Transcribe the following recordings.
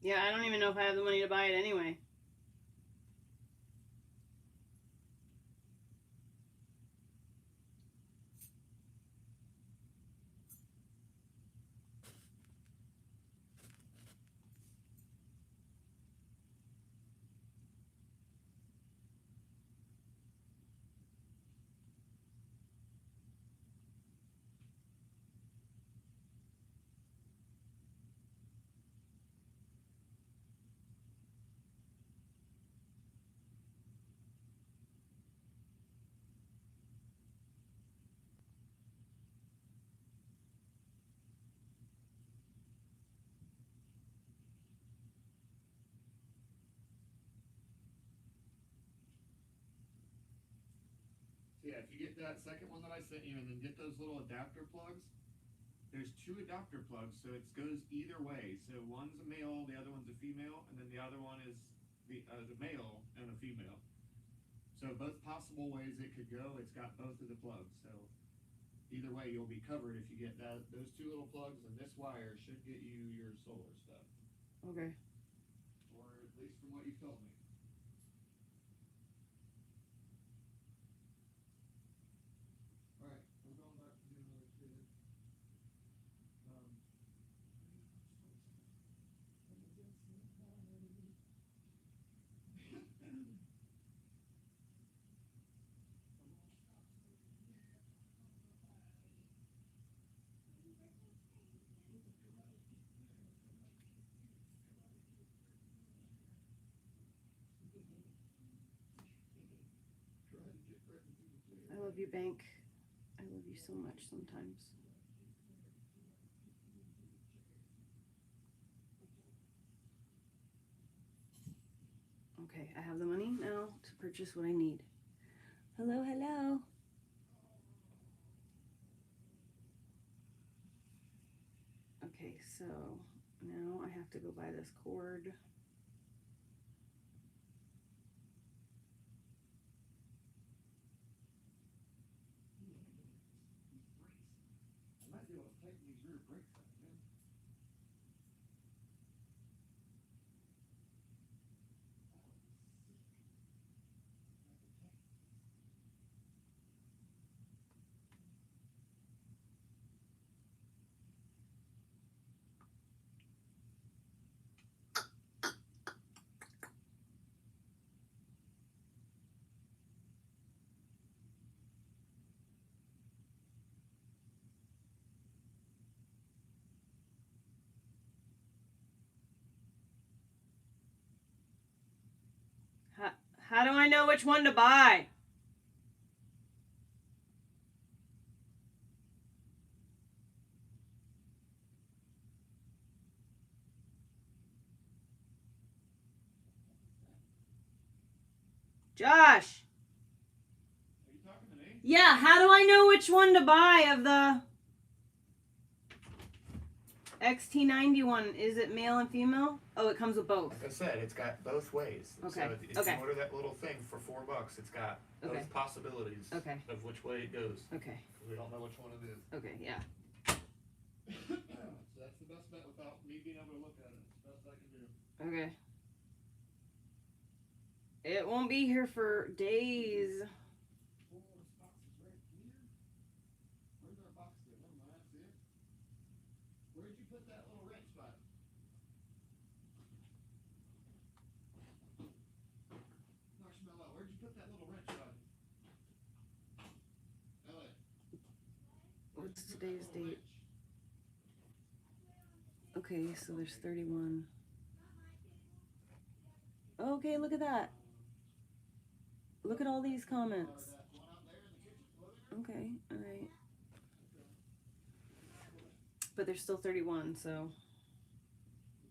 Yeah, I don't even know if I have the money to buy it anyway. So yeah, if you get that second one that I sent you, and then get those little adapter plugs. There's two adapter plugs, so it goes either way. So one's a male, the other one's a female, and then the other one is the male and a female. So both possible ways it could go, it's got both of the plugs. So either way, you'll be covered if you get those two little plugs, and this wire should get you your solar stuff. Okay. Or at least from what you've told me. All right, I'm going back to do another kid. Um, I love you, Bank. I love you so much sometimes. Okay, I have the money now to purchase what I need. Hello, hello. Okay, so now I have to go buy this cord. I might be able to tighten these rear brakes up, man. How do I know which one to buy? Josh. Are you talking to me? Yeah, how do I know which one to buy of the XT91? Is it male and female? Oh, it comes with both. Like I said, it's got both ways. Okay. So if Okay. you order that little thing for $4, it's got both Okay. possibilities Okay. of which way it goes. Okay. We don't know which one it is. Okay, yeah. So that's the best bet without me being able to look at it. It's the best I can do. Okay. It won't be here for days. Oh, this box is right here. Where's our box go? Never mind, I see it. Where'd you put that little wrench button? Marshmallow, where'd you put that little wrench button? Elliot. What's today's date? Okay, so there's 31. Okay, look at that. Look at all these comments. Okay, alright. But there's still 31, so.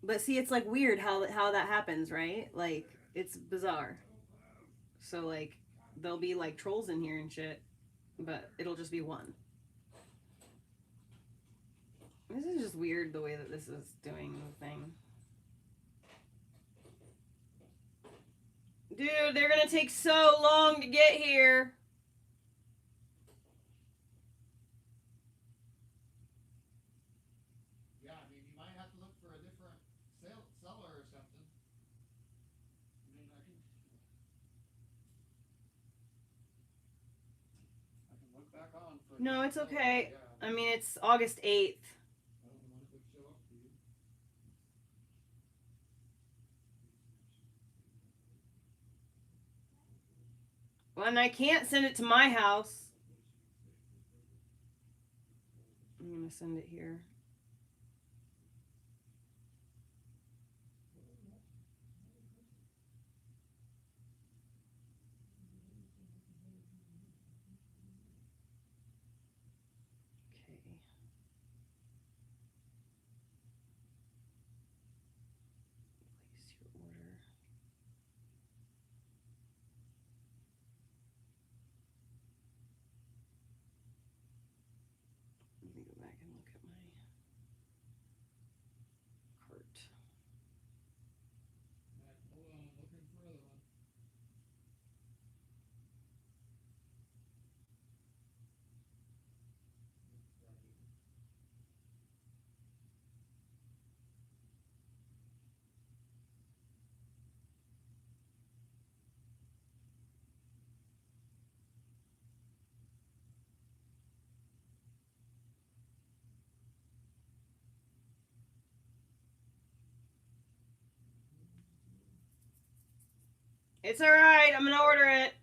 But see, it's like weird how that happens, right? Like, it's bizarre. So, like, there'll be like trolls in here and shit, but it'll just be one. This is just weird the way that this is doing the thing. Dude, they're gonna take so long to get here. Yeah, I mean, you might have to look for a different seller or No, it's okay. I mean, it's August 8th. I don't know when it would show up for you. Well, and I can't send it to my house. I'm going to send it here. Okay. Place your order. Let me go back and look at my cart. Hold on, I'm looking for another one. It's all right. I'm going to order it.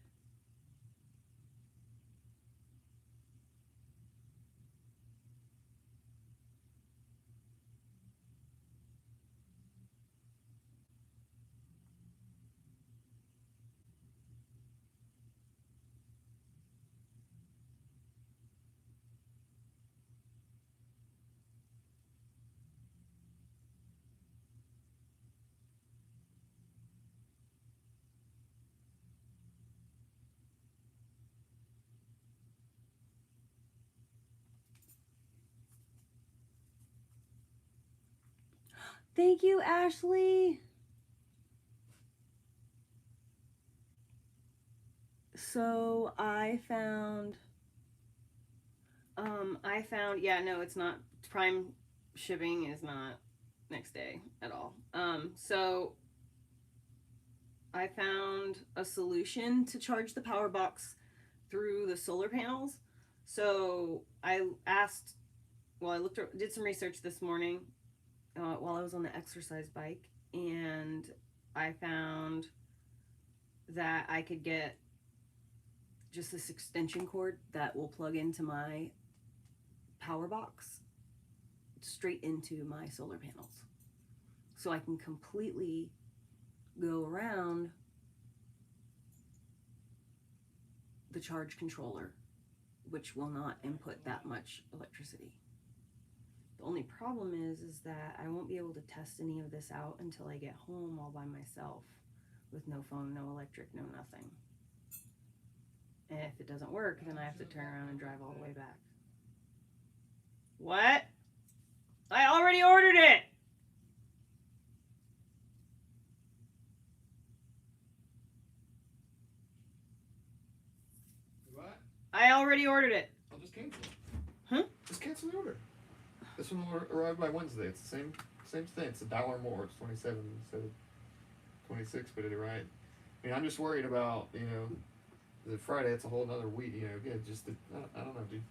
Thank you, Ashley. So I found, yeah, no, it's not. Prime shipping is not next day at all. So I found a solution to charge the power box through the solar panels. So I asked, well, I did some research this morning while I was on the exercise bike, and I found that I could get just this extension cord that will plug into my power box straight into my solar panels. So I can completely go around the charge controller, which will not input that much electricity. The only problem is that I won't be able to test any of this out until I get home all by myself with no phone, no electric, no nothing. And if it doesn't work, then I have to turn around and drive all the way back. What? I already ordered it! What? I already ordered it. I'll just cancel it. Huh? Just cancel the order. This one will arrive by Wednesday. It's the same thing. It's $1 more. It's 27 instead of 26, but it arrived. I mean, I'm just worried about, the Friday. It's a whole another week. Again, just I don't know, dude.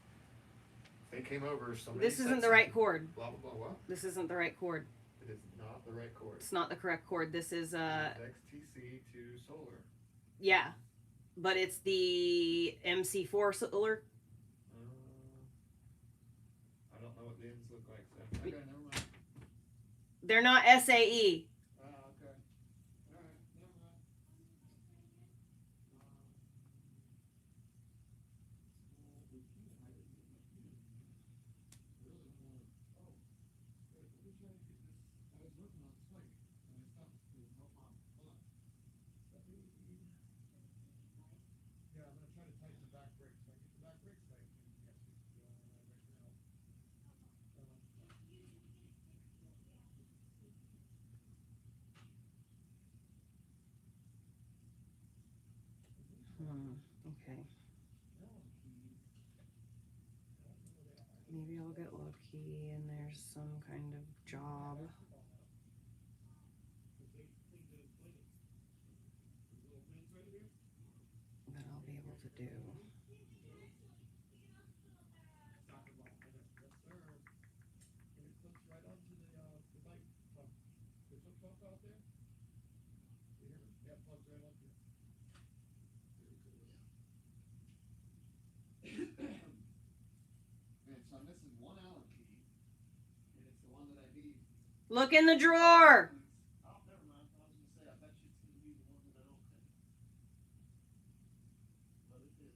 They came over. So This isn't the right cord. Blah blah blah. What? This isn't the right cord. It is not the right cord. It's not the correct cord. This is XTC to solar. Yeah, but it's the MC4 solar. I don't know what the ends look like. So. Okay, never mind. They're not SAE. Oh, okay. All right, never mind. Yeah, I'm gonna try to tighten the back brakes. If I get the back brakes tight, then yes, we can go on right now. Okay. Maybe I'll get lucky and there's some kind of job that I'll be able to do. Look in the drawer. Oh, never mind. I was gonna say, I bet you it's gonna be the one that I don't think. But it isn't.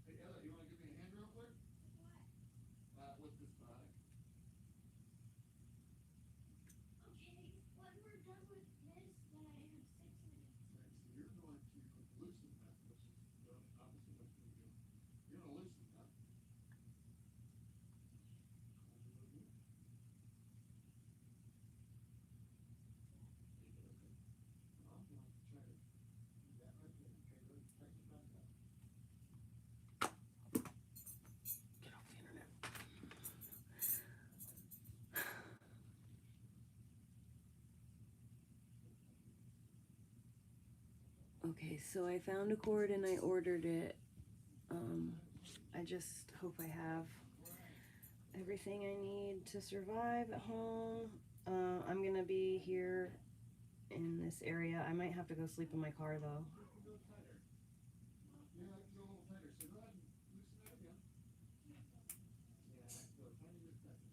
Hey, Ella, you wanna give me a hand real quick? With this bag. Right, so you're going to loosen that, which is obviously what you're gonna do. You're gonna loosen that. Get off the internet. Okay, so I found a cord and I ordered it. I just hope I have everything I need to survive at home. I'm gonna be here in this area. I might have to go sleep in my car though. Yeah, I can go a little tighter. So go ahead and loosen that again. Yeah, I can go a tiny bit tighter.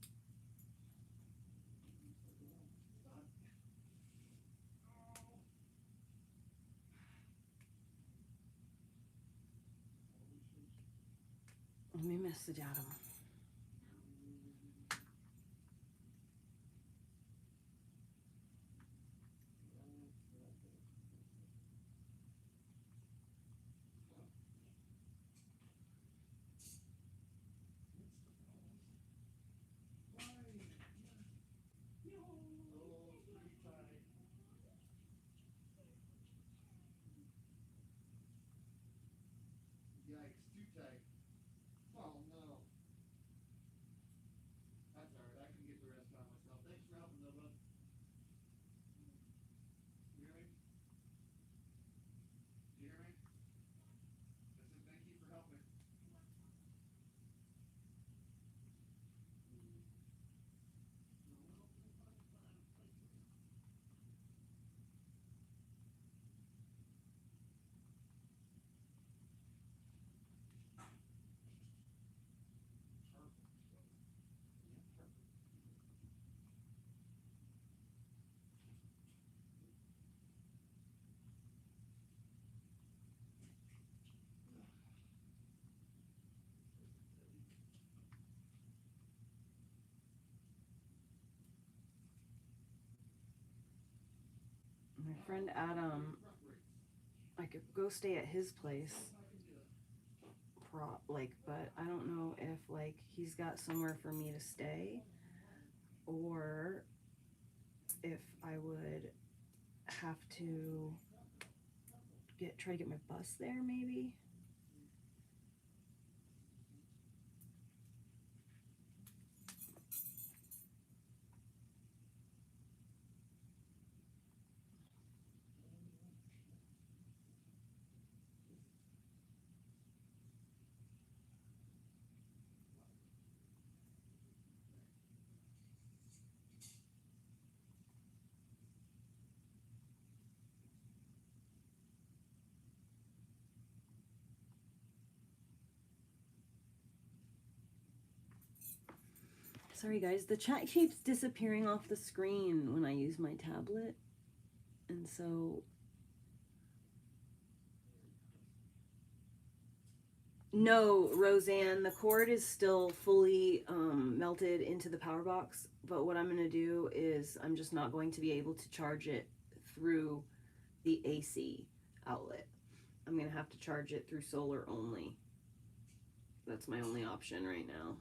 Let me message Adam. Yikes, too tight. Oh no. That's alright, I can get the rest on myself. Thanks for helping though, bud. You hear me? You hear me? I said thank you for helping. My friend Adam, I could go stay at his place. But I don't know if like he's got somewhere for me to stay, or if I would have to try to get my bus there maybe. Sorry guys, the chat keeps disappearing off the screen when I use my tablet, and so No, Roseanne, the cord is still fully melted into the power box, but what I'm going to do is I'm just not going to be able to charge it through the AC outlet. I'm going to have to charge it through solar only. That's my only option right now.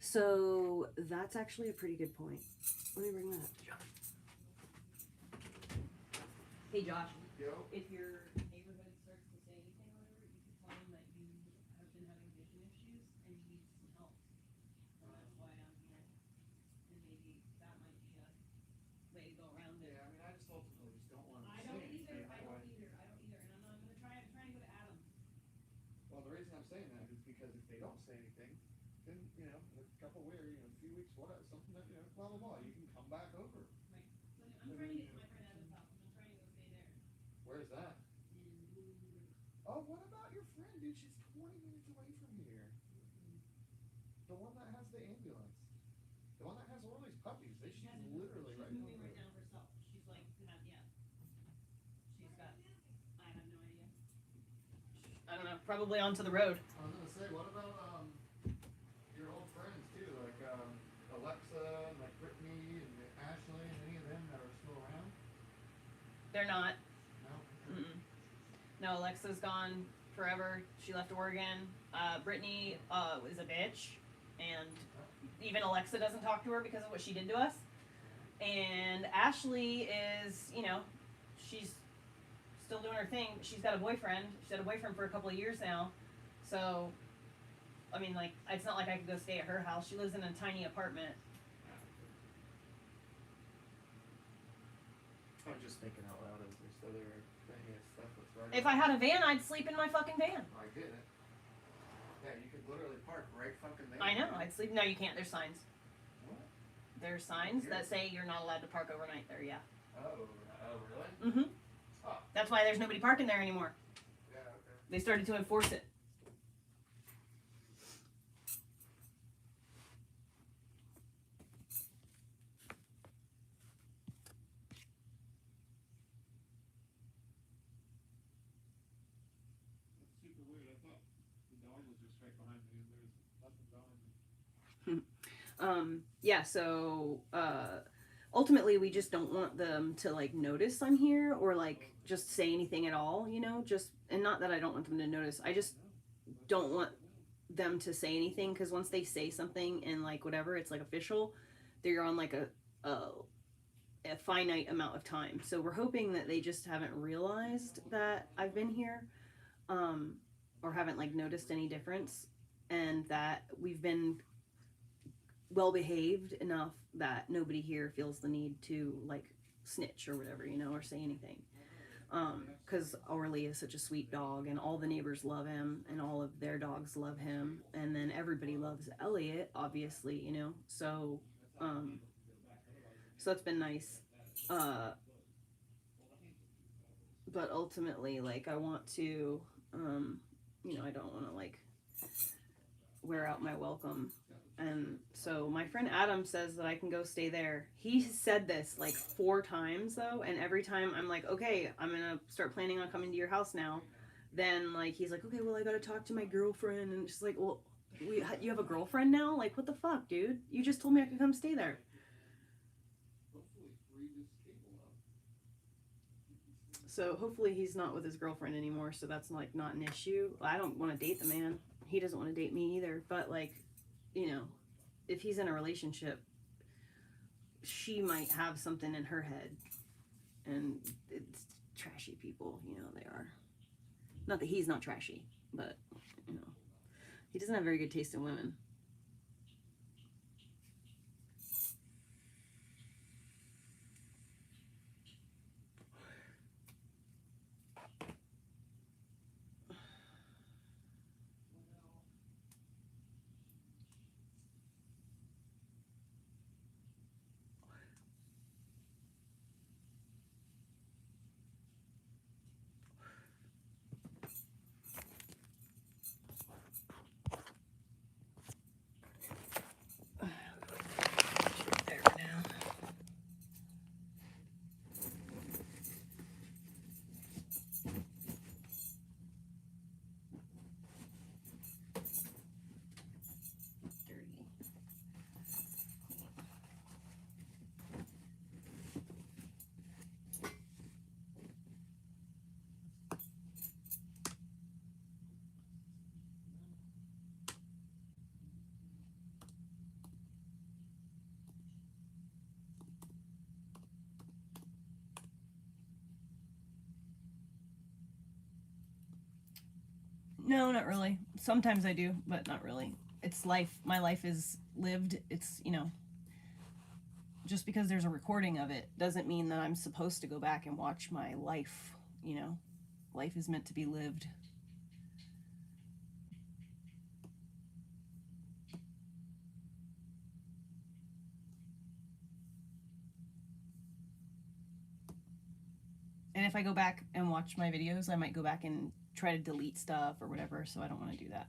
So that's actually a pretty good point. Let me bring that up to Josh. Hey Josh, Yo. if your neighborhood starts to say anything or whatever, you could tell them that you have been having vision issues and you need some help. And that's why I'm here. And maybe that might be a way to go around it. Yeah, I mean, I just ultimately just don't want to I say don't anything. either. I don't either. I don't either. And I'm gonna try. I'm trying to go to Adam. Well, the reason I'm saying that is because if they don't say anything, then, you know, in a couple weeks, you know, a few weeks, whatever, something that, you know, blah, blah, blah, you can come back over. Right. So I'm trying to get to my friend Adam's house. I'm trying to go stay there. Where's that? In Blue River. Oh, what about your friend, dude? She's 20 minutes away from here. The one that has the ambulance. The one that has all these puppies. She's literally right moving over right there. now herself. She's like, yeah. She's got. I have no idea. I don't know. Probably onto the road. I was gonna say, what about your old friends too, like Alexa, and like Brittany, and Ashley, and any of them that are still around? They're not. No. Mm-mm. No, Alexa's gone forever. She left Oregon. Brittany is a bitch, and even Alexa doesn't talk to her because of what she did to us. And Ashley is, you know, she's still doing her thing. She's got a boyfriend. She's had a boyfriend for a couple of years now. So, I mean, like, it's not like I could go stay at her house. She lives in a tiny apartment. I'm just thinking out loud as there's other thing and stuff that's right. If I had a van, I'd sleep in my fucking van. I get it. Yeah, you could literally park right fucking there. I know. I'd sleep. No, you can't. There's signs. What? There's signs that say you're not allowed to park overnight there. Yeah. Oh, really? Mm-hmm. Oh. That's why there's nobody parking there anymore. Yeah, okay. They started to enforce it. That's super weird. I thought the dog was just right behind me and there's nothing behind me. Yeah, so ultimately we just don't want them to like notice I'm here or like just say anything at all, you know, just, and not that I don't want them to notice, I just don't want them to say anything, because once they say something and like whatever, it's like official, they're on like a finite amount of time. So we're hoping that they just haven't realized that I've been here, or haven't like noticed any difference, and that we've been well behaved enough that nobody here feels the need to like snitch or whatever, you know, or say anything. Because Orly is such a sweet dog, and all the neighbors love him, and all of their dogs love him, and then everybody loves Elliot, obviously, you know. So, so it's been nice. But ultimately, like, I want to, you know, I don't want to like wear out my welcome. And so my friend Adam says that I can go stay there. He said this like 4 times though, and every time I'm like, okay, I'm gonna start planning on coming to your house now. Then like he's like, okay, well I gotta talk to my girlfriend, and she's like, well, you have a girlfriend now? Like what the fuck, dude? You just told me I could come stay there. So hopefully he's not with his girlfriend anymore, so that's like not an issue. I don't want to date the man. He doesn't want to date me either. But like, you know, if he's in a relationship, she might have something in her head, and it's trashy people, you know they are. Not that he's not trashy, but you know, he doesn't have very good taste in women. There now. Dirty. No, not really. Sometimes I do, but not really. It's life. My life is lived. It's, you know, just because there's a recording of it doesn't mean that I'm supposed to go back and watch my life, you know. Life is meant to be lived. And if I go back and watch my videos, I might go back and try to delete stuff or whatever, so I don't want to do that.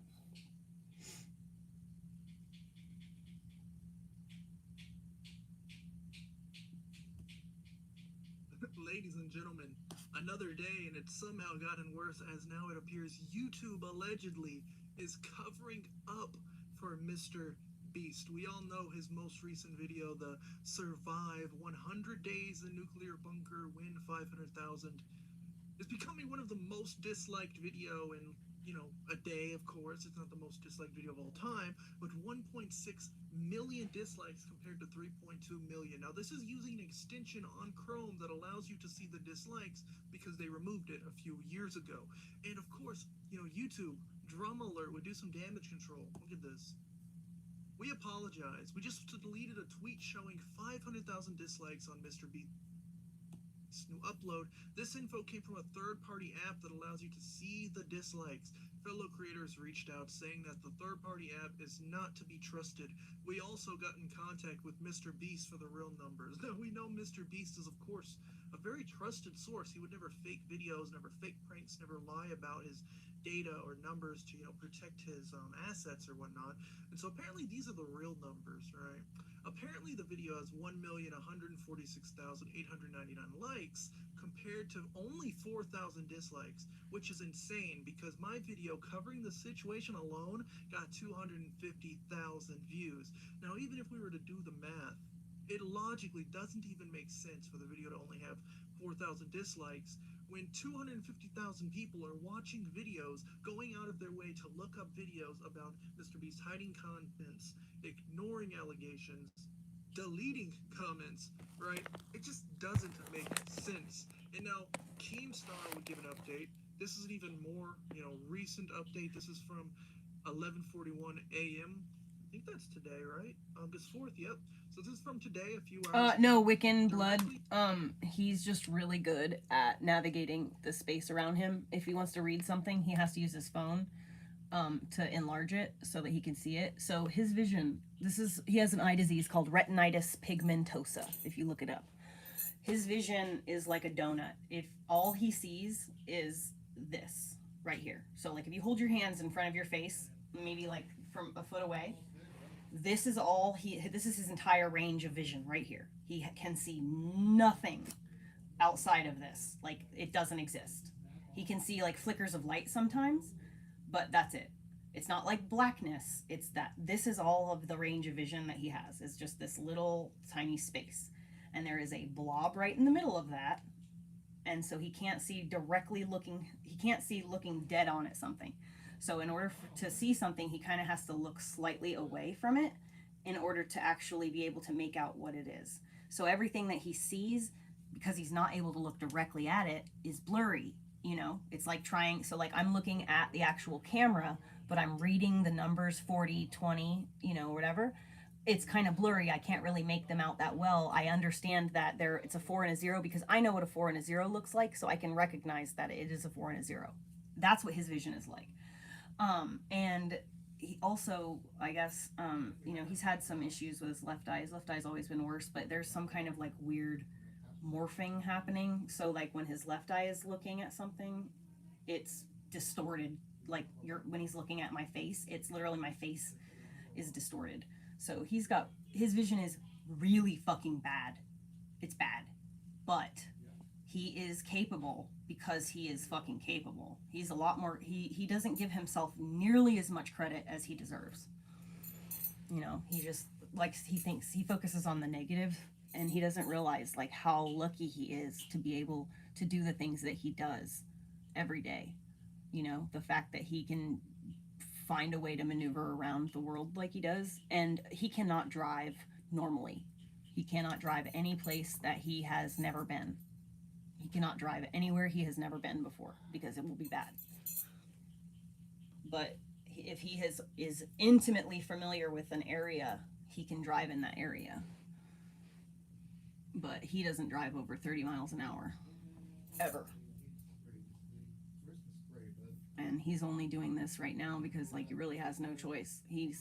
Ladies and gentlemen, another day, and it's somehow gotten worse as now it appears YouTube allegedly is covering up for Mr. Beast. We all know his most recent video, the Survive 100 Days in Nuclear Bunker, Win 500,000, is becoming one of the most disliked video in, you know, a day, of course. It's not the most disliked video of all time, but 1.6 million dislikes compared to 3.2 million. Now, this is using an extension on Chrome that allows you to see the dislikes because they removed it a few years ago. And of course, you know, YouTube, drama alert, would do some damage control. Look at this. We apologize. We just deleted a tweet showing 500,000 dislikes on MrBeast. New upload. This info came from a third-party app that allows you to see the dislikes. Fellow creators reached out saying that the third-party app is not to be trusted. We also got in contact with MrBeast for the real numbers. Now, we know MrBeast is, of course, a very trusted source. He would never fake videos, never fake pranks, never lie about his data or numbers to, you know, protect his assets or whatnot. And so apparently these are the real numbers, right? Apparently the video has 1,146,899 likes compared to only 4,000 dislikes, which is insane because my video covering the situation alone got 250,000 views. Now, even if we were to do the math, it logically doesn't even make sense for the video to only have 4,000 dislikes when 250,000 people are watching videos, going out of their way to look up videos about MrBeast hiding contents, ignoring allegations, deleting comments, right? It just doesn't make sense. And now Keemstar would give an update. This is an even more, you know, recent update. This is from 11:41 a.m. I think that's today, right? August 4th, yep. So this is from today, a few hours. No, Wiccan Blood, he's just really good at navigating the space around him. If he wants to read something, he has to use his phone to enlarge it so that he can see it. So his vision, he has an eye disease called retinitis pigmentosa, if you look it up. His vision is like a donut. If all he sees is this right here. So like if you hold your hands in front of your face, maybe like from a foot away, this is all this is his entire range of vision right here. He can see nothing outside of this. Like, it doesn't exist. He can see like flickers of light sometimes, but that's it. It's not like blackness. It's that this is all of the range of vision that he has. It's just this little tiny space. And there is a blob right in the middle of that. And so he can't see directly looking, he can't see looking dead on at something. So in order to see something, he kind of has to look slightly away from it in order to actually be able to make out what it is. So everything that he sees, because he's not able to look directly at it, is blurry. You know, it's like trying, so like I'm looking at the actual camera, but I'm reading the numbers 40, 20, you know, whatever. It's kind of blurry. I can't really make them out that well. I understand that it's a 4 and a 0 because I know what a 4 and a 0 looks like, so I can recognize that it is a 4 and a 0. That's what his vision is like. And he also, I guess, you know, he's had some issues with his left eye. His left eye's always been worse, but there's some kind of like weird morphing happening. So like when his left eye is looking at something, it's distorted. Like when he's looking at my face, it's literally my face is distorted. So his vision is really fucking bad. It's bad. But he is capable because he is fucking capable. He's a lot more, he doesn't give himself nearly as much credit as he deserves. You know, he just he focuses on the negative, and he doesn't realize like how lucky he is to be able to do the things that he does every day. You know, the fact that he can find a way to maneuver around the world like he does, and he cannot drive normally. He cannot drive any place that he has never been. He cannot drive anywhere he has never been before because it will be bad. But if he is intimately familiar with an area, he can drive in that area. But he doesn't drive over 30 miles an hour. Ever. And he's only doing this right now because like he really has no choice. He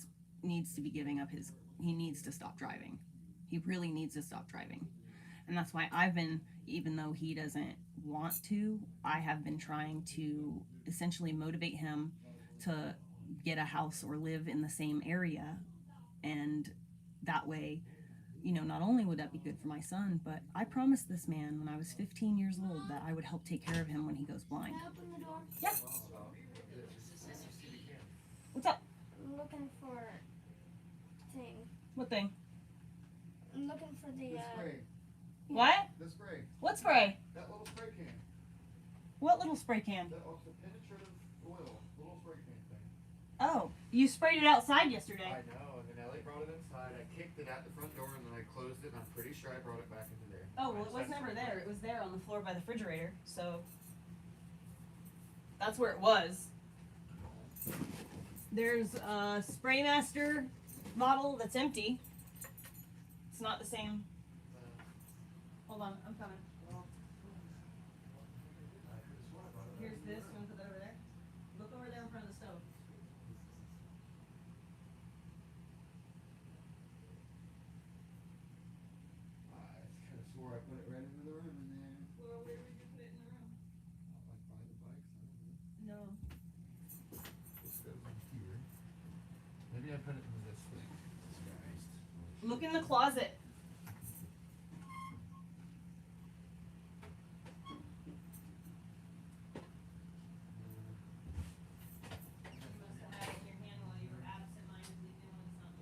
needs to be giving up he needs to stop driving. He really needs to stop driving. And that's why I've been, even though he doesn't want to, I have been trying to essentially motivate him to get a house or live in the same area. And that way, you know, not only would that be good for my son, but I promised this man when I was 15 years old that I would help take care of him when he goes blind. Can I open the door? Yeah. What's up? I'm looking for thing. What thing? I'm looking for the spray. What? The spray. What spray? That little spray can. What little spray can? The penetrative oil. Little spray can thing. Oh, you sprayed it outside yesterday. I know, and then Ellie brought it inside. I kicked it at the front door, and then I closed it, and I'm pretty sure I brought it back into there. Oh, well, it was never there. It was there on the floor by the refrigerator, so that's where it was. There's a Spraymaster bottle that's empty. It's not the same. Hold on, I'm coming. Here's this. You want to put that over there? Look over there in front of the stove. I kind of swore I put it right into the room in there. Well, where would you put it in the room? Like by the bikes. I don't know. No. This goes in here. Maybe I put it in this thing. Look in the closet.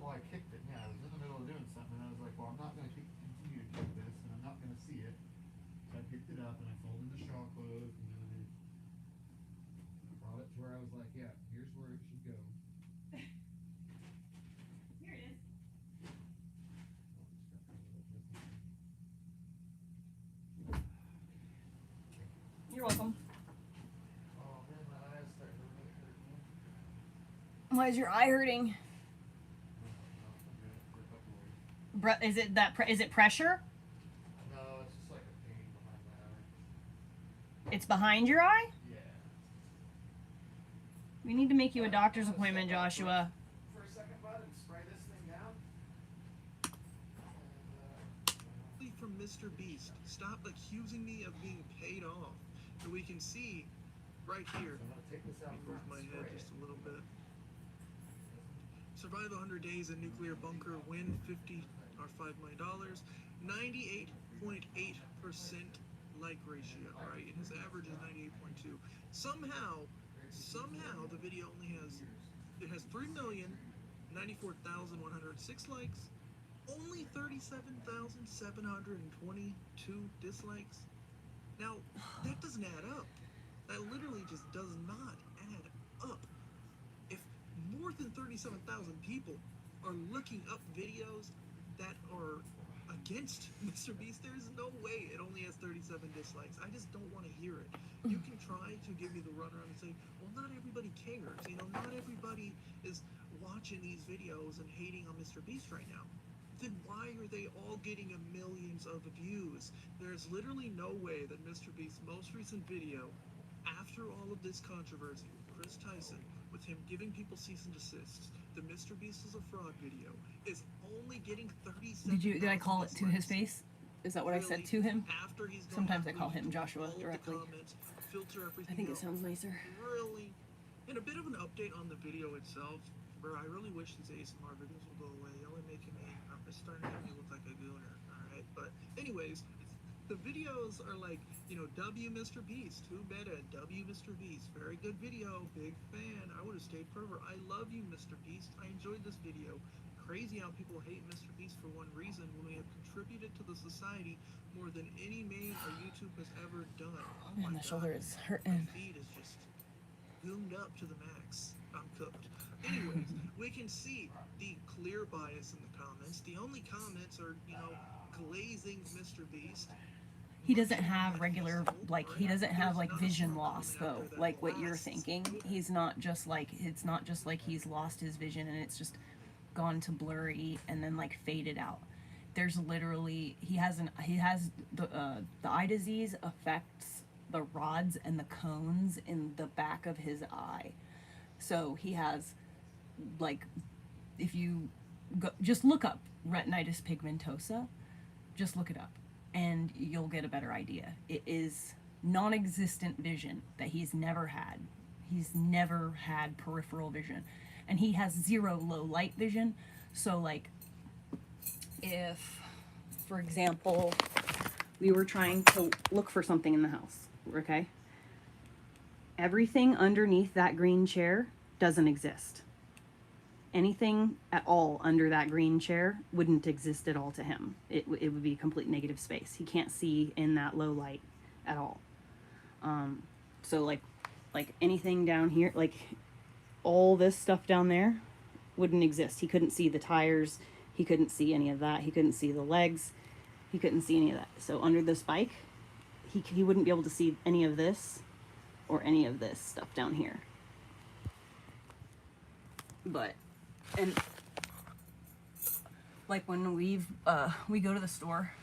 Well, I kicked it. Yeah, I was in the middle of doing something, and I was like, well, I'm not going to continue to kick this, and I'm not going to see it. So I picked it up, and I folded the shawl closed, and then I brought it to where I was like, yeah, here's where it should go. Here it is. You're welcome. Oh man, my eyes starting to really hurt me. Why is your eye hurting? Is it is it pressure? No, it's just like a pain behind my eye. It's behind your eye? Yeah. We need to make you a doctor's appointment, Joshua. For a second, bud, and spray this thing down. From MrBeast, stop accusing me of being paid off. And we can see right here. I'm gonna take this out Move front my and head spray just it. a little bit. survive 100 days in nuclear bunker, win 50 or $5 million, 98.8% like ratio, right? And his average is 98.2. Somehow the video only has, it has 3,094,106 likes, only 37,722 dislikes. Now, that doesn't add up. That literally just does not add up. If more than 37,000 people are looking up videos that are against MrBeast, there's no way it only has 37 dislikes. I just don't want to hear it. You can try to give me the runaround and say, well, not everybody cares. You know, not everybody is watching these videos and hating on MrBeast right now. Then why are they all getting millions of views? There's literally no way that MrBeast's most recent video, after all of this controversy with Chris Tyson, with him giving people cease and desists, the MrBeast is a fraud video, is only getting 37. Did I call it to his face? Is that what I said to him? After he's Sometimes I call him Joshua all of the directly. comments, filter everything I think it out. sounds nicer. Really, and a bit of an update on the video itself, where I really wish these ASMR videos would go away. Y'all are making me, it's starting to make me look like a gooner, alright? But anyways, the videos are like, you know, W MrBeast, who better? W MrBeast, very good video, big fan, I would have stayed forever. I love you, MrBeast, I enjoyed this video. Crazy how people hate MrBeast for one reason when we have contributed to the society more than any man or YouTube has ever done. Oh my And the God. shoulder is My hurting. feed is just zoomed up to the max. I'm cooked. Anyways, we can see the clear bias in the comments. The only comments are, you know, glazing MrBeast. He doesn't have regular, like, he doesn't have, like, vision loss, though, like what you're thinking. He's not just, like, it's not just like he's lost his vision and it's just gone to blurry and then, like, faded out. There's literally, he has the eye disease affects the rods and the cones in the back of his eye. So he has, like, if you go, just look up retinitis pigmentosa, just look it up and you'll get a better idea. It is non-existent vision that he's never had. He's never had peripheral vision, and he has zero low light vision. So, like, if, for example, we were trying to look for something in the house, okay? Everything underneath that green chair doesn't exist. Anything at all under that green chair wouldn't exist at all to him. It would be complete negative space. He can't see in that low light at all. So like anything down here, like all this stuff down there wouldn't exist. He couldn't see the tires. He couldn't see any of that. He couldn't see the legs. He couldn't see any of that. So under this bike, he wouldn't be able to see any of this or any of this stuff down here. But, and like when we go to the store,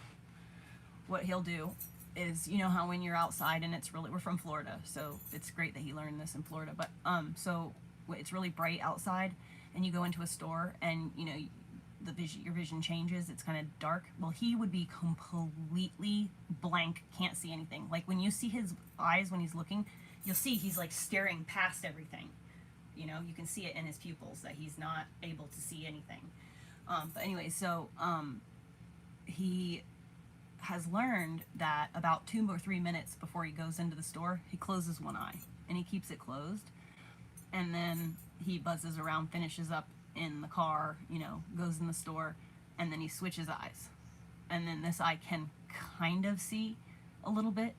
what he'll do is, you know how when you're outside and it's really, we're from Florida, so it's great that he learned this in Florida, but so it's really bright outside and you go into a store and, you know, your vision changes, it's kind of dark. Well, he would be completely blank, can't see anything. Like when you see his eyes when he's looking, you'll see he's like staring past everything. You know, you can see it in his pupils that he's not able to see anything. But anyway, so he has learned that about 2 or 3 minutes before he goes into the store, he closes one eye and he keeps it closed. And then he buzzes around, finishes up in the car, you know, goes in the store, and then he switches eyes. And then this eye can kind of see a little bit,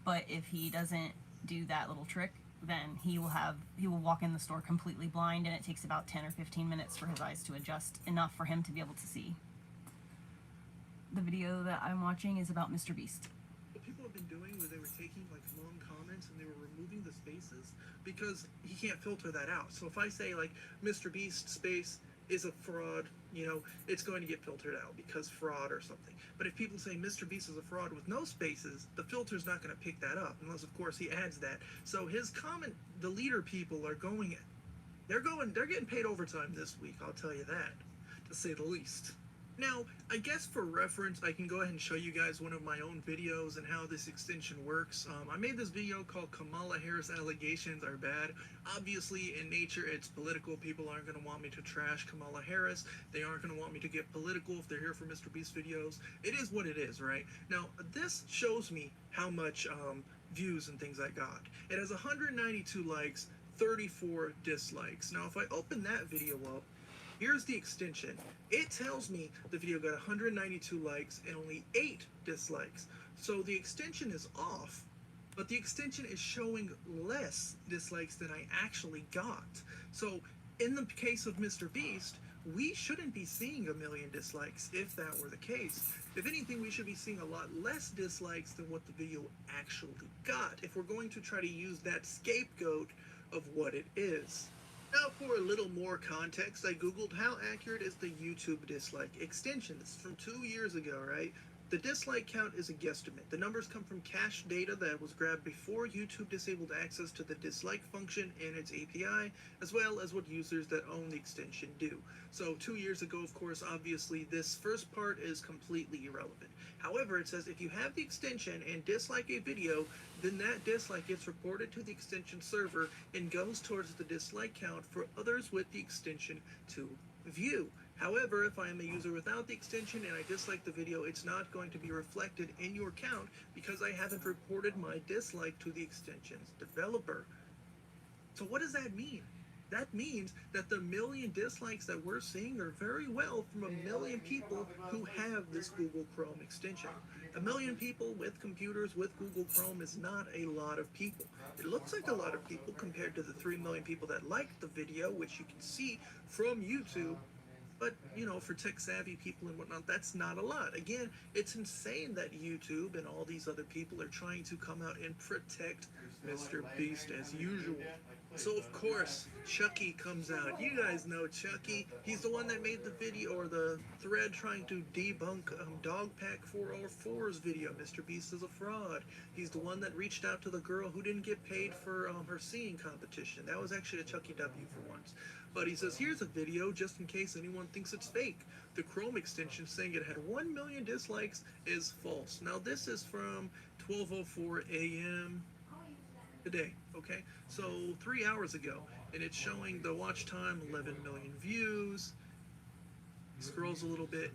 but if he doesn't do that little trick, then he will walk in the store completely blind, and it takes about 10 or 15 minutes for his eyes to adjust enough for him to be able to see. The video that I'm watching is about MrBeast. What people have been doing was they were taking like long comments and they were removing the spaces because he can't filter that out. So if I say like MrBeast space is a fraud, you know, it's going to get filtered out because fraud or something. But if people say MrBeast is a fraud with no spaces, the filter's not going to pick that up unless of course he adds that. So his comment, the leader people are they're getting paid overtime this week, I'll tell you that, to say the least. Now, I guess for reference, I can go ahead and show you guys one of my own videos and how this extension works. I made this video called Kamala Harris Allegations Are Bad. Obviously, in nature, it's political. People aren't going to want me to trash Kamala Harris. They aren't going to want me to get political if they're here for MrBeast videos. It is what it is, right? Now, this shows me how much views and things I got. It has 192 likes, 34 dislikes. Now, if I open that video up, here's the extension. It tells me the video got 192 likes and only 8 dislikes. So the extension is off, but the extension is showing less dislikes than I actually got. So in the case of MrBeast, we shouldn't be seeing 1 million dislikes if that were the case. If anything, we should be seeing a lot less dislikes than what the video actually got, if we're going to try to use that scapegoat of what it is. Now, for a little more context, I googled how accurate is the YouTube dislike extension. This is from 2 years ago, right? The dislike count is a guesstimate. The numbers come from cache data that was grabbed before YouTube disabled access to the dislike function in its API, as well as what users that own the extension do. So 2 years ago, of course, obviously, this first part is completely irrelevant. However, it says if you have the extension and dislike a video, then that dislike gets reported to the extension server and goes towards the dislike count for others with the extension to view. However, if I am a user without the extension and I dislike the video, it's not going to be reflected in your count because I haven't reported my dislike to the extension's developer. So what does that mean? That means that the 1 million dislikes that we're seeing are very well from 1 million people who have this Google Chrome extension. 1 million people with computers with Google Chrome is not a lot of people. It looks like a lot of people compared to the 3 million people that liked the video, which you can see from YouTube. But, you know, for tech-savvy people and whatnot, that's not a lot. Again, it's insane that YouTube and all these other people are trying to come out and protect MrBeast as usual. So, of course, Chucky comes out. You guys know Chucky. He's the one that made the video, or the thread trying to debunk Dogpack 404's video. MrBeast is a fraud. He's the one that reached out to the girl who didn't get paid for her singing competition. That was actually a Chucky W for once. But he says, here's a video just in case anyone thinks it's fake. The Chrome extension saying it had 1 million dislikes is false. Now this is from 12:04 a.m. today, okay? So 3 hours ago. And it's showing the watch time, 11 million views. Scrolls a little bit.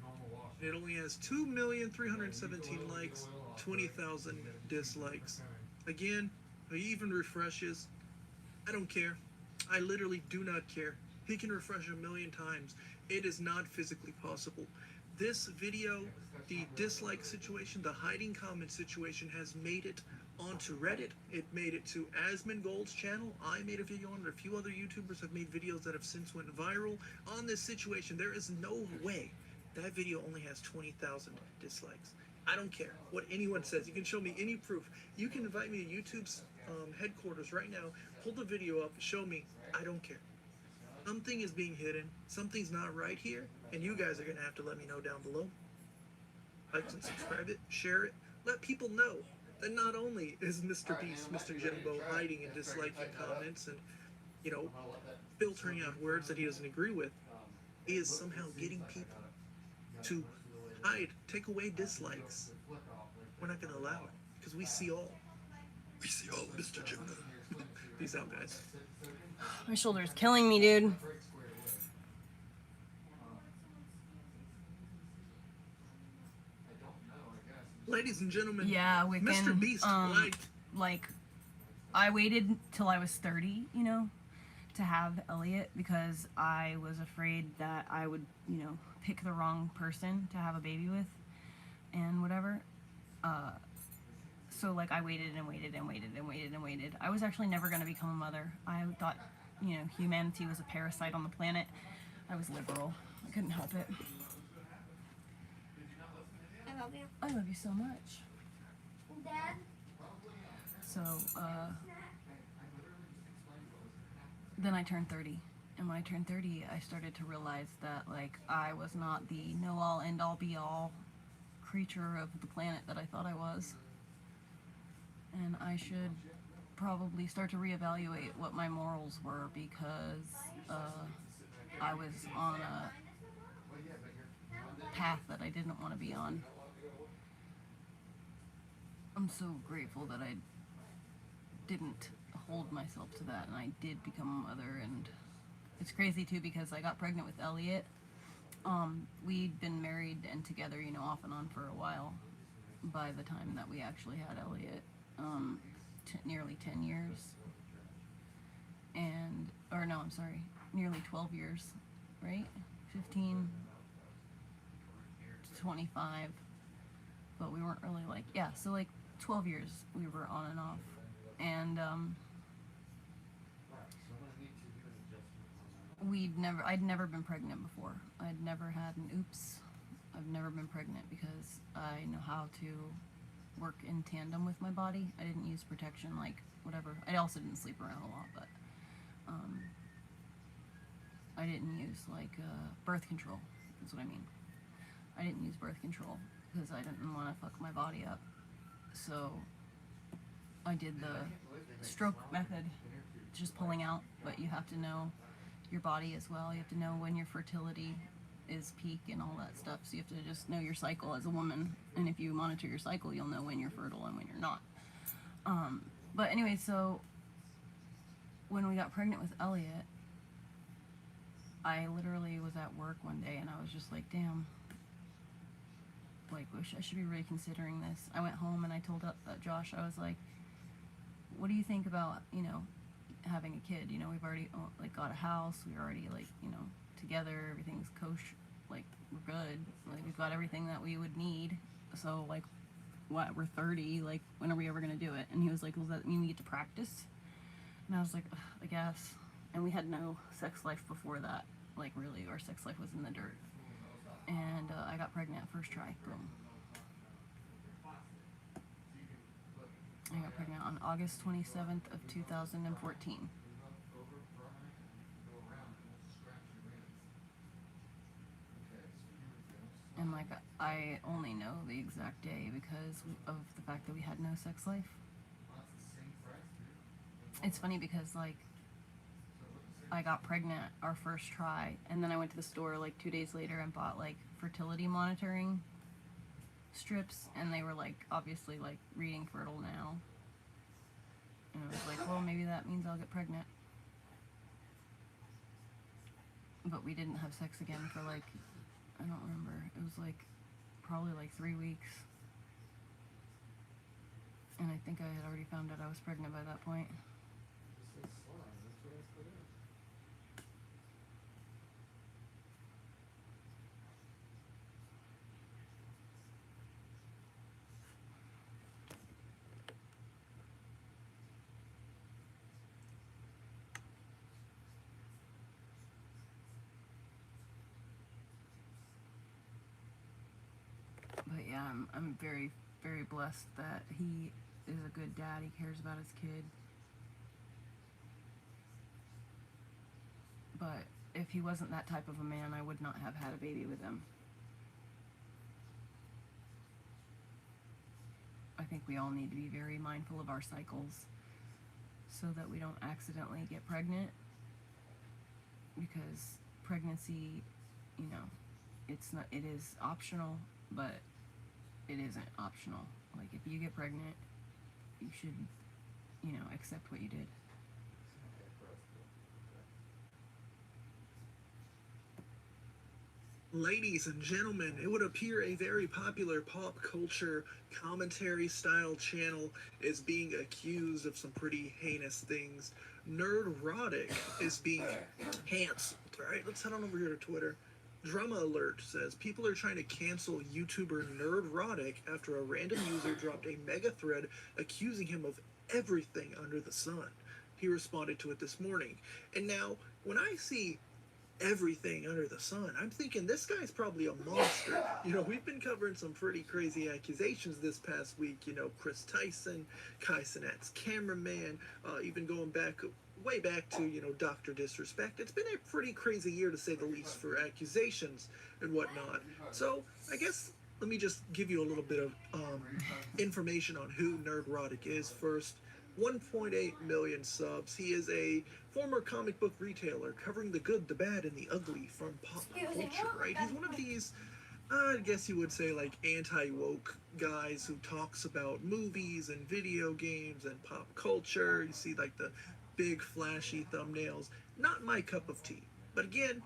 And it only has 2,317 likes, 20,000 dislikes. Again, he even refreshes. I don't care. I literally do not care. He can refresh 1 million times. It is not physically possible. This video, the dislike situation, the hiding comment situation has made it onto Reddit. It made it to Asmongold's channel. I made a video on it. A few other YouTubers have made videos that have since went viral on this situation. There is no way that video only has 20,000 dislikes. I don't care what anyone says. You can show me any proof. You can invite me to YouTube's headquarters right now, pull the video up, show me. I don't care. Something is being hidden. Something's not right here, and you guys are going to have to let me know down below. Like and subscribe it, share it, let people know that not only is MrBeast, Mr. Jimbo, hiding and disliking comments and, you know, filtering out words that he doesn't agree with, he is somehow getting people to hide, take away dislikes. We're not going to allow it, because we see all. We see all, Mr. Jimbo. Peace out, guys. My shoulder's killing me, dude. Ladies and gentlemen, Yeah, Wiccan. MrBeast liked. Like, I waited till I was 30, you know, to have Elliot because I was afraid that I would, you know, pick the wrong person to have a baby with and whatever. So, like, I waited and waited and waited and waited and waited. I was actually never going to become a mother. I thought, you know, humanity was a parasite on the planet. I was liberal. I couldn't help it. I love you. I love you so much. Dad? So, then I turned 30. And when I turned 30, I started to realize that, like, I was not the know-all, end-all, be-all creature of the planet that I thought I was. And I should probably start to reevaluate what my morals were because I was on a path that I didn't want to be on. I'm so grateful that I didn't hold myself to that, and I did become a mother. And it's crazy too, because I got pregnant with Elliot. We'd been married and together, you know, off and on for a while by the time that we actually had Elliot. Nearly 10 years. And, or no, I'm sorry, nearly 12 years, right? 15 to 25. But we weren't really like, yeah, so like 12 years we were on and off. And, I'd never been pregnant before. I'd never had an oops. I've never been pregnant because I know how to work in tandem with my body. I didn't use protection, like whatever. I also didn't sleep around a lot, but I didn't use like birth control. That's what I mean. I didn't use birth control because I didn't want to fuck my body up. So I did the stroke method, just pulling out, but you have to know your body as well. You have to know when your fertility is peak and all that stuff. So you have to just know your cycle as a woman, and if you monitor your cycle, you'll know when you're fertile and when you're not. But anyway, so when we got pregnant with Elliot, I literally was at work one day and I was just like, damn, like, wish I should be reconsidering this. I went home and I told Josh, I was like, what do you think about, you know, having a kid? You know, we've already like got a house, we're already like, you know, together, everything's kosher, like we're good, like we've got everything that we would need. So like, what, we're 30, like when are we ever gonna do it? And he was like, well, does that mean we get to practice? And I was like, I guess. And we had no sex life before that, like really, our sex life was in the dirt. And I got pregnant first try, boom. I got pregnant on August 27th of 2014. And like, I only know the exact day because of the fact that we had no sex life. It's funny because like, I got pregnant our first try, and then I went to the store like 2 days later and bought like fertility monitoring strips, and they were like obviously like reading fertile now. And I was like, well, maybe that means I'll get pregnant. But we didn't have sex again for like, I don't remember. It was like probably like 3 weeks. And I think I had already found out I was pregnant by that point. But yeah, I'm very, very blessed that he is a good dad. He cares about his kid. But if he wasn't that type of a man, I would not have had a baby with him. I think we all need to be very mindful of our cycles so that we don't accidentally get pregnant, because pregnancy, you know, it is optional, but it isn't optional. Like, if you get pregnant, you should, you know, accept what you did. Ladies and gentlemen, it would appear a very popular pop culture commentary style channel is being accused of some pretty heinous things. Nerdrotic is being canceled. Alright, let's head on over here to Twitter. Drama Alert says people are trying to cancel YouTuber Nerdrotic after a random user dropped a mega thread accusing him of everything under the sun. He responded to it this morning. And now, when I see everything under the sun, I'm thinking this guy's probably a monster. You know, we've been covering some pretty crazy accusations this past week. You know, Chris Tyson, Kai Cenat's cameraman, even going back, way back to, you know, Dr. Disrespect. It's been a pretty crazy year, to say the least, for accusations and whatnot. So, I guess, let me just give you a little bit of information on who Nerdrotic is first. 1.8 million subs. He is a former comic book retailer covering the good, the bad, and the ugly from pop culture, right? He's one of these I guess you would say like anti-woke guys who talks about movies and video games and pop culture. You see like the big flashy thumbnails. Not my cup of tea. But again,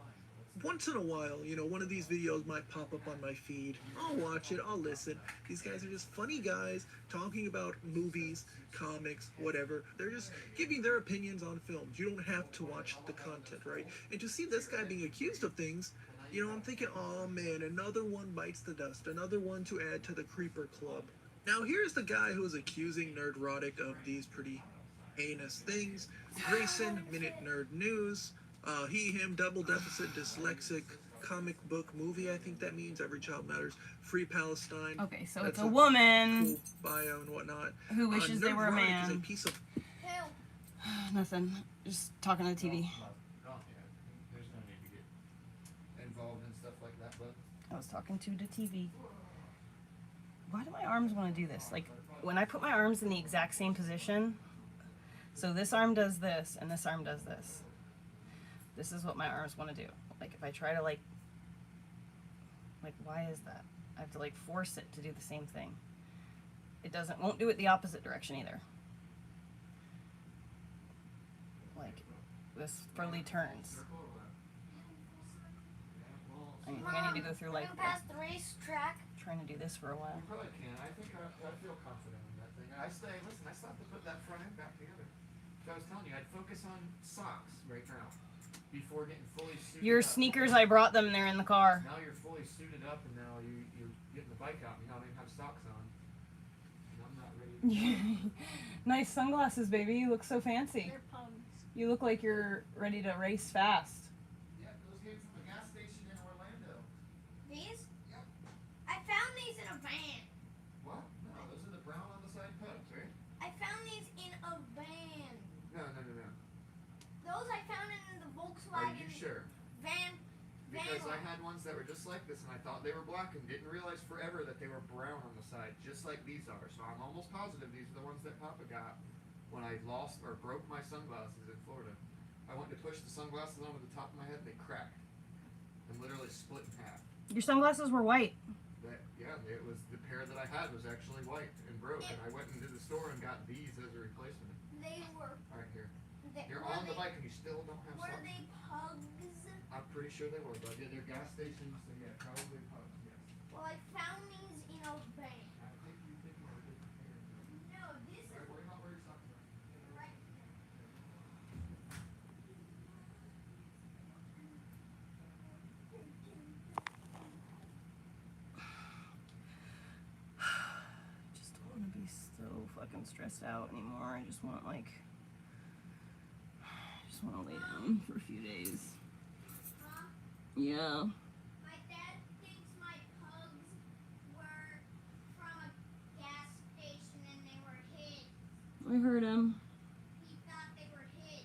once in a while, one of these videos might pop up on my feed. I'll watch it, I'll listen. These guys are just funny guys talking about movies, comics, whatever. They're just giving their opinions on films. You don't have to watch the content, right? And to see this guy being accused of things, I'm thinking, oh man, another one bites the dust, another one to add to the creeper club. Now here's the guy who is accusing Nerdrotic of these pretty heinous things. Grayson, Minute Nerd News. He, him, double deficit, dyslexic, comic book movie, I think that means. Every Child Matters. Free Palestine. Okay, so That's it's a woman cool bio and whatnot. who wishes they were a Nerdrotic is a man. piece of Who? Nothing. Just talking to the TV. There's no need to get involved in stuff like that, bud. I was talking to the TV. Why do my arms want to do this? Like, when I put my arms in the exact same position, so this arm does this, and this arm does this. This is what my arms want to do. Like, if I try to, like, why is that? I have to, like, force it to do the same thing. It won't do it the opposite direction either. Like, this fully turns. I think I need to go through, like, Going past the racetrack. trying to do this for a while. You probably can. I think I feel confident in that thing. I still have to put that front end back together. So I was telling you, I'd focus on socks right now before getting fully suited Your up. sneakers, I brought them. They're in the car. Now you're fully suited up, and now you're getting the bike out, and you don't even have socks on. And I'm not ready. Nice sunglasses, baby. You look so fancy. They're pugs. You look like you're ready to race fast. Yeah, those came from the gas station in Orlando. These? Yep. I found these in a van. What? No, those are the brown on the side pugs, right? I found these in a van. No. Those I found in the Are Volkswagen you sure? van. Because I one. had ones that were just like this, and I thought they were black, and didn't realize forever that they were brown on the side, just like these are. So I'm almost positive these are the ones that Papa got when I lost or broke my sunglasses in Florida. I went to push the sunglasses on with the top of my head, they cracked and literally split in half. Your sunglasses were white. It was the pair that I had was actually white and broke, and I went into the store and got these as a replacement. They were. Right here. You're were on the they- bike and you still don't have Were socks. they pugs? I'm pretty sure they were, but yeah, they're gas stations, so yeah, probably pugs, yes. Well, I found these in a van. I think you think you were a different pair. No, this is Worry about where your socks are. right here. I just don't want to be so fucking stressed out anymore. I just want, like, I just want to lay down for a few days. Mom, Yeah. my dad thinks my pugs were from a gas station and they were his. I heard him. He thought they were his.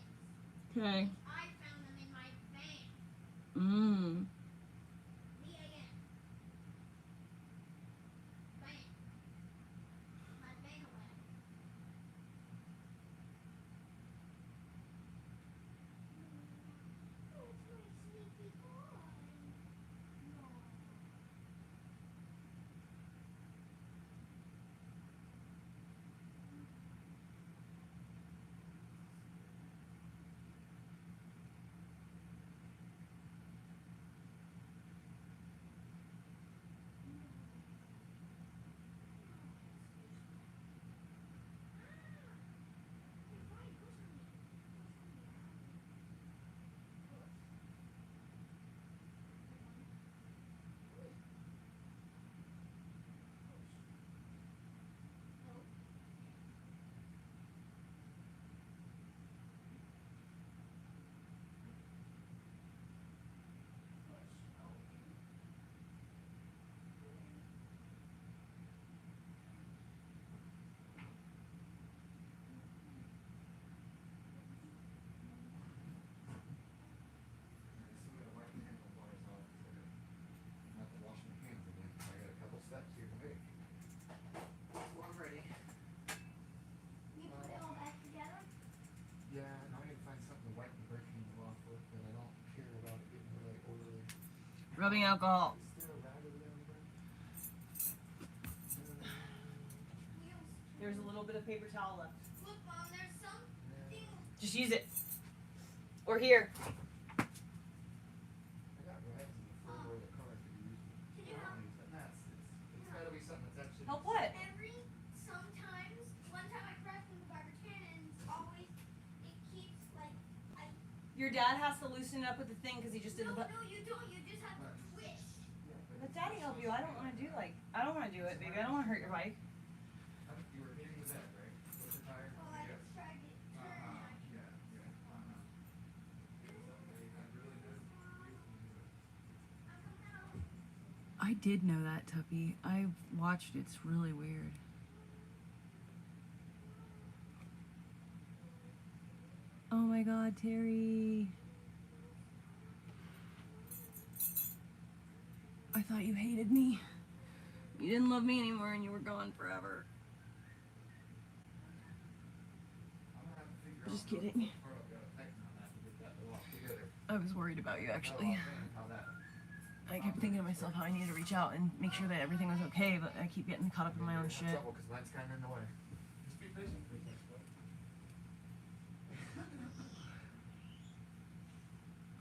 Okay. I found them in my van. Mmm. The again. Van. My van away. Oh, it's my sleepy boy. No. You put it all back together? Yeah, now I gotta find something to wipe the brick handle off with, but I don't care about it getting really oily. Rubbing alcohol. Is there a rag over there anywhere? little bit of paper towel left. Look, Mom, there's something. Just use it. Or here. I got rags in the floor where the cars could be used. Can you help? But that's, it's gotta be something that's actually. Help what? Sometimes, one time I pressed the rubber cannons, always, it keeps, like, Your dad has to loosen it up with the thing because he just did no, the butt. no, you don't, you just have to twist. Let daddy help you. I don't want to do I don't want to do it, baby. I don't want to hurt your bike. You were hitting the bed, right? With the tire? Oh, I just tried to turn it. I did know that, Tuppy. I watched it. It's really weird. Oh my God, Terry. I thought you hated me. You didn't love me anymore and you were gone forever. Just kidding. I was worried about you, actually. I kept thinking to myself how I needed to reach out and make sure that everything was okay, but I keep getting caught up in my own shit. Because mine's kind of in the way. Just be patient.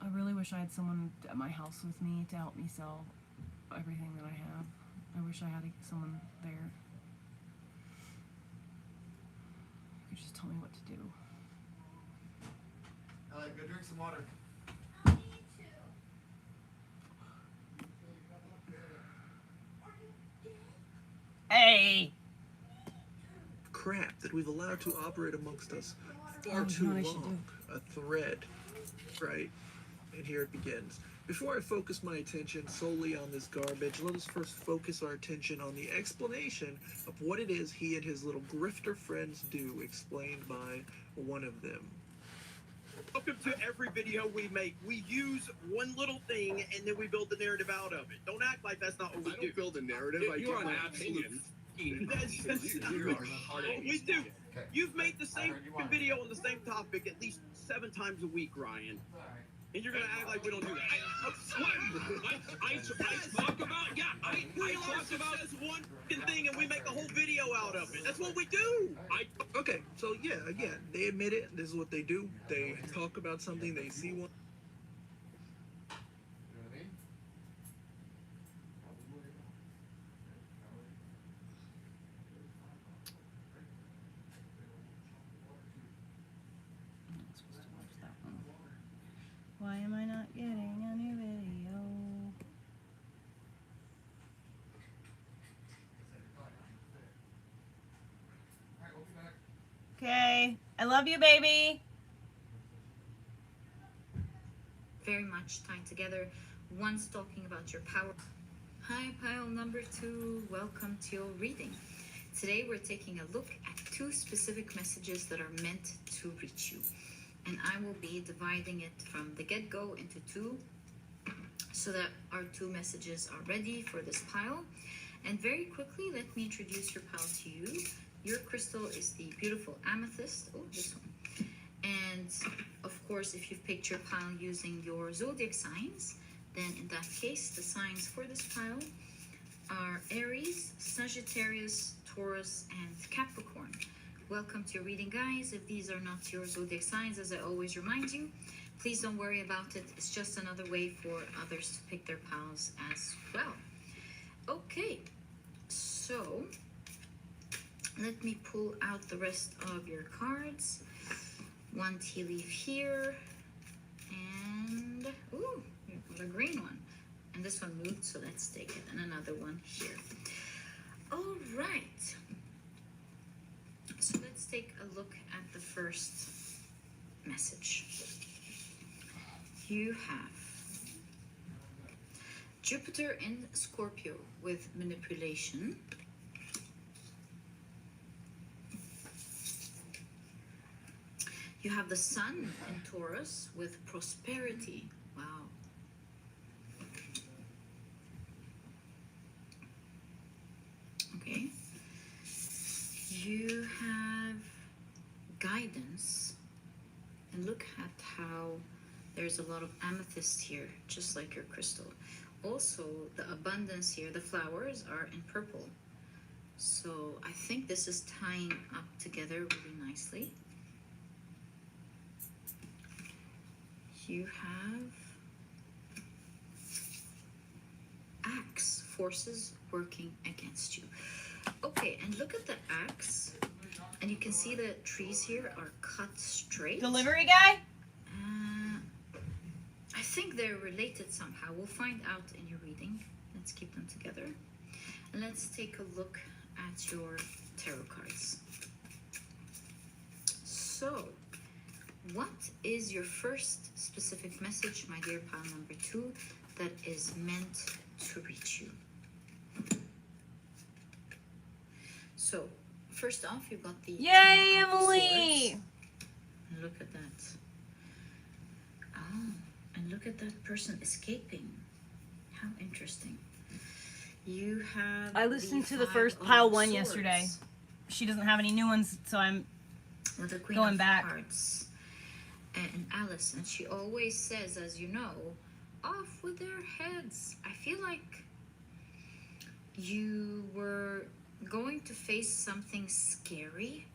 I really wish I had someone at my house with me to help me sell everything that I have. I wish I had someone there who could just tell me what to do. Alright, go drink some water. I need to. Are you dead? Hey! Crap that we've allowed to operate amongst us Oh, far you too know what I should long. A thread, right? And here it begins. Before I focus my attention solely on this garbage, let us first focus our attention on the explanation of what it is he and his little grifter friends do, explained by one of them. Welcome to every video we make. We use one little thing and then we build the narrative out of it. Don't act like that's not what we I do. don't build a narrative. I You're give an my absolute opinion. That's not You're what retarded. we do. Okay. You've made the same I heard you wanted. video on the same topic at least 7 times a week, Ryan. Alright. And you're gonna act like we don't do that. I talk about, yeah, I talk about this one thing and we make a whole video out of it. That's what we do. Okay, so yeah, again, they admit it. This is what they do. They talk about something, they see one. You know what I mean? I'm not supposed to watch that one. Why am I not getting a new video? Alright, we'll be back. Okay. I love you, baby. Very much tied together. One's talking about your power. Hi, pile number 2. Welcome to your reading. Today we're taking a look at 2 specific messages that are meant to reach you. And I will be dividing it from the get-go into 2 so that our 2 messages are ready for this pile. And very quickly, let me introduce your pile to you. Your crystal is the beautiful amethyst. Oh, this one. And of course, if you've picked your pile using your zodiac signs, then in that case, the signs for this pile are Aries, Sagittarius, Taurus, and Capricorn. Welcome to your reading, guys. If these are not your zodiac signs, as I always remind you, please don't worry about it. It's just another way for others to pick their piles as well. Okay, so let me pull out the rest of your cards. 1 tea leaf here, and ooh, we've got a green one. And this one moved, so let's take it. And another one here. All right. So let's take a look at the first message. You have Jupiter in Scorpio with manipulation. You have the Sun in Taurus with prosperity. Wow. Okay. You have guidance. And look at how there's a lot of amethyst here, just like your crystal. Also, the abundance here, the flowers are in purple. So I think this is tying up together really nicely. You have axe, forces working against you. Okay, and look at the axe, and you can see the trees here are cut straight. Delivery guy? I think they're related somehow. We'll find out in your reading. Let's keep them together. And let's take a look at your tarot cards. So, what is your first specific message, my dear pile number 2, that is meant to reach you? So, first off, you've got the Yay, Ten of Emily! Swords. Look at that. Oh, and look at that person escaping. How interesting. You have. I listened to the Five first of pile 1 Swords yesterday. She doesn't have any new ones, so I'm with the Queen going of back. Hearts and Alice, and she always says, as you know, off with their heads. I feel like you were going to face something scary,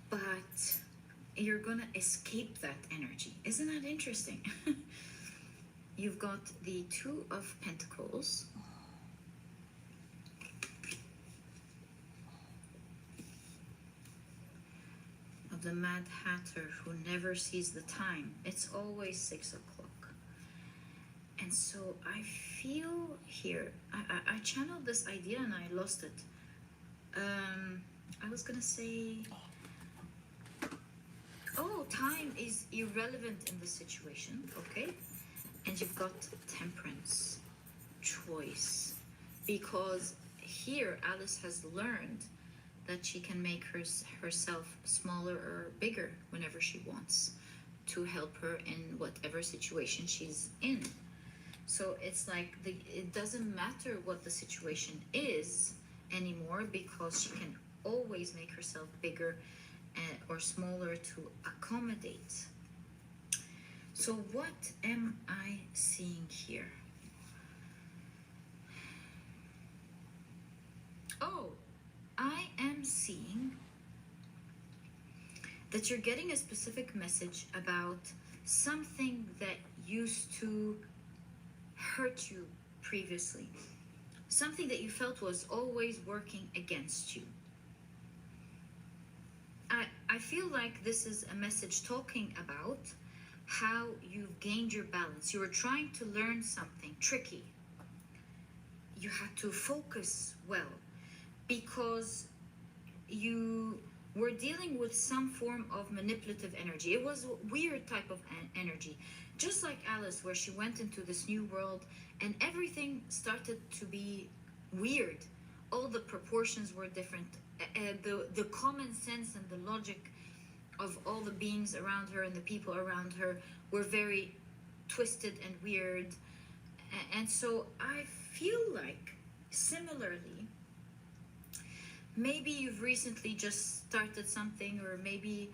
but you're gonna escape that energy. Isn't that interesting? You've got the Two of Pentacles. Of the Mad Hatter who never sees the time. It's always 6 o'clock. And so I feel here, I channeled this idea and I lost it. I was gonna say, oh, time is irrelevant in this situation, okay? And you've got Temperance, choice, because here Alice has learned that she can make herself smaller or bigger whenever she wants to help her in whatever situation she's in. So it's like it doesn't matter what the situation is anymore, because she can always make herself bigger or smaller to accommodate. So what am I seeing here? Oh, I am seeing that you're getting a specific message about something that used to hurt you previously. Something that you felt was always working against you. I feel like this is a message talking about how you've gained your balance. You were trying to learn something tricky. You had to focus well because you were dealing with some form of manipulative energy. It was a weird type of energy. Just like Alice, where she went into this new world and everything started to be weird. All the proportions were different. The common sense and the logic of all the beings around her and the people around her were very twisted and weird. And so I feel like, similarly, maybe you've recently just started something, or maybe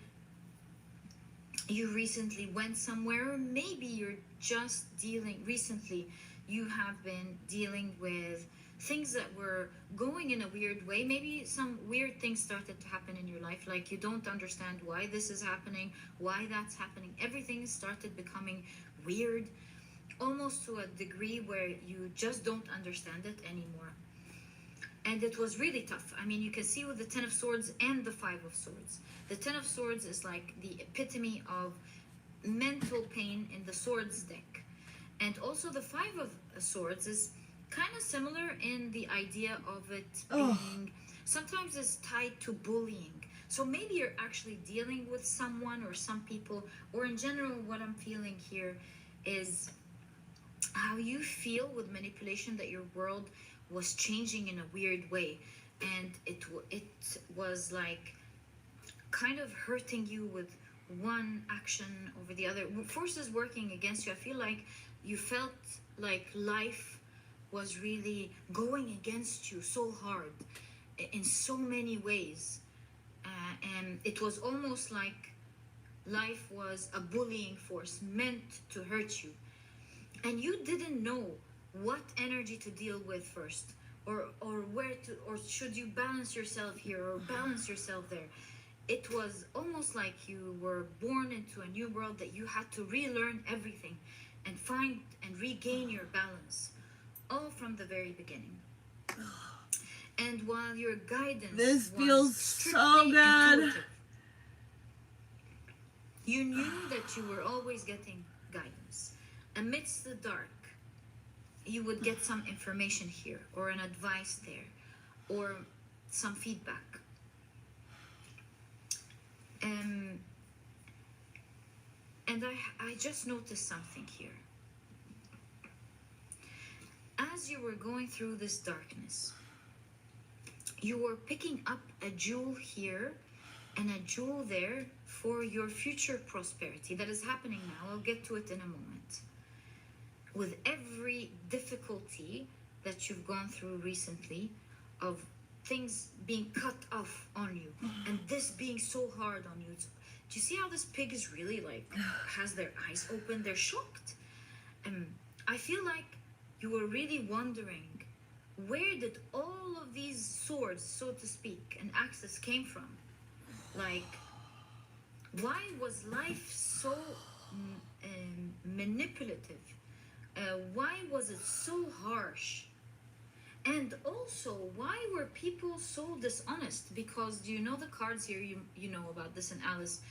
you recently went somewhere, or maybe you're just recently you have been dealing with things that were going in a weird way. Maybe some weird things started to happen in your life, like you don't understand why this is happening, why that's happening. Everything started becoming weird, almost to a degree where you just don't understand it anymore. And it was really tough. I mean, you can see with the Ten of Swords and the Five of Swords. The Ten of Swords is like the epitome of mental pain in the Swords deck. And also the Five of Swords is kind of similar in the idea of it being, sometimes it's tied to bullying. So maybe you're actually dealing with someone or some people, or in general, what I'm feeling here is how you feel with manipulation, that your world was changing in a weird way, and it was like kind of hurting you with one action over the other, forces working against you. I feel like you felt like life was really going against you so hard in so many ways, and it was almost like life was a bullying force meant to hurt you, and you didn't know what energy to deal with first, or where to, or should you balance yourself here or balance yourself there. It was almost like you were born into a new world that you had to relearn everything and find and regain your balance, all from the very beginning. And while your guidance This was feels strictly so good. intuitive, you knew that you were always getting guidance. Amidst the dark, you would get some information here, or an advice there, or some feedback. And I just noticed something here. As you were going through this darkness, you were picking up a jewel here and a jewel there for your future prosperity that is happening now. I'll get to it in a moment. With every difficulty that you've gone through recently, of things being cut off on you, and this being so hard on you. Do you see how this pig is really like, has their eyes open? They're shocked. I feel like you were really wondering, where did all of these swords, so to speak, and axes came from? Like, why was life so manipulative? Why was it so harsh? And also, why were people so dishonest? Because do you know the cards here? You know about this in Alice.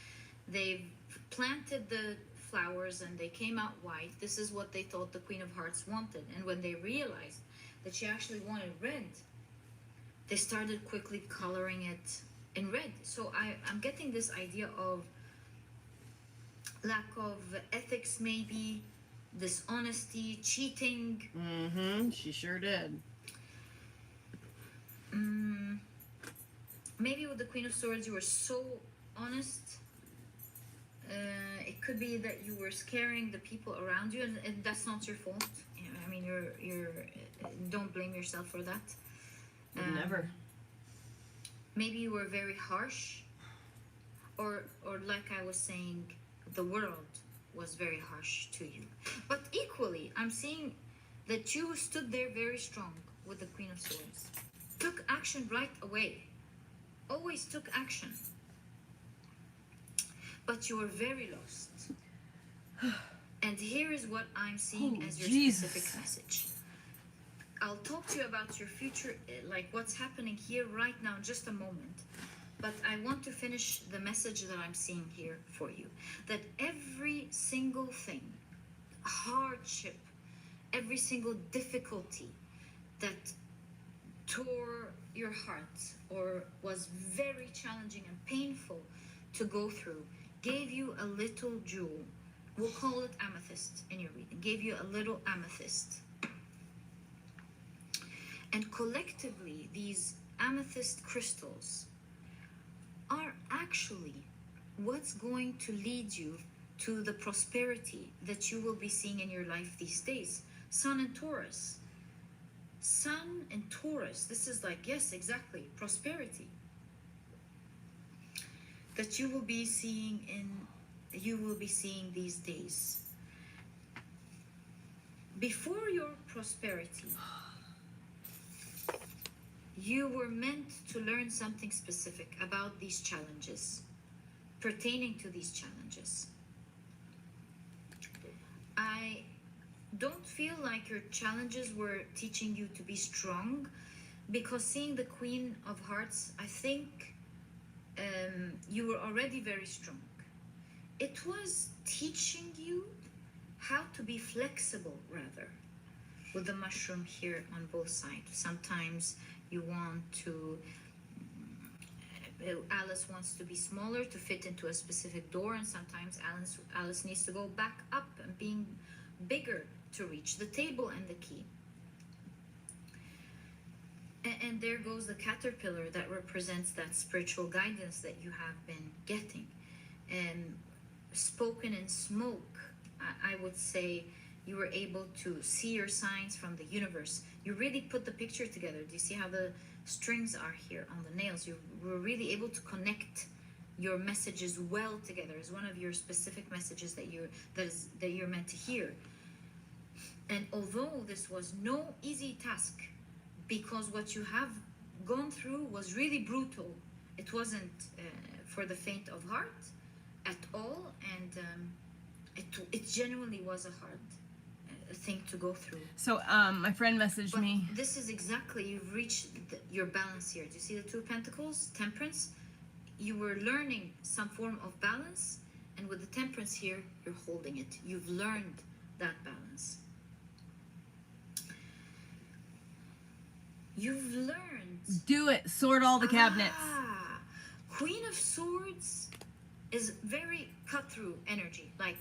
They've planted the flowers and they came out white. This is what they thought the Queen of Hearts wanted. And when they realized that she actually wanted red, they started quickly coloring it in red. So I'm getting this idea of lack of ethics, maybe, dishonesty, cheating. Mm-hmm. She sure did. Maybe with the Queen of Swords, you were so honest. It could be that you were scaring the people around you, and that's not your fault. You know, I mean, you're don't blame yourself for that. Never. Maybe you were very harsh, or like I was saying, the world was very harsh to you. But equally, I'm seeing that you stood there very strong with the Queen of Swords. Took action right away. Always took action. But you were very lost. And here is what I'm seeing as your specific message. I'll talk to you about your future, like what's happening here right now in just a moment. But I want to finish the message that I'm seeing here for you. That every single thing, hardship, every single difficulty that tore your heart or was very challenging and painful to go through, gave you a little jewel. We'll call it amethyst in your reading. Gave you a little amethyst. And collectively, these amethyst crystals are actually what's going to lead you to the prosperity that you will be seeing in your life these days. Sun and Taurus. Sun and Taurus. This is like, yes, exactly, prosperity. That you will be seeing these days. Before your prosperity, you were meant to learn something specific about these challenges, pertaining to these challenges. I don't feel like your challenges were teaching you to be strong, because seeing the Queen of Hearts, I think you were already very strong. It was teaching you how to be flexible, rather, with the mushroom here on both sides. Sometimes you want to, Alice wants to be smaller to fit into a specific door, and sometimes Alice needs to go back up and being bigger to reach the table and the key. And there goes the caterpillar that represents that spiritual guidance that you have been getting. And spoken in smoke, I would say you were able to see your signs from the universe. You really put the picture together. Do you see how the strings are here on the nails? You were really able to connect your messages well together. It's one of your specific messages that you're meant to hear. And although this was no easy task, because what you have gone through was really brutal. It wasn't for the faint of heart at all, and it genuinely was a hard thing to go through. So my friend messaged But me. this is exactly, you've reached your balance here. Do you see the Two of Pentacles? Temperance. You were learning some form of balance, and with the Temperance here, you're holding it. You've learned that balance. You've learned. Do it. Sort all the cabinets. Queen of Swords is very cut through energy, like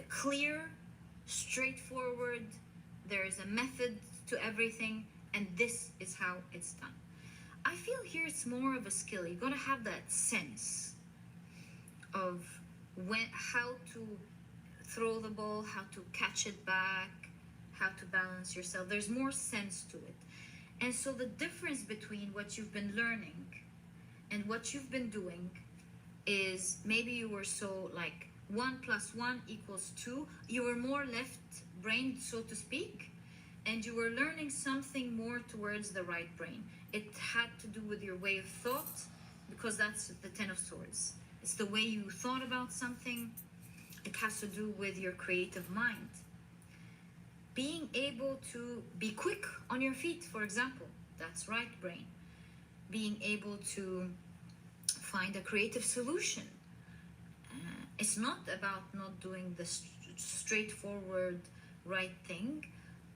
clear, straightforward. There is a method to everything, and this is how it's done. I feel here it's more of a skill. You gotta have that sense of how to throw the ball, how to catch it back, how to balance yourself. There's more sense to it. And so the difference between what you've been learning and what you've been doing is maybe you were so like 1 + 1 = 2. You were more left-brained, so to speak, and you were learning something more towards the right brain. It had to do with your way of thought, because that's the Ten of Swords. It's the way you thought about something. It has to do with your creative mind. Being able to be quick on your feet, for example, that's right brain. Being able to find a creative solution. It's not about not doing the straightforward right thing,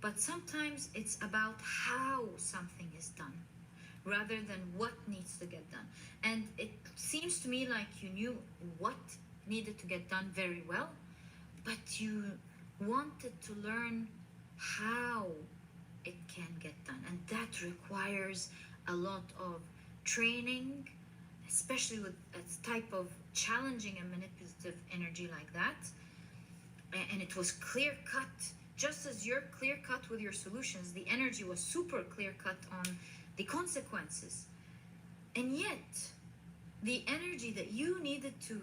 but sometimes it's about how something is done rather than what needs to get done. And it seems to me like you knew what needed to get done very well, but you wanted to learn how it can get done, and that requires a lot of training, especially with a type of challenging and manipulative energy like that. And it was clear cut, just as you're clear cut with your solutions. The energy was super clear cut on the consequences, and yet the energy that you needed to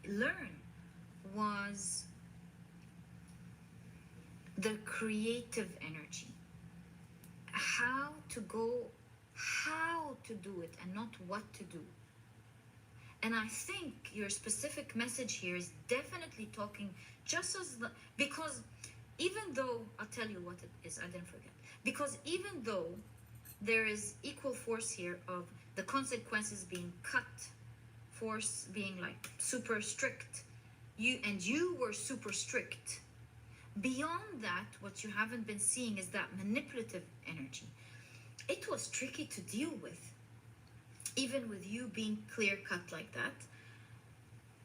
learn was the creative energy. How to do it, and not what to do. And I think your specific message here is definitely talking just as because even though, I'll tell you what it is, I didn't forget. Because even though there is equal force here of the consequences being cut, force being like super strict, you were super strict. Beyond that, what you haven't been seeing is that manipulative energy. It was tricky to deal with. Even with you being clear cut like that,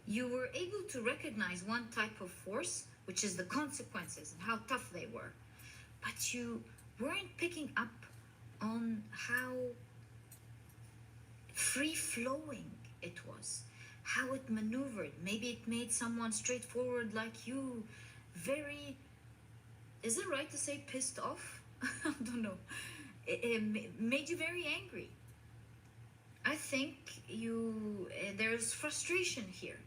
you were able to recognize one type of force, which is the consequences and how tough they were. But you weren't picking up on how free-flowing it was, how it maneuvered. Maybe it made someone straightforward like you very, is it right to say pissed off? I don't know. It made you very angry. I think there's frustration here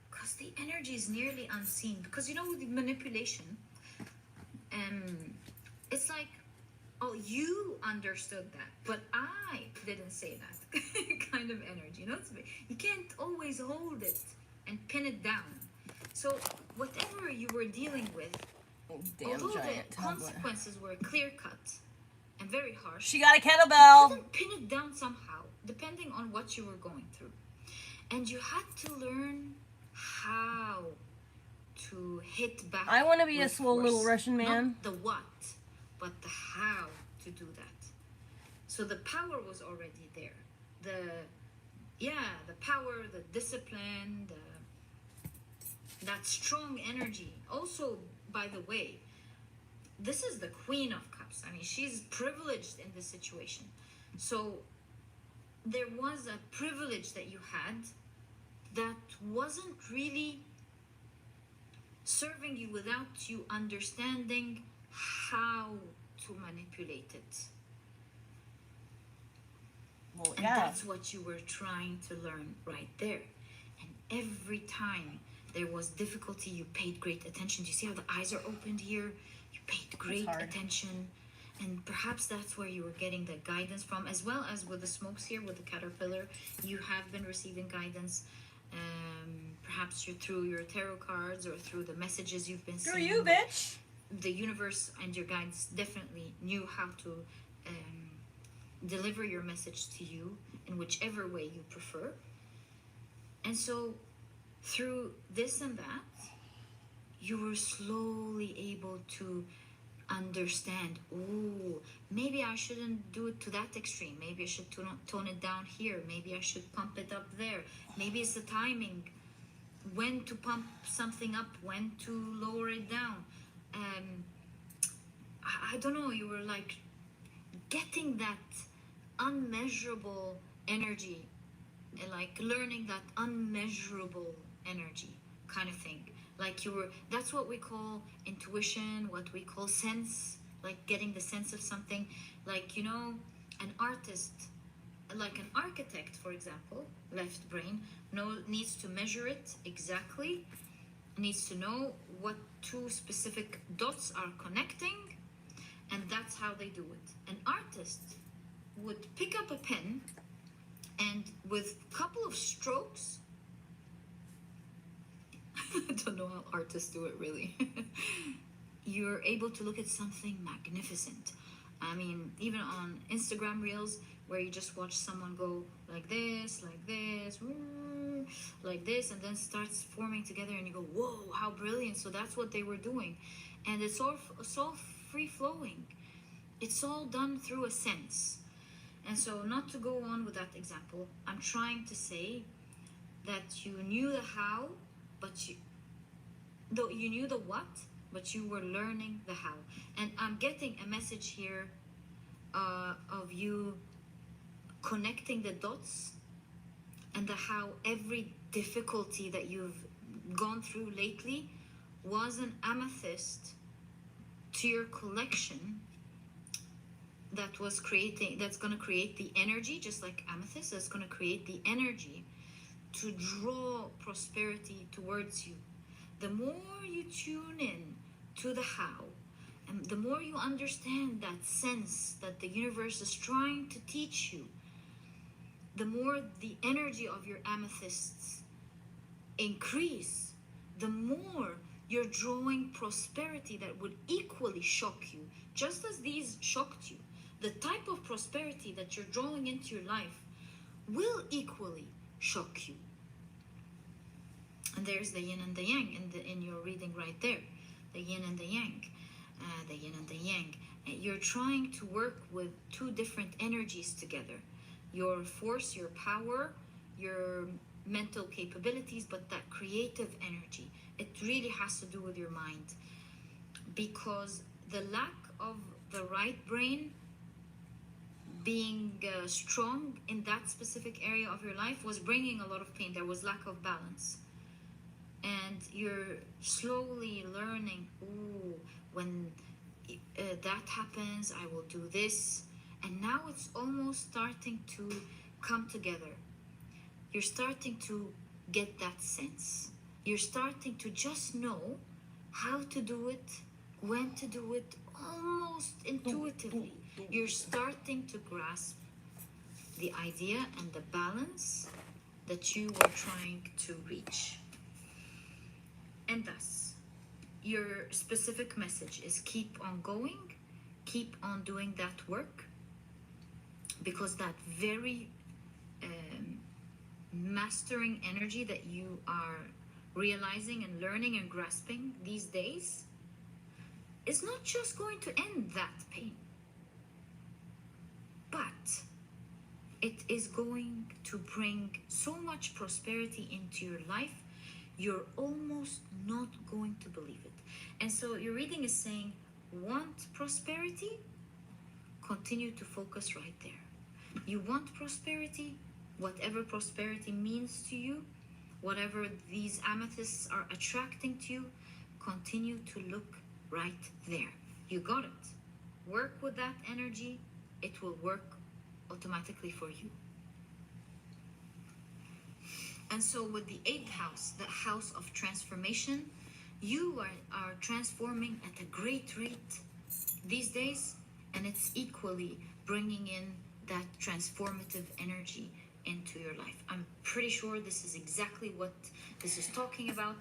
because the energy is nearly unseen. Because you know, with the manipulation, it's like, oh, you understood that, but I didn't say that kind of energy. You know, you can't always hold it and pin it down. So whatever you were dealing with, although the consequences were clear cut and very harsh, She got a kettlebell. you didn't pin it down somehow, depending on what you were going through. And you had to learn how to hit back. I want to be a with swole force. little Russian man. Not the what, but the how to do that. So the power was already there. The power, the discipline, that strong energy. Also, by the way, this is the Queen of Cups. I mean, she's privileged in this situation. So there was a privilege that you had that wasn't really serving you without you understanding how to manipulate it. Well, And that's what you were trying to learn right there. And every time there was difficulty, you paid great attention. Do you see how the eyes are opened here? You paid great attention. And perhaps that's where you were getting the guidance from, as well as with the smokes here, with the caterpillar. You have been receiving guidance, perhaps through your tarot cards or through the messages you've been Screw seeing. you, bitch. The universe and your guides definitely knew how to deliver your message to you in whichever way you prefer. And so through this and that, you were slowly able to understand, oh, maybe I shouldn't do it to that extreme. Maybe I should tone it down here. Maybe I should pump it up there. Maybe it's the timing, when to pump something up, when to lower it down. I don't know, you were like getting that unmeasurable energy, like learning that unmeasurable energy kind of thing. Like you were, that's what we call intuition, what we call sense, like getting the sense of something. Like, you know, an artist, like an architect, for example, left brain, needs to measure it exactly, needs to know what two specific dots are connecting, and that's how they do it. An artist would pick up a pen and with a couple of strokes, I don't know how artists do it really, you're able to look at something magnificent. I mean, even on Instagram reels, where you just watch someone go like this, and then starts forming together, and you go, whoa, how brilliant. So that's what they were doing. And it's all free flowing. It's all done through a sense. And so, not to go on with that example, I'm trying to say that you knew the how, but you knew the what, but you were learning the how. And I'm getting a message here of you connecting the dots and the how. Every difficulty that you've gone through lately was an amethyst to your collection that's going to create the energy, just like amethyst, that's going to create the energy to draw prosperity towards you. The more you tune in to the how, and the more you understand that sense that the universe is trying to teach you, the more the energy of your amethysts increase, the more you're drawing prosperity that would equally shock you, just as these shocked you. The type of prosperity that you're drawing into your life will equally shock you. And there's the yin and the yang in your reading right there. The yin and the yang. The yin and the yang. And you're trying to work with two different energies together. Your force, your power, your mental capabilities, but that creative energy. It really has to do with your mind. Because the lack of the right brain being strong in that specific area of your life was bringing a lot of pain. There was lack of balance. And you're slowly learning, when that happens, I will do this. And now it's almost starting to come together. You're starting to get that sense. You're starting to just know how to do it, when to do it, almost intuitively. You're starting to grasp the idea and the balance that you were trying to reach. And thus, your specific message is keep on going, keep on doing that work, because that very mastering energy that you are realizing and learning and grasping these days is not just going to end that pain, but it is going to bring so much prosperity into your life, you're almost not going to believe it. And so your reading is saying, want prosperity? Continue to focus right there. You want prosperity? Whatever prosperity means to you, whatever these amethysts are attracting to you, continue to look right there. You got it. Work with that energy. It will work automatically for you. And so with the 8th house, the house of transformation, you are transforming at a great rate these days, and it's equally bringing in that transformative energy into your life. I'm pretty sure this is exactly what this is talking about.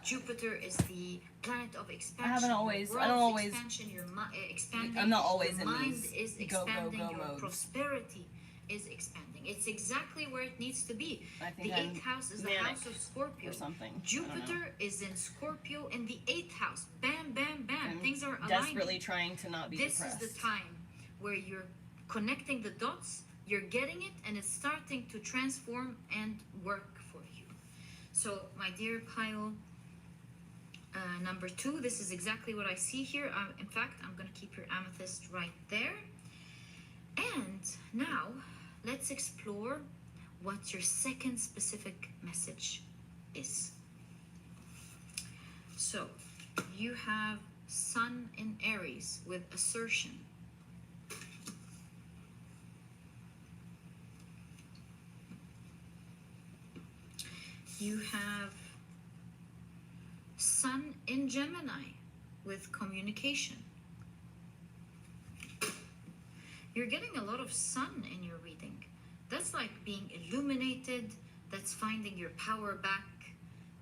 Jupiter is the planet of expansion. I don't always expansion, your expanding. I'm not always your in mind these is go, expanding. go, go your modes. prosperity is expanding. It's exactly where it needs to be. I think The I'm 8th house is the manic house of Scorpio. or something. Jupiter is in Scorpio in the 8th house. Bam, bam, bam. I'm Things are aligning. desperately trying to not be This depressed. is the time where you're connecting the dots, you're getting it, and it's starting to transform and work for you. So, my dear pile number 2, this is exactly what I see here. In fact, I'm going to keep your amethyst right there. And now, let's explore what your second specific message is. So, you have Sun in Aries with assertion. You have Sun in Gemini with communication. You're getting a lot of sun in your reading. That's like being illuminated, that's finding your power back,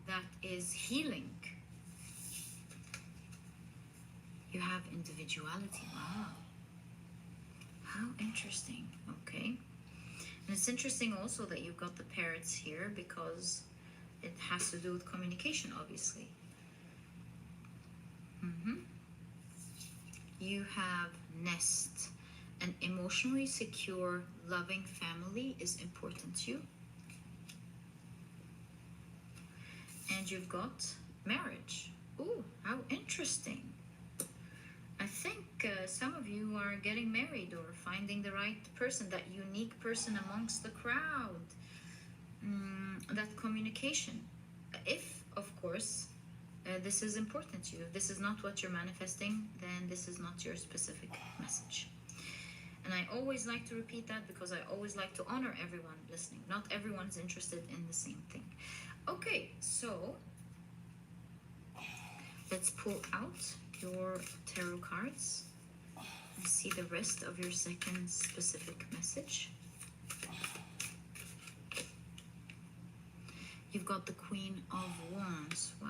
that is healing. You have individuality. Wow. How interesting. Okay. And it's interesting also that you've got the parrots here because it has to do with communication, obviously. You have nest. An emotionally secure, loving family is important to you. And you've got marriage. Ooh, how interesting. I think some of you are getting married or finding the right person, that unique person amongst the crowd. That communication. If, of course, this is important to you. If this is not what you're manifesting, then this is not your specific message. And I always like to repeat that because I always like to honor everyone listening. Not everyone is interested in the same thing. Okay, so let's pull out your tarot cards and see the rest of your second specific message. You've got the Queen of Wands. Wow.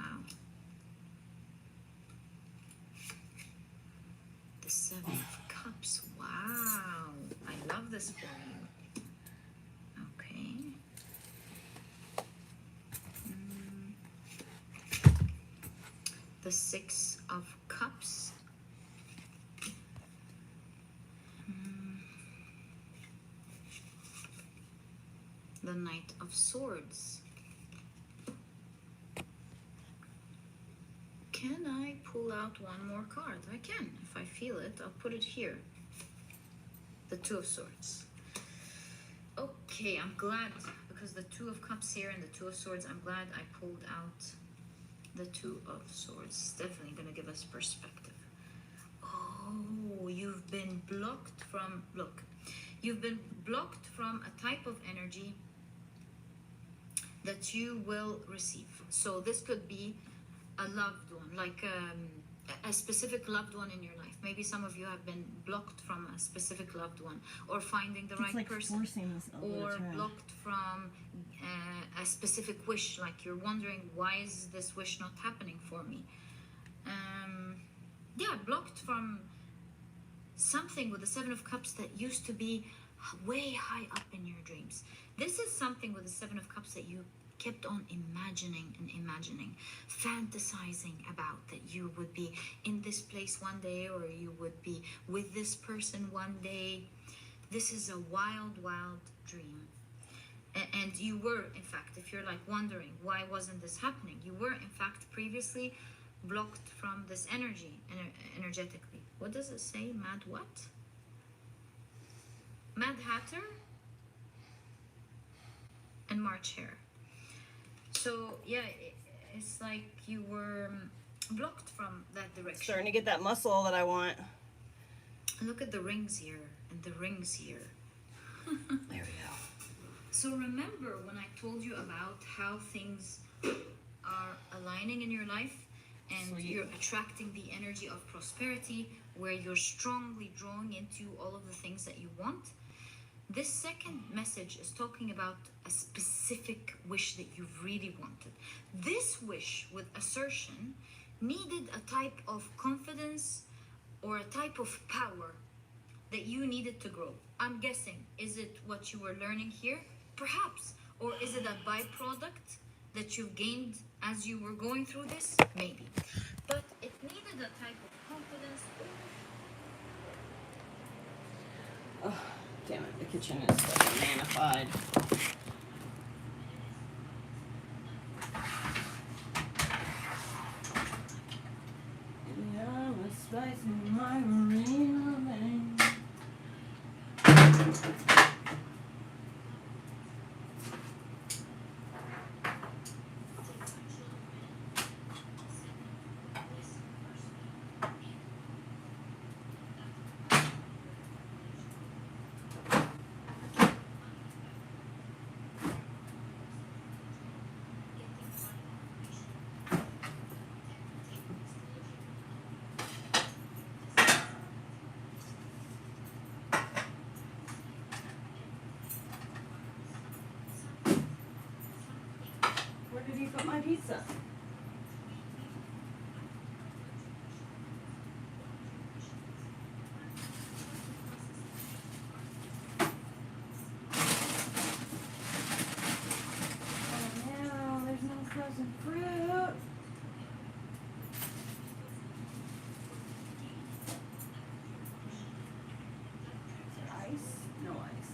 The Seven of Cups. Wow. I love this for you. Okay. The Six of Cups. The Knight of Swords. Can I pull out one more card? I can. If I feel it, I'll put it here. The Two of Swords. Okay, I'm glad, because the Two of Cups here and the Two of Swords, I'm glad I pulled out the Two of Swords. It's definitely going to give us perspective. Oh, you've been blocked from, look, you've been blocked from a type of energy that you will receive. So this could be a loved one, like a specific loved one in your life. Maybe some of you have been blocked from a specific loved one, or finding the right person, or blocked from a specific wish, like you're wondering, why is this wish not happening for me? Yeah, blocked from something with the Seven of Cups that used to be way high up in your dreams. This is something with the Seven of Cups that you kept on imagining and imagining, fantasizing about, that you would be in this place one day, or you would be with this person one day. This is a wild, wild dream. And you were, in fact, if you're like wondering, why wasn't this happening? You were, in fact, previously blocked from this energy, energetically. What does it say? Mad what? Mad Hatter and March Hare. So yeah, it's like you were blocked from that direction. Starting to get that muscle that I want. Look at the rings here and the rings here. There we go. So remember when I told you about how things are aligning in your life, and Sweet. you're attracting the energy of prosperity, where you're strongly drawing into all of the things that you want. This second message is talking about a specific wish that you really wanted. This wish with assertion needed a type of confidence or a type of power that you needed to grow. I'm guessing, is it what you were learning here? Perhaps. Or is it a byproduct that you gained as you were going through this? Maybe. But it needed a type of confidence. Oh, damn it, the kitchen is fucking manified. Yeah, I'm a spicy margarita man. Where did he put my pizza? Oh no, there's no frozen fruit. Is there ice? No ice.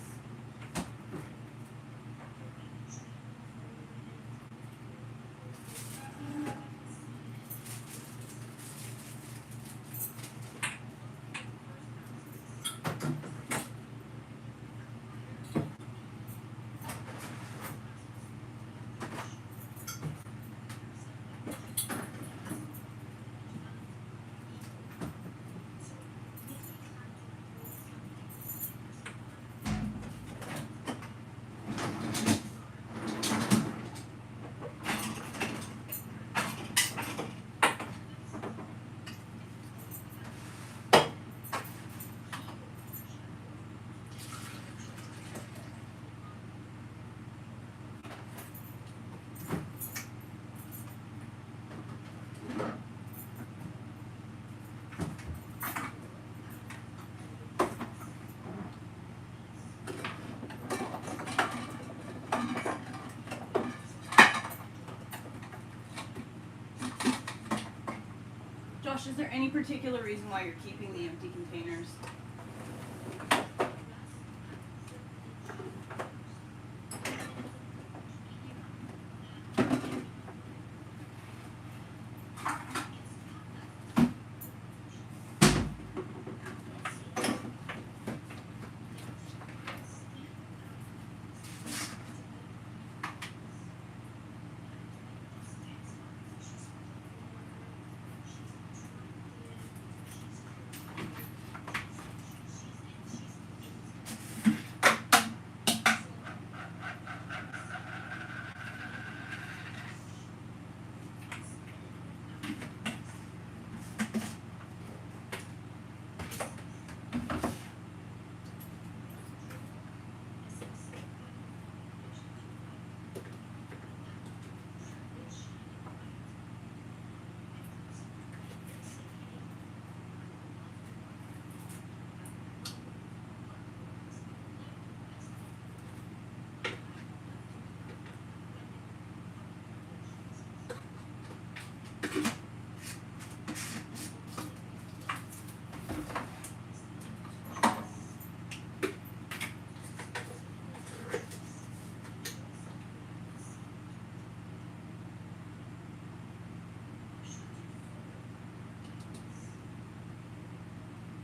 Josh, is there any particular reason why you're keeping the empty containers?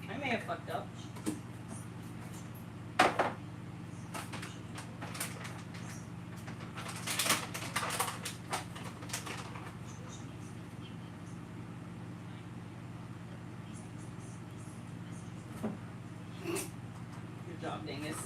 I may have fucked up. Good job, Dingus.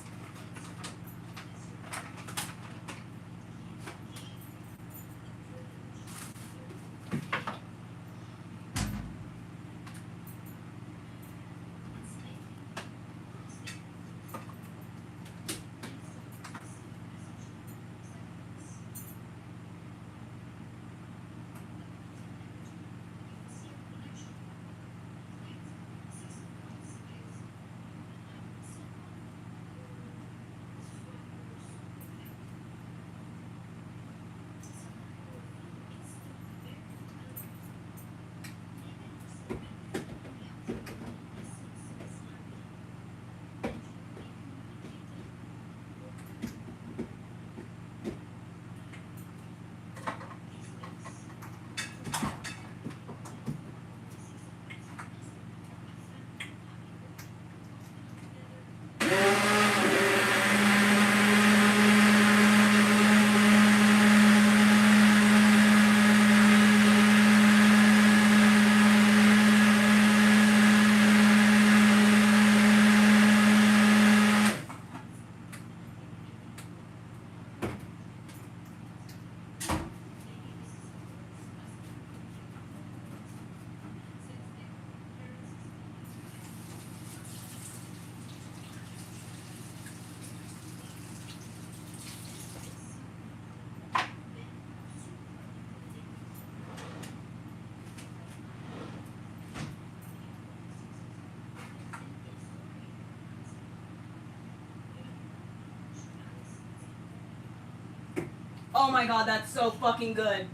Oh my god, that's so fucking good.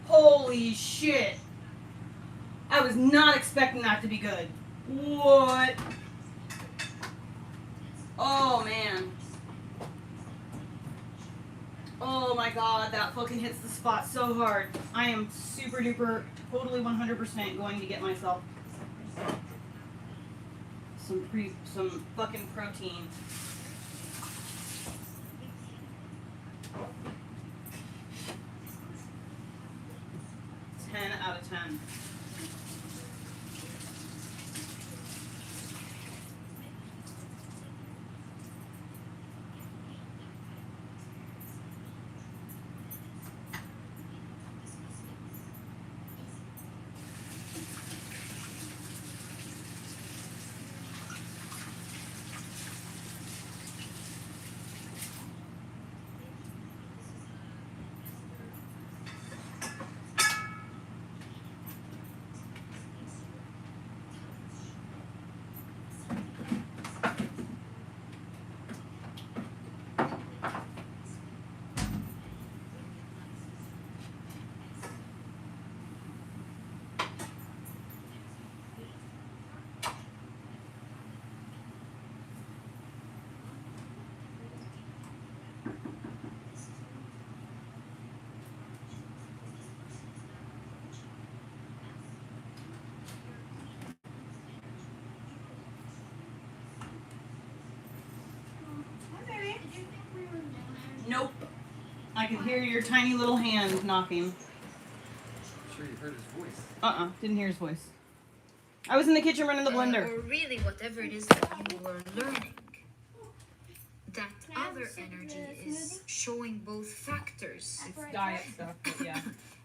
Holy shit. I was not expecting that to be good. What? Oh man. Oh my god, that fucking hits the spot so hard. I am super duper, totally 100% going to get myself some fucking protein. 10 out of 10. Nope. I could hear your tiny little hand knocking. I'm sure you heard his voice. Didn't hear his voice. I was in the kitchen running the blender. Or really whatever it is that you were learning. That other energy is showing both factors. It's diet stuff, but yeah.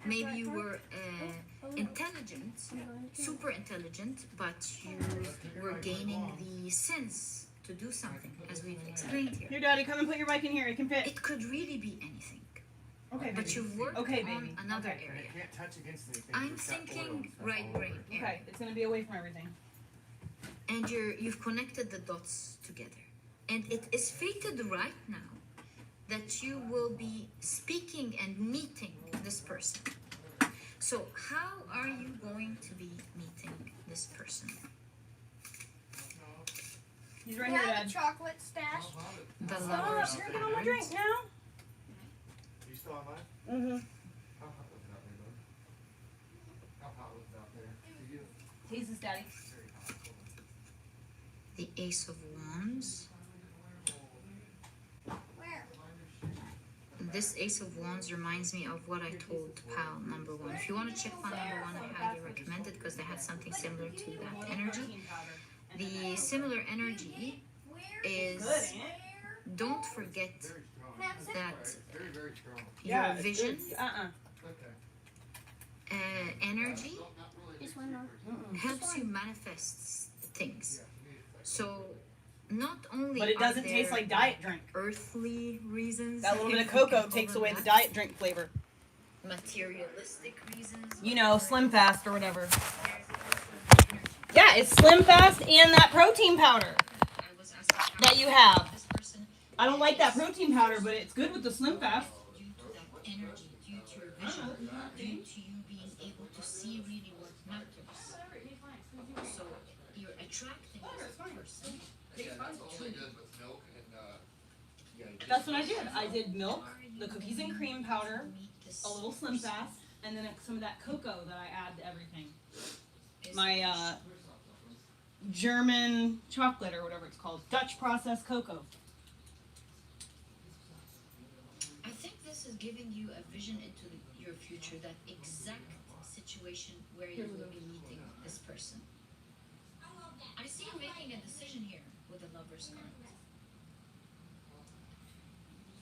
Maybe you were intelligent, super intelligent, but you were gaining the sense to do something, as we've explained here. Here, Daddy, come and put your mic in here. It can fit. It could really be anything. Okay, But baby. you've worked Okay, on baby. another And area. it can't touch against anything. I'm It's got oil thinking and stuff right all over brain it. area. Okay, it's gonna be away from everything. And you've connected the dots together. And it is fated right now that you will be speaking and meeting this person. So how are you going to be meeting this person? He's right Do here, I have Dad. a chocolate stash? The Stop lovers drinking all my cards. drink now. You still on mine? Mm-hmm. How hot was it out there, bud? How hot was it out there? For you? Taste this, Daddy. Very hot. Hold on. The Ace of Wands. Where? This Ace of Wands reminds me of what I told pile number one. If you want to check pile number one, I highly recommend it because they had something similar to that energy. The similar energy is, Good, ain't it? don't forget Very strong. that Very, very strong. your it's vision good. Okay. energy Not really This one, Mm-mm. helps you manifest things. So not only But it doesn't are taste there like diet drink. earthly reasons, That little bit of if we can cocoa call takes them away the that, diet drink flavor. materialistic reasons. You know, Slim Fast or whatever. There's also energy. Yeah, it's Slim Fast and that protein powder I was asking how that you have. this person I don't like that protein powder, but it's good with the Slim Fast. due to that energy, due to your vision, due to you being able to see really what matters. So you're attracting this person. Yeah, that's only good with milk and yeah. That's what I did. I did milk, Are you the cookies and going cream to powder, meet this a little Slim person? Fast, and then some of that cocoa that I add to everything. Is My German chocolate or whatever it's called. Dutch processed cocoa. I think this is giving you a vision into your future, that exact situation where you will be meeting this person. I see you making a decision here with the Lover's card.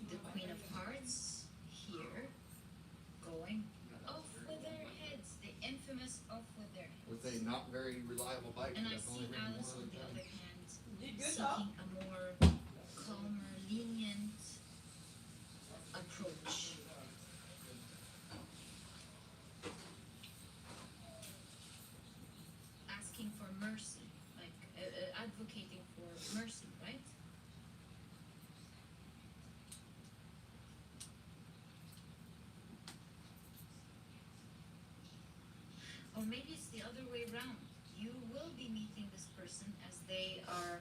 The Queen of Hearts here, going off with their heads, the infamous off with their heads. With a not very reliable bike. And I that's only see ridden Alice one on the time. other hand seeking a more calmer, lenient approach. Asking for mercy, like advocating for mercy, right? Or maybe it's the other way around. You will be meeting this person as they are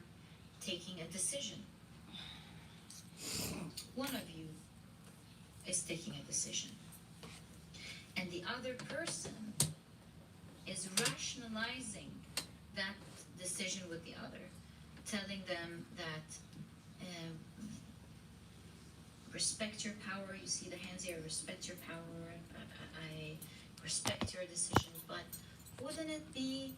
taking a decision. One of you is taking a decision. And the other person is rationalizing that decision with the other, telling them that respect your power. You see the hands here, respect your power. I respect your decision, but wouldn't it be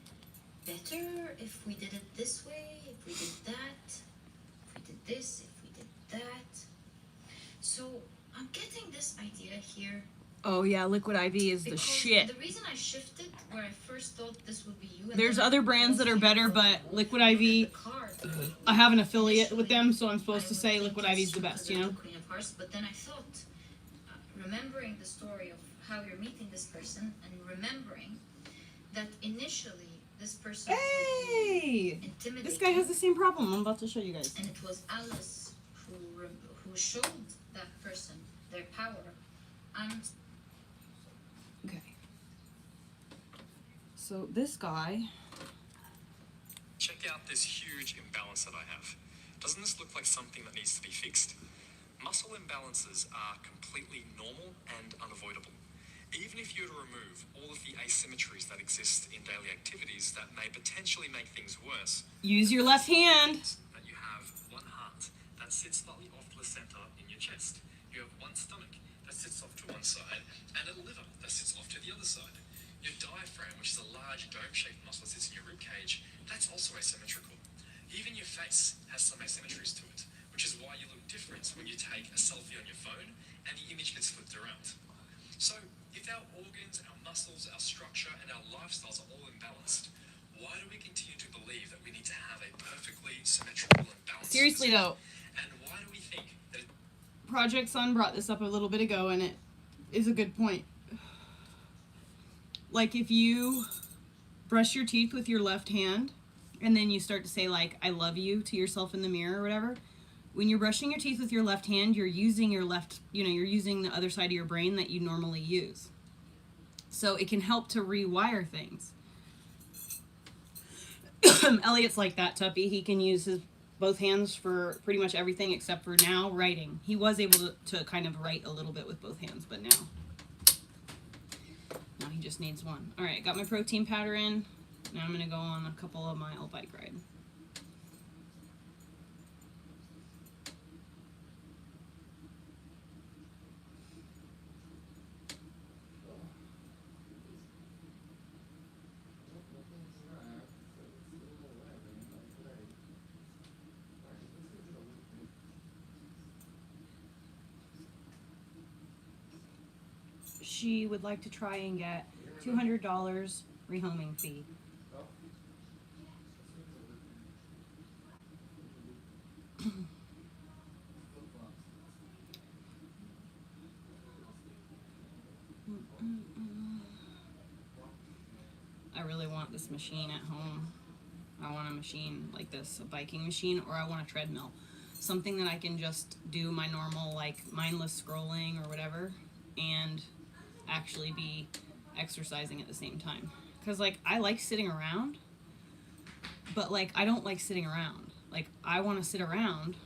better if we did it this way, if we did that, if we did this, if we did that? So I'm getting this idea here. Oh yeah, Liquid IV is the Because shit. the reason I shifted where I first thought this would be you. And There's then other I brands that are also better, thought, but Liquid look at IV, the card. I have an affiliate with them, so I'm I supposed to would say think Liquid it's IV is the because best, of you know? the Queen of Hearts, but then I thought, remembering the story of how you're meeting this person, and remembering that initially this person Hey! intimidated. This guy has the same problem. I'm about to show you guys. And it was Alice who showed that person their power. Okay. So this guy. Check out this huge imbalance that I have. Doesn't this look like something that needs to be fixed? Muscle imbalances are completely normal and unavoidable. Even if you were to remove all of the asymmetries that exist in daily activities that may potentially make things worse. Use your left hand. That you have one heart that sits slightly off to the center in your chest. You have one stomach that sits off to one side, and a liver that sits off to the other side. Your diaphragm, which is a large dome-shaped muscle that sits in your rib cage, that's also asymmetrical. Even your face has some asymmetries to it, which is why you look different when you take a selfie on your phone and the image gets flipped around. So, if our organs, our muscles, our structure, and our lifestyles are all imbalanced, why do we continue to believe that we need to have a perfectly symmetrical and balanced Seriously though, and why do we think that Project Sun brought this up a little bit ago, and it is a good point. Like if you brush your teeth with your left hand, and then you start to say like, I love you to yourself in the mirror or whatever, when you're brushing your teeth with your left hand, you're using your left, you're using the other side of your brain that you normally use. So it can help to rewire things. Elliot's like that, Tuppy. He can use his both hands for pretty much everything except for now writing. He was able to kind of write a little bit with both hands, but now he just needs one. All right, got my protein powder in. Now I'm going to go on a couple of mile bike ride. She would like to try and get $200 rehoming fee. I really want this machine at home. I want a machine like this, a biking machine, or I want a treadmill. Something that I can just do my normal, like, mindless scrolling or whatever, and actually be exercising at the same time. Because, like, I like sitting around, but, like, I don't like sitting around. Like, I want to sit around,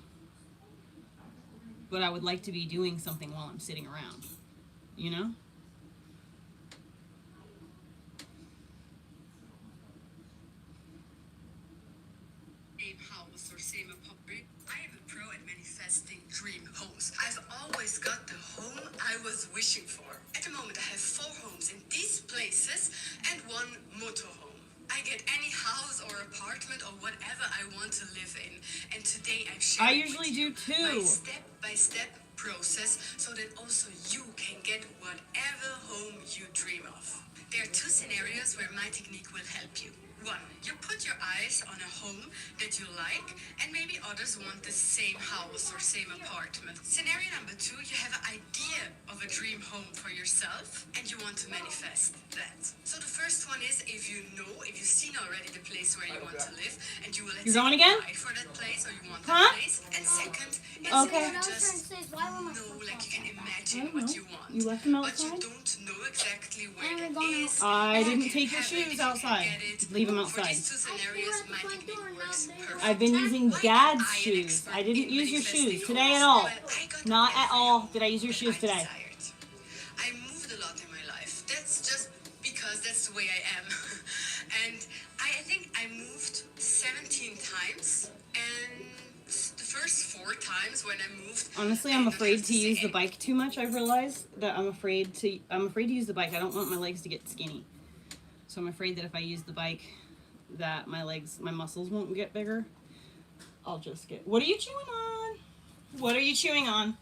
but I would like to be doing something while I'm sitting around, you know? House or same apartment. I am a pro at manifesting dream homes. I've always got the home I was wishing for. At the moment, I have 4 homes in these places and 1 motorhome. I get any house or apartment or whatever I want to live in. And today I'm sharing I usually do too. my step-by-step process so that also you can get whatever home you dream of. There are 2 scenarios where my technique will help you. 1, you put your eyes on a home that you like, and maybe others want the same house or same apartment. Scenario number 2, you have an idea of a dream home for yourself, and you want to manifest that. So the first one is if you've seen already the place where you want to live, and you will You're going again? apply for that place, or you want Huh? that place. And second, it's Okay. you just know, like you can imagine what you want. You left him But you outside? don't know exactly where And we're that going this. I or didn't you take can your have it shoes if you outside. can get it. Leave them For outside. these two scenarios, my technique works perfect. I've been using Why am Dad's I an shoes. expert I didn't in use your manifesting shoes today homes? at all. Well, I got Not at every all home did I use your that shoes I today. desired. I moved a lot in my life. That's just because that's the way I am. And I think I moved 17 times, and the first 4 times when I moved, Honestly, I I'm don't afraid have to say use the any- bike too much. I've realized that I'm afraid to use the bike. I don't want my legs to get skinny. So I'm afraid that if I use the bike, that my muscles won't get bigger. I'll just get... What are you chewing on? What are you chewing on?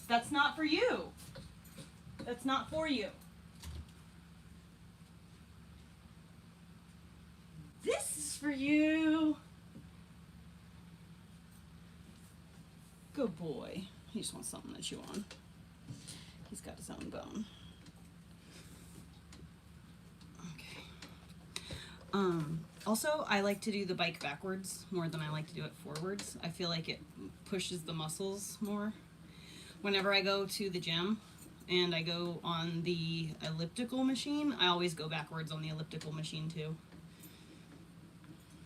That's not for you. That's not for you. This is for you. Good boy. He just wants something to chew on. He's got his own bone. Okay. Also, I like to do the bike backwards more than I like to do it forwards. I feel like it pushes the muscles more. Whenever I go to the gym and I go on the elliptical machine, I always go backwards on the elliptical machine too.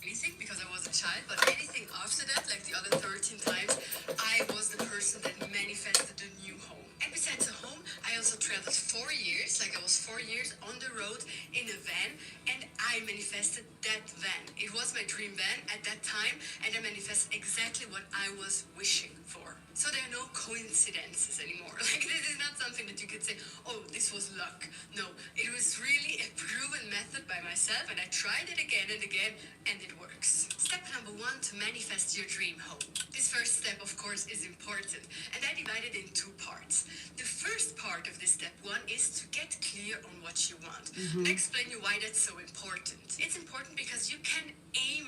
anything because I was a child, but anything after that, like the other 13 times, I was the person that manifested a new home. And besides a home, I also traveled 4 years, like I was 4 years on the road in a van, and I manifested that van. It was my dream van at that time, and I manifested exactly what I was wishing for. So there are no coincidences anymore. Like, this is not something that you could say, oh, this was luck. No, it was really a proven method by myself, and I tried it again and again, and it works. Step number 1 to manifest your dream home. This first step, of course, is important, and I divide it in 2 parts. The first part of this step 1 is to get clear on what you want. I'll explain you why that's so important. It's important because you can aim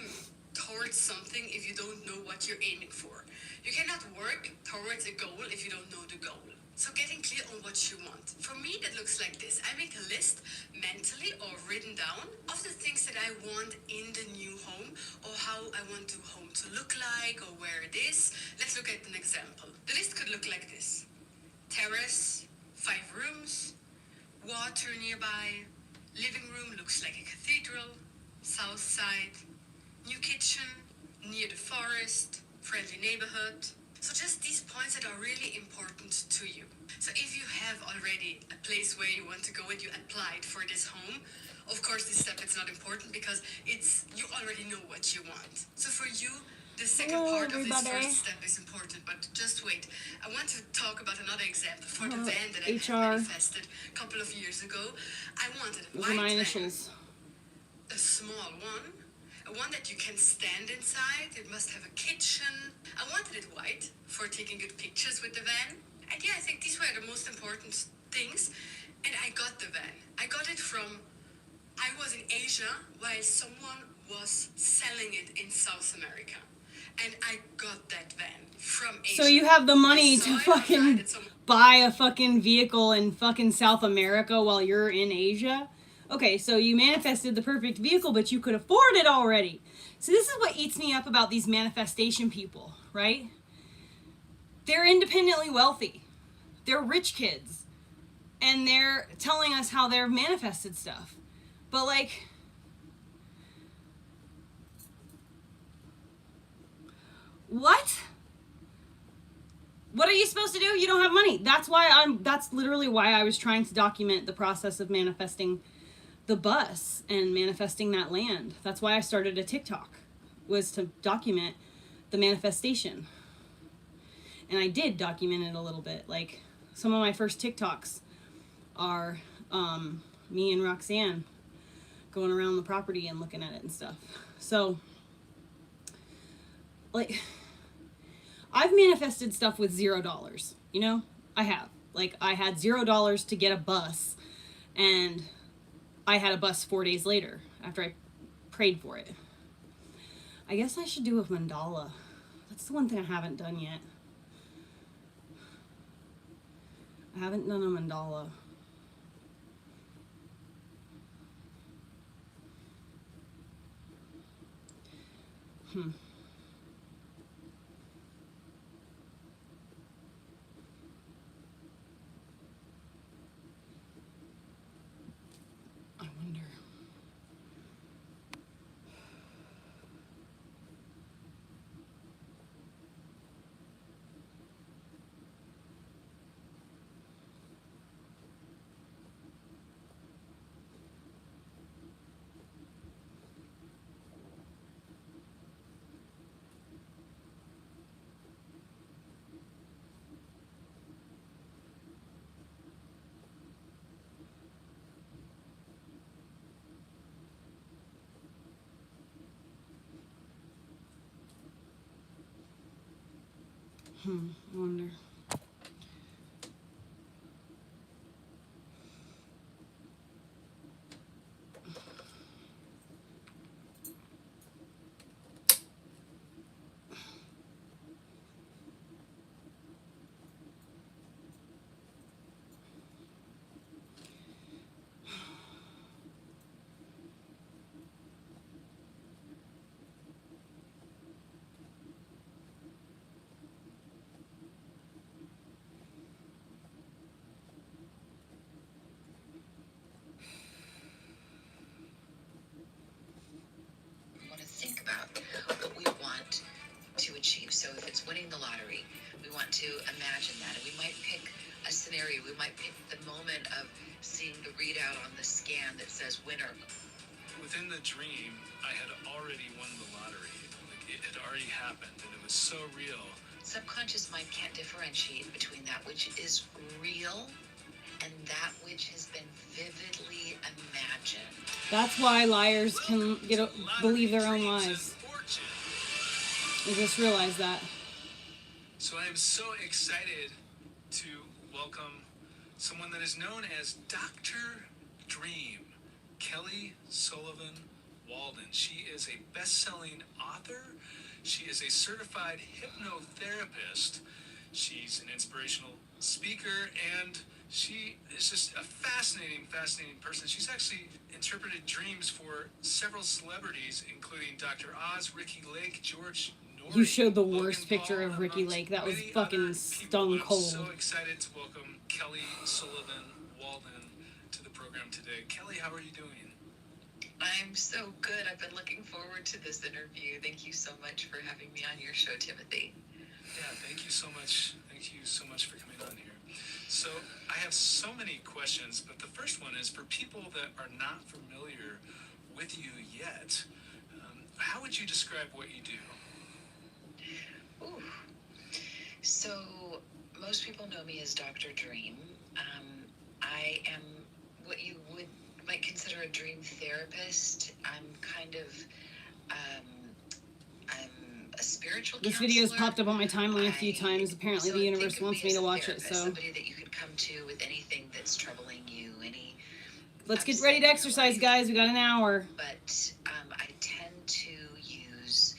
towards something if you don't know what you're aiming for. You cannot work towards a goal if you don't know the goal. So getting clear on what you want. For me, that looks like this. I make a list mentally or written down of the things that I want in the new home, or how I want the home to look like, or where it is. Let's look at an example. The list could look like this. Terrace, 5 rooms, water nearby, living room looks like a cathedral, south side, new kitchen, near the forest, friendly neighborhood. So just these points that are really important to you. So if you have already a place where you want to go and you applied for this home, of course this step is not important because you already know what you want. So for you, the second part of this first step is important, but just wait. I want to talk about another example for the van that I manifested a couple of years ago. I wanted a white van, a small one that you can stand inside. It must have a kitchen. I wanted it white for taking good pictures with the van. And yeah, I think these were the most important things. And I got the van. I got it I was in Asia while someone was selling it in South America. And I got that van from Asia. So you have the money to fucking buy a fucking vehicle in fucking South America while you're in Asia? Okay, so you manifested the perfect vehicle, but you could afford it already. So this is what eats me up about these manifestation people, right? They're independently wealthy. They're rich kids. And they're telling us how they've manifested stuff. But like... What? What are you supposed to do? You don't have money. That's literally why I was trying to document the process of manifesting the bus and manifesting that land. That's why I started a TikTok, was to document the manifestation. And I did document it a little bit. Like, some of my first TikToks are me and Roxanne going around the property and looking at it and stuff. So, like, I've manifested stuff with $0, you know? I have. Like, I had $0 to get a bus, and I had a bus 4 days later after I prayed for it. I guess I should do a mandala. That's the one thing I haven't done yet. I haven't done a mandala. I wonder. We want to think about what we want to achieve. So if it's winning the lottery, we want to imagine that. And we might pick a scenario. We might pick the moment of seeing the readout on the scan that says winner. Within the dream, I had already won the lottery. Like, it had already happened, and it was so real. Subconscious mind can't differentiate between that which is real and that which has been vividly imagined. That's why liars can believe their own lies. I just realized that. So I am so excited to welcome someone that is known as Dr. Dream, Kelly Sullivan Walden. She is a best-selling author. She is a certified hypnotherapist. She's an inspirational speaker, and she is just a fascinating person. She's actually interpreted dreams for several celebrities, including Dr. Oz, Ricky Lake, George Norrie. You showed the Logan worst picture Paul, of Ricky amongst Lake. That was many fucking other stone people. cold. I'm so excited to welcome Kelly Sullivan Walden to the program today. Kelly, how are you doing? I'm so good. I've been looking forward to this interview. Thank you so much for having me on your show, Timothy. Yeah, thank you so much. Thank you so much for coming on here. So I have so many questions, but the first one is for people that are not familiar with you yet. How would you describe what you do? Ooh. So most people know me as Dr. Dream. I am what you might consider a dream therapist. I'm kind of I'm a spiritual This counselor. video's popped up on my timeline a few times. Apparently the universe wants me to watch it, so somebody that you could come to with anything that's troubling you, any. let's get ready to exercise, guys. We got an hour. But I tend to use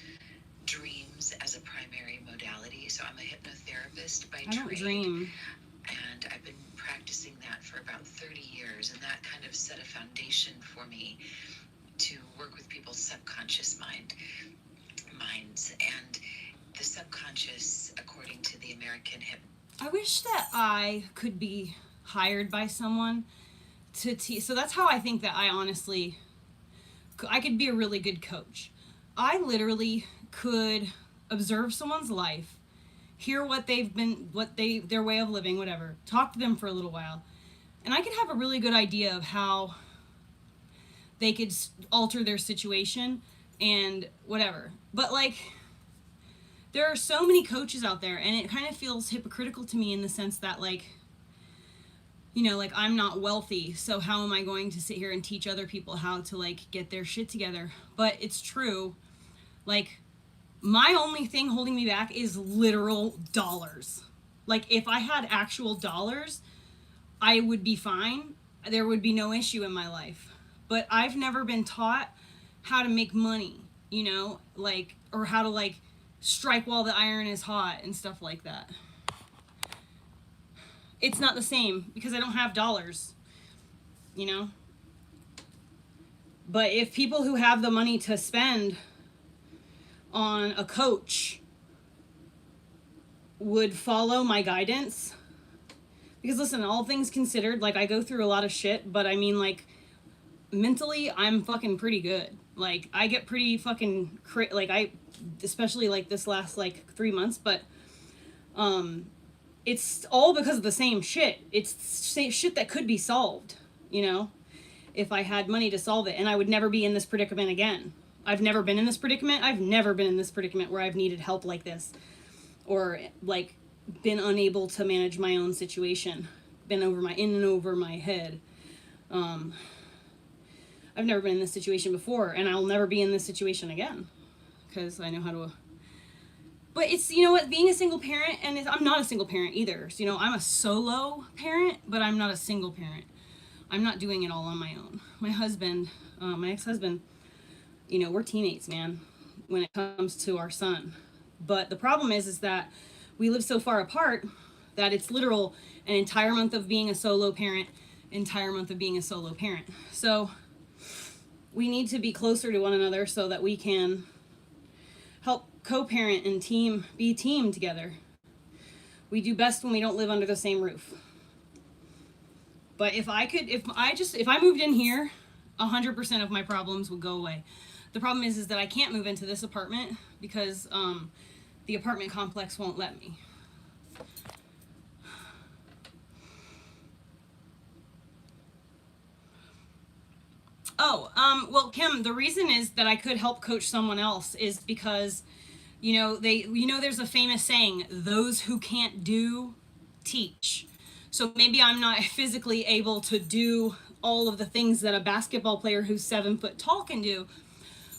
dreams as a primary modality. So I'm a hypnotherapist by I don't trade. dream. And I've been practicing that for about 30 years. And that kind of set a foundation for me to work with people's subconscious minds. And the subconscious, according to the American I wish that I could be hired by someone to teach. So that's how I think that I could be a really good coach. I literally could observe someone's life, hear what their way of living, whatever, talk to them for a little while, and I could have a really good idea of how they could alter their situation and whatever. But like, there are so many coaches out there, and it kind of feels hypocritical to me in the sense that, like, you know, like, I'm not wealthy, so how am I going to sit here and teach other people how to, like, get their shit together? But it's true. Like, my only thing holding me back is literal dollars. Like, if I had actual dollars, I would be fine. There would be no issue in my life. But I've never been taught how to make money, you know, like, or how to, like, strike while the iron is hot and stuff like that. It's not the same because I don't have dollars, you know. But if people who have the money to spend on a coach would follow my guidance, because listen, all things considered, like, I go through a lot of shit, but I mean, like, mentally I'm fucking pretty good. Like, I get pretty fucking especially like this last like 3 months, but it's all because of the same shit. It's shit that could be solved, you know, if I had money to solve it, and I would never be in this predicament again. I've never been in this predicament. I've never been in this predicament where I've needed help like this, or like been unable to manage my own situation, been in and over my head. I've never been in this situation before, and I'll never be in this situation again, because I know how to But it's, you know what, being a single parent, and I'm not a single parent either. So, you know, I'm a solo parent, but I'm not a single parent. I'm not doing it all on my own. My husband, my ex-husband, you know, we're teammates, man, when it comes to our son. But the problem is that we live so far apart that it's literal an entire month of being a solo parent, entire month of being a solo parent. So we need to be closer to one another so that we can help co-parent and be team together. We do best when we don't live under the same roof. But if I moved in here, 100% of my problems would go away. The problem is that I can't move into this apartment because the apartment complex won't let me. Oh, well, Kim, the reason is that I could help coach someone else is because, you know, there's a famous saying, those who can't do, teach. So maybe I'm not physically able to do all of the things that a basketball player who's 7 foot tall can do,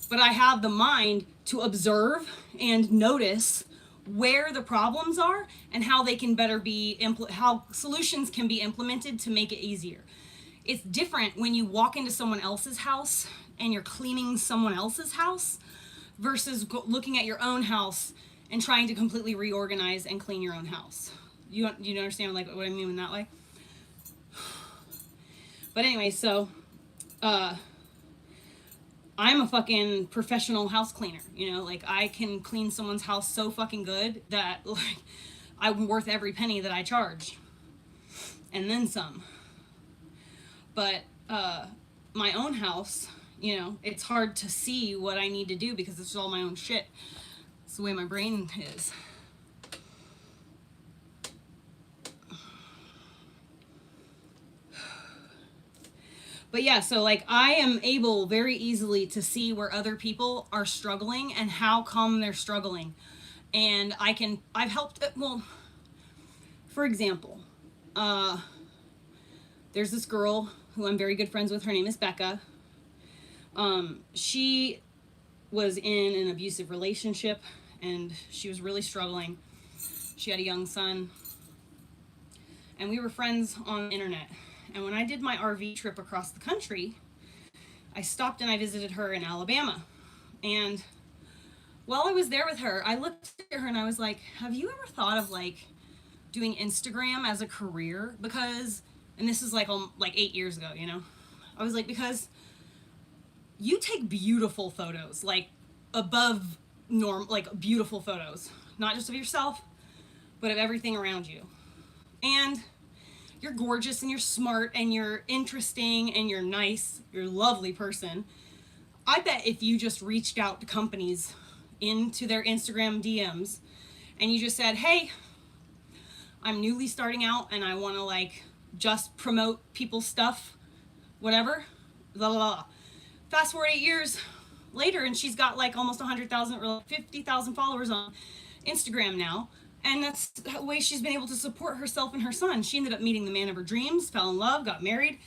but I have the mind to observe and notice where the problems are and how they can better be, how solutions can be implemented to make it easier. It's different when you walk into someone else's house and you're cleaning someone else's house versus looking at your own house and trying to completely reorganize and clean your own house. You understand like what I mean in that way? But anyway, so I'm a fucking professional house cleaner, you know, like I can clean someone's house so fucking good that like I'm worth every penny that I charge and then some. But my own house, you know, it's hard to see what I need to do because it's all my own shit. It's the way my brain is. But yeah, so like I am able very easily to see where other people are struggling and how come they're struggling. And I've helped, well, for example, there's this girl who I'm very good friends with. Her name is Becca. She was in an abusive relationship and she was really struggling. She had a young son. And we were friends on the internet. And when I did my RV trip across the country, I stopped and I visited her in Alabama. And while I was there with her, I looked at her and I was like, have you ever thought of like doing Instagram as a career? Because, and this is like 8 years ago, you know, I was like, because you take beautiful photos, like above norm, like beautiful photos, not just of yourself, but of everything around you. And you're gorgeous and you're smart and you're interesting and you're nice, you're a lovely person. I bet if you just reached out to companies into their Instagram DMs and you just said, hey, I'm newly starting out and I want to like just promote people's stuff, whatever, blah, blah, blah. Fast forward 8 years later and she's got like almost 100,000 or 50,000 followers on Instagram now. And that's the way she's been able to support herself and her son. She ended up meeting the man of her dreams, fell in love, got married,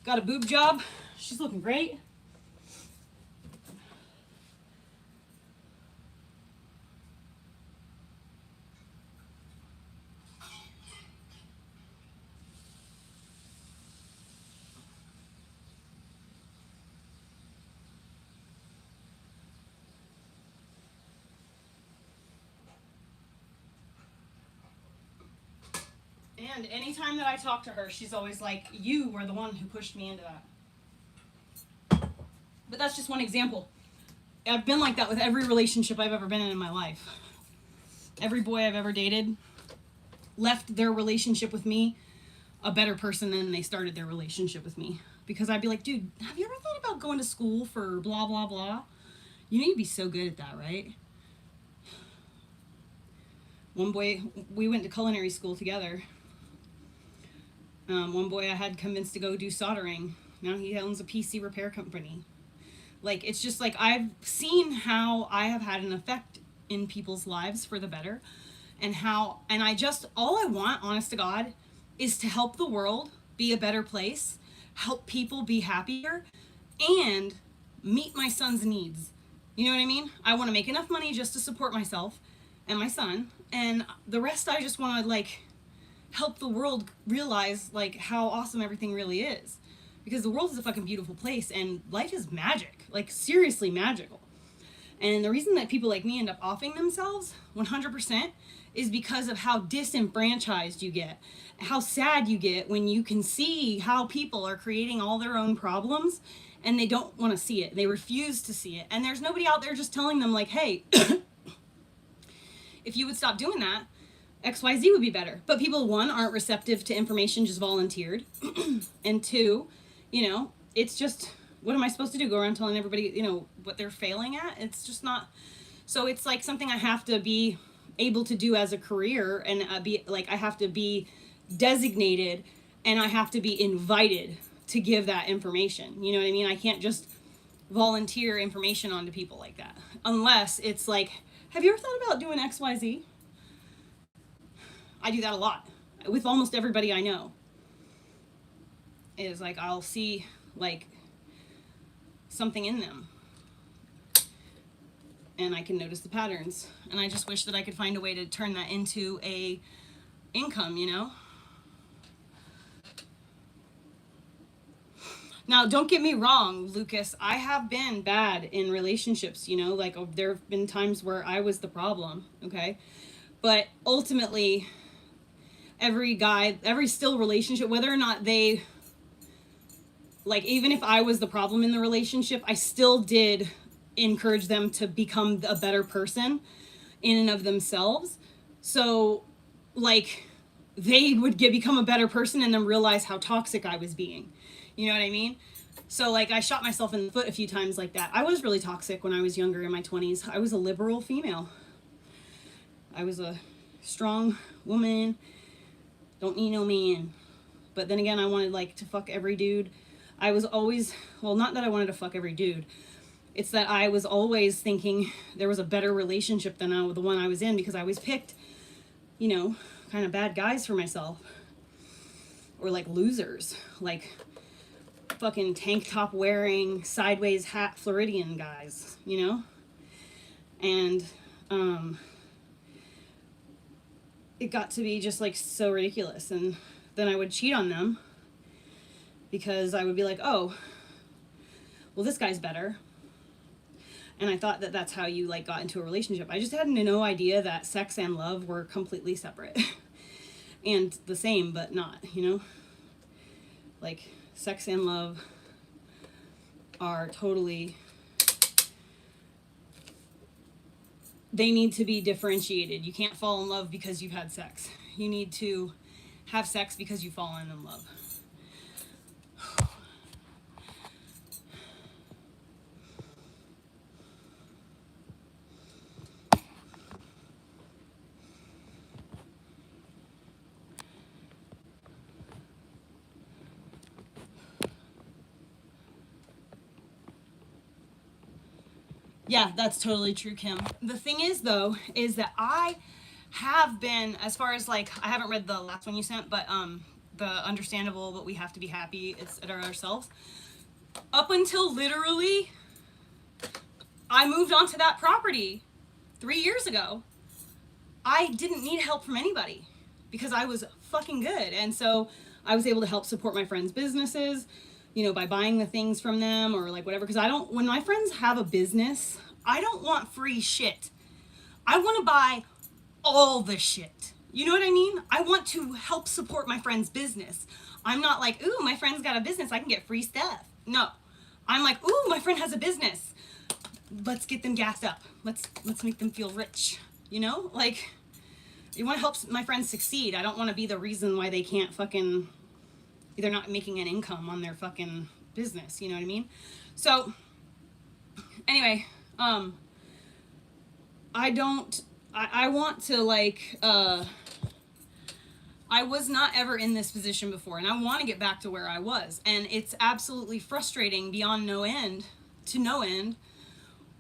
got a boob job. She's looking great. And anytime that I talk to her, she's always like, you were the one who pushed me into that. But that's just one example. I've been like that with every relationship I've ever been in my life. Every boy I've ever dated left their relationship with me a better person than they started their relationship with me. Because I'd be like, dude, have you ever thought about going to school for blah, blah, blah? You know you'd be so good at that, right? One boy, we went to culinary school together. One boy I had convinced to go do soldering. Now he owns a PC repair company. Like, it's just like I've seen how I have had an effect in people's lives for the better. And all I want, honest to God, is to help the world be a better place, help people be happier, and meet my son's needs. You know what I mean? I want to make enough money just to support myself and my son, and the rest I just want to like help the world realize like how awesome everything really is, because the world is a fucking beautiful place and life is magic, like seriously magical. And the reason that people like me end up offing themselves 100% is because of how disenfranchised you get, how sad you get when you can see how people are creating all their own problems and they don't want to see it. They refuse to see it. And there's nobody out there just telling them like, hey, if you would stop doing that, XYZ would be better. But people, one, aren't receptive to information just volunteered. And two, you know, it's just, what am I supposed to do? Go around telling everybody, you know, what they're failing at? It's just not. So it's like something I have to be able to do as a career, and be like, I have to be designated and I have to be invited to give that information. You know what I mean? I can't just volunteer information onto people like that. Unless it's like, have you ever thought about doing XYZ? I do that a lot with almost everybody I know. Is like, I'll see like something in them and I can notice the patterns, and I just wish that I could find a way to turn that into a income, you know? Now, don't get me wrong, Lucas, I have been bad in relationships, you know, like there have been times where I was the problem, okay? But ultimately, every still relationship, whether or not they, like, even if I was the problem in the relationship, I still did encourage them to become a better person in and of themselves. So, like, they would become a better person and then realize how toxic I was being. You know what I mean? So, like, I shot myself in the foot a few times like that. I was really toxic when I was younger, in my 20s. I was a liberal female. I was a strong woman. Don't need no man. But then again, I wanted, like, to fuck every dude. I was always, well, not that I wanted to fuck every dude. It's that I was always thinking there was a better relationship than the one I was in, because I always picked, you know, kind of bad guys for myself. Or, like, losers. Like, fucking tank top wearing, sideways hat Floridian guys, you know? And, it got to be just, like, so ridiculous. And then I would cheat on them because I would be like, oh, well, this guy's better. And I thought that that's how you, like, got into a relationship. I just had no idea that sex and love were completely separate. And the same, but not, you know? Like, sex and love are totally, they need to be differentiated. You can't fall in love because you've had sex. You need to have sex because you've fallen in love. Yeah, that's totally true, Kim. The thing is, though, is that I have been, as far as, like, I haven't read the last one you sent, but the understandable, but we have to be happy at ourselves. Up until literally, I moved onto that property 3 years ago. I didn't need help from anybody because I was fucking good. And so I was able to help support my friends' businesses, you know, by buying the things from them or like whatever. Because when my friends have a business, I don't want free shit. I want to buy all the shit. You know what I mean? I want to help support my friend's business. I'm not like, ooh, my friend's got a business, I can get free stuff. No. I'm like, ooh, my friend has a business. Let's get them gassed up. Let's make them feel rich. You know? Like, you want to help my friends succeed. I don't want to be the reason why they can't fucking, they're not making an income on their fucking business. You know what I mean? So, anyway, I want to, like, I was not ever in this position before, and I want to get back to where I was. And it's absolutely frustrating beyond no end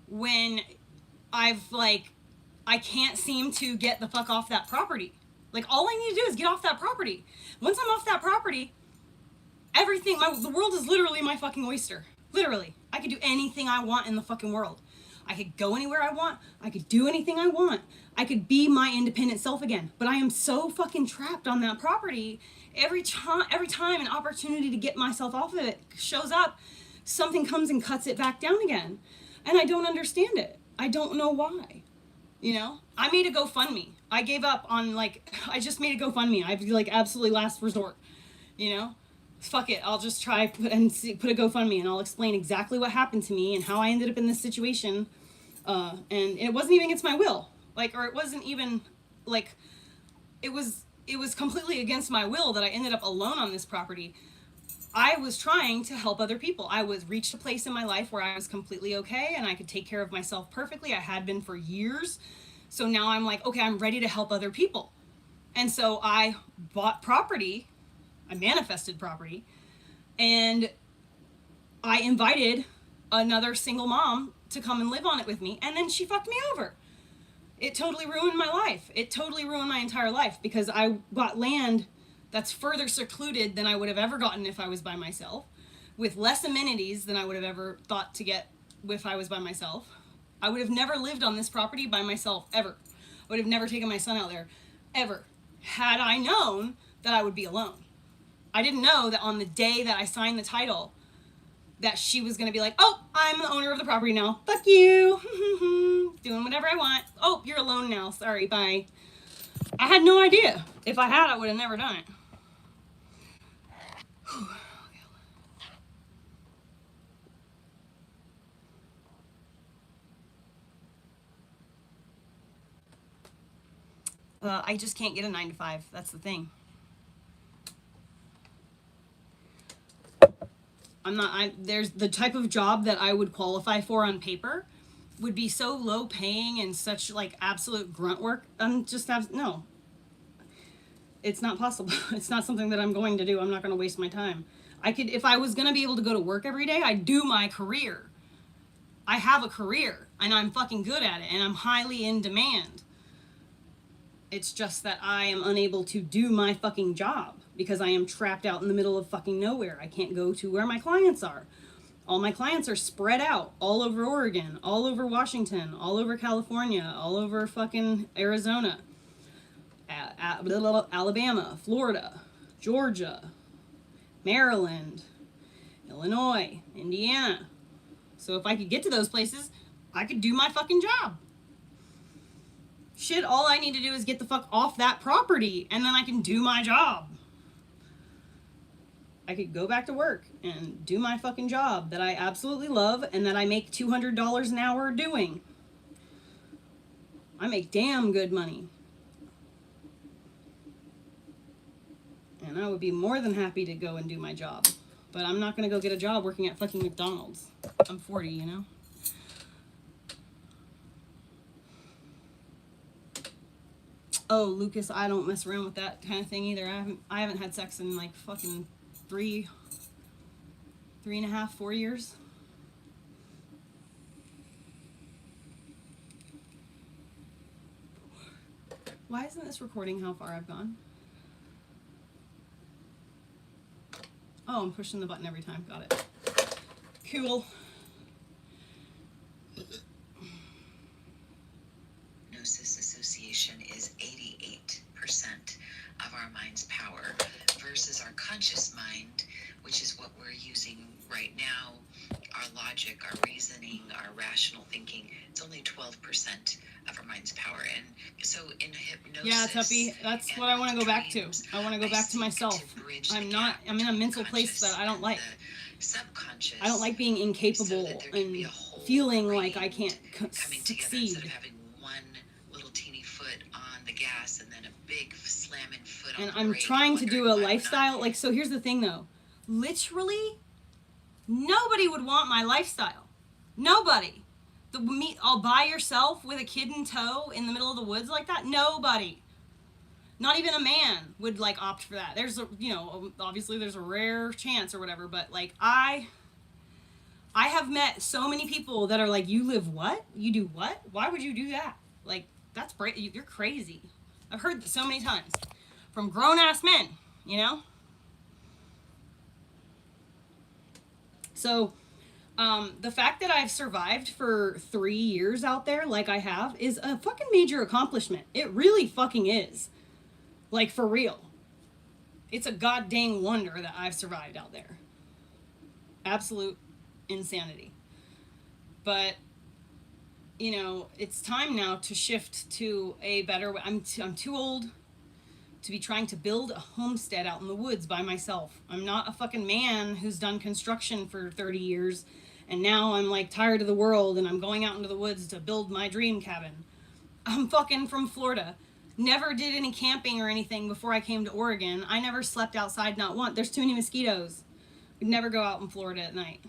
when I've, like, I can't seem to get the fuck off that property. Like, all I need to do is get off that property. Once I'm off that property, everything, the world is literally my fucking oyster. Literally. I can do anything I want in the fucking world. I could go anywhere I want. I could do anything I want. I could be my independent self again. But I am so fucking trapped on that property. Every time an opportunity to get myself off of it shows up, something comes and cuts it back down again. And I don't understand it. I don't know why. You know, I made a GoFundMe. I gave up on, like, I just made a GoFundMe. I'd be like, absolutely last resort. You know, fuck it. I'll just try put a GoFundMe, and I'll explain exactly what happened to me and how I ended up in this situation. And it wasn't even against my will. Like, or it wasn't even, like, it was completely against my will that I ended up alone on this property. I was trying to help other people. I was reached a place in my life where I was completely okay and I could take care of myself perfectly. I had been for years. So now I'm like, okay, I'm ready to help other people. And so I bought property. I manifested property. And I invited another single mom to come and live on it with me. And then she fucked me over. It totally ruined my life. It totally ruined my entire life because I got land that's further secluded than I would have ever gotten if I was by myself, with less amenities than I would have ever thought to get if I was by myself. I would have never lived on this property by myself, ever. I would have never taken my son out there, ever, had I known that I would be alone. I didn't know that on the day that I signed the title, that she was going to be like, oh, I'm the owner of the property now. Fuck you. Doing whatever I want. Oh, you're alone now. Sorry, bye. I had no idea. If I had, I would have never done it. I just can't get a 9 to 5. That's the thing. There's the type of job that I would qualify for on paper would be so low paying and such like absolute grunt work. No. It's not possible. It's not something that I'm going to do. I'm not going to waste my time. If I was going to be able to go to work every day, I'd do my career. I have a career and I'm fucking good at it and I'm highly in demand. It's just that I am unable to do my fucking job because I am trapped out in the middle of fucking nowhere. I can't go to where my clients are. All my clients are spread out all over Oregon, all over Washington, all over California, all over fucking Arizona, Alabama, Florida, Georgia, Maryland, Illinois, Indiana. So if I could get to those places, I could do my fucking job. Shit, all I need to do is get the fuck off that property and then I can do my job. I could go back to work and do my fucking job that I absolutely love and that I make $200 an hour doing. I make damn good money. And I would be more than happy to go and do my job. But I'm not going to go get a job working at fucking McDonald's. I'm 40, you know? Oh, Lucas, I don't mess around with that kind of thing either. I haven't had sex in like fucking 3.5, 4 years. Why isn't this recording how far I've gone? Oh, I'm pushing the button every time. Got it. Cool. Hypnosis association is 88% of our mind's power versus our conscious mind, which is what we're using right now, our logic, our reasoning, our rational thinking. It's only 12% of our mind's power. And so in hypnosis... Yeah, Tuppy, that's what I want to go back to. I want to go back to myself. I'm in a mental place that I don't like. Subconscious. I don't like being incapable and feeling like I can't succeed. Instead of having one little teeny foot on the gas and then a big slamming foot on and the I'm brake trying to do a wondering why I'm lifestyle. not- Like, so here's the thing though. Literally, nobody would want my lifestyle. Nobody. All by yourself with a kid in tow in the middle of the woods like that? Nobody. Not even a man would like opt for that. There's a, you know, obviously there's a rare chance or whatever, but like I have met so many people that are like, you live what? You do what? Why would you do that? Like, that's you're crazy. I've heard this so many times from grown ass men, you know? So The fact that I've survived for 3 years out there like I have is a fucking major accomplishment. It really fucking is. Like, for real. It's a goddamn wonder that I've survived out there. Absolute insanity. But, you know, it's time now to shift to a better way. I'm too old to be trying to build a homestead out in the woods by myself. I'm not a fucking man who's done construction for 30 years and now I'm like tired of the world and I'm going out into the woods to build my dream cabin. I'm fucking from Florida. Never did any camping or anything before I came to Oregon. I never slept outside, not once. There's too many mosquitoes. We'd never go out in Florida at night.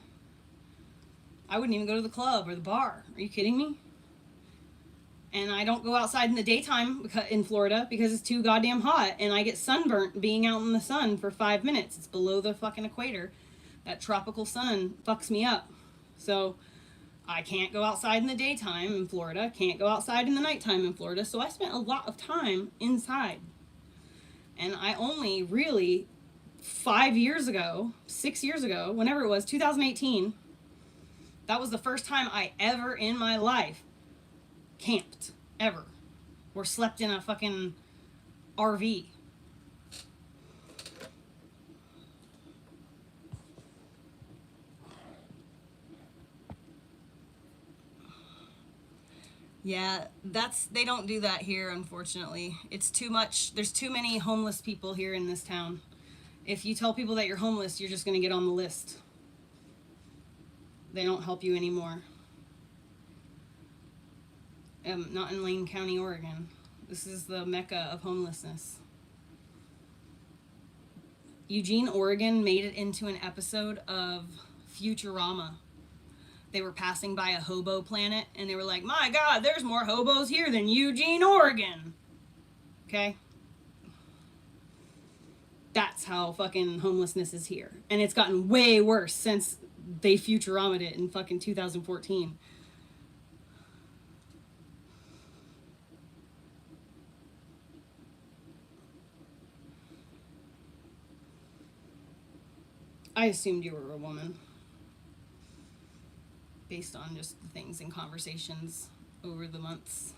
I wouldn't even go to the club or the bar. Are you kidding me? And I don't go outside in the daytime in Florida because it's too goddamn hot. And I get sunburnt being out in the sun for 5 minutes. It's below the fucking equator. That tropical sun fucks me up. So I can't go outside in the daytime in Florida. Can't go outside in the nighttime in Florida. So I spent a lot of time inside. And I only really 5 years ago, 6 years ago, whenever it was, 2018, that was the first time I ever in my life camped, ever, or slept in a fucking RV. Yeah, they don't do that here, unfortunately. It's too much. There's too many homeless people here in this town. If you tell people that you're homeless, you're just going to get on the list. They don't help you anymore. Not in Lane County, Oregon. This is the mecca of homelessness. Eugene, Oregon made it into an episode of Futurama. They were passing by a hobo planet and they were like, my God, there's more hobos here than Eugene, Oregon. Okay? That's how fucking homelessness is here. And it's gotten way worse since they Futuramaed it in fucking 2014. I assumed you were a woman. Based on just the things and conversations over the months.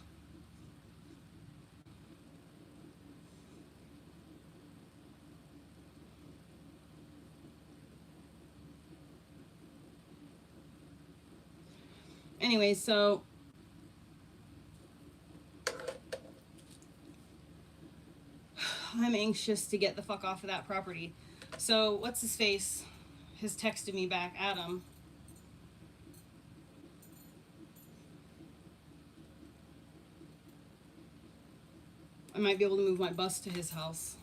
Anyway, so I'm anxious to get the fuck off of that property. So what's his face has texted me back, Adam. I might be able to move my bus to his house.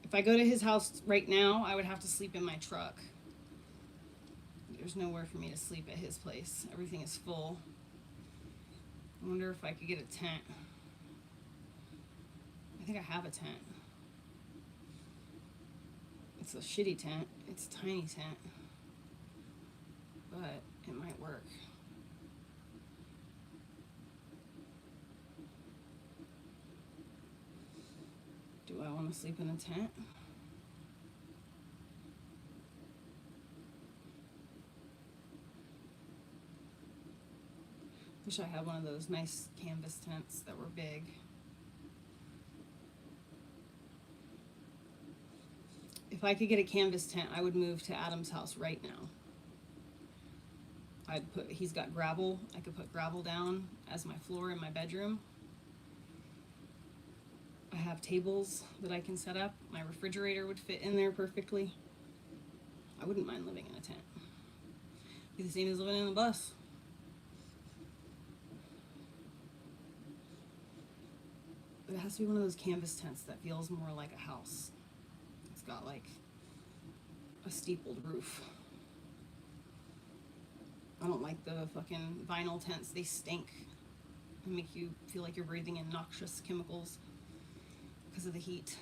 If I go to his house right now, I would have to sleep in my truck. There's nowhere for me to sleep at his place. Everything is full. I wonder if I could get a tent. I think I have a tent. It's a shitty tent. It's a tiny tent. But it might work. Do I want to sleep in a tent? Wish I had one of those nice canvas tents that were big. If I could get a canvas tent, I would move to Adam's house right now. He's got gravel. I could put gravel down as my floor in my bedroom. I have tables that I can set up. My refrigerator would fit in there perfectly. I wouldn't mind living in a tent. Be the same as living in a bus. But it has to be one of those canvas tents that feels more like a house. It's got like a steepled roof. I don't like the fucking vinyl tents. They stink. They make you feel like you're breathing in noxious chemicals because of the heat.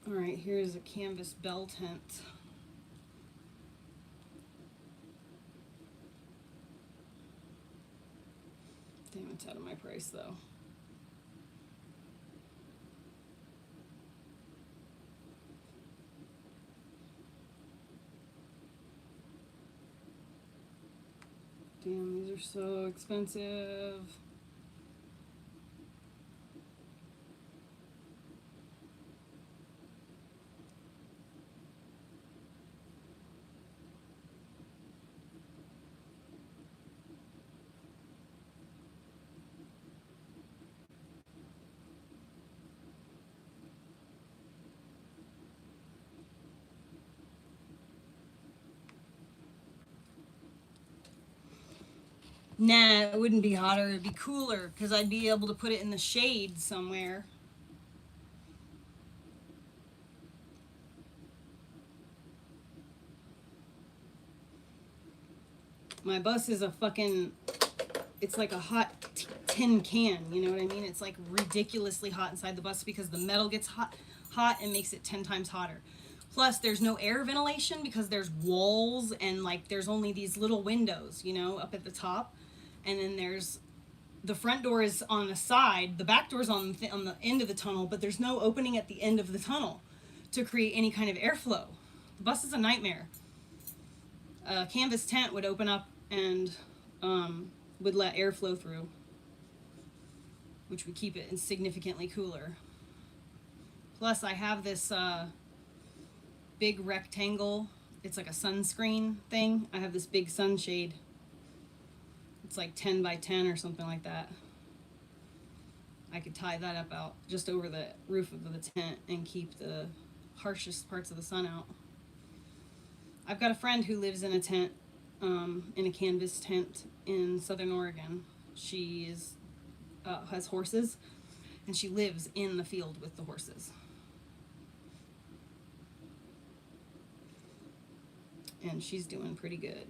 All right, here's a canvas bell tent. Damn, it's out of my price though. Damn, these are so expensive. Nah, it wouldn't be hotter. It'd be cooler because I'd be able to put it in the shade somewhere. My bus is a fucking, it's like a hot tin can, you know what I mean? It's like ridiculously hot inside the bus because the metal gets hot and makes it 10 times hotter. Plus, there's no air ventilation because there's walls and like there's only these little windows, you know, up at the top. And then there's, the front door is on the side, the back door is on the end of the tunnel, but there's no opening at the end of the tunnel to create any kind of airflow. The bus is a nightmare. A canvas tent would open up and would let airflow through, which would keep it significantly cooler. Plus, I have this big rectangle. It's like a sunscreen thing. I have this big sunshade. It's like 10 by 10 or something like that. I could tie that up out just over the roof of the tent and keep the harshest parts of the sun out. I've got a friend who lives in a tent, in a canvas tent in Southern Oregon. She has horses, and she lives in the field with the horses. And she's doing pretty good.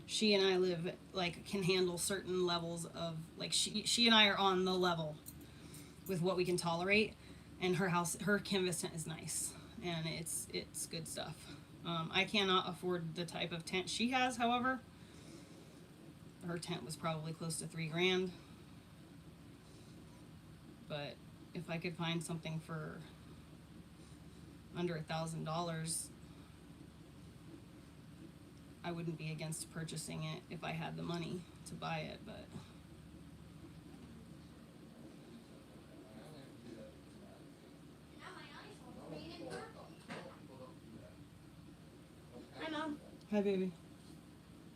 She and I live, like, can handle certain levels of, like, she and I are on the level with what we can tolerate, and her canvas tent is nice, and it's good stuff. I cannot afford the type of tent she has, however. Her tent was probably close to $3,000. But if I could find something for under $1,000, I wouldn't be against purchasing it if I had the money to buy it, but Now my eyes are green and purple. hi Mom. Hi baby.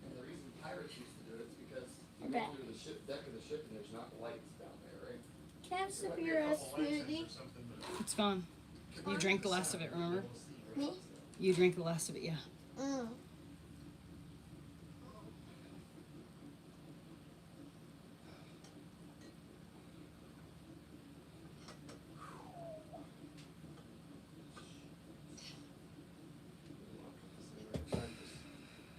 And the reason pirates used to do it is because you Okay. go through the ship deck of the ship and there's not lights down there, right? Can I have So some there of might be your a couple lights smoothie? or something, but It's gone. You drank the last of it, remember? Me? You drank the last of it, yeah. Mm.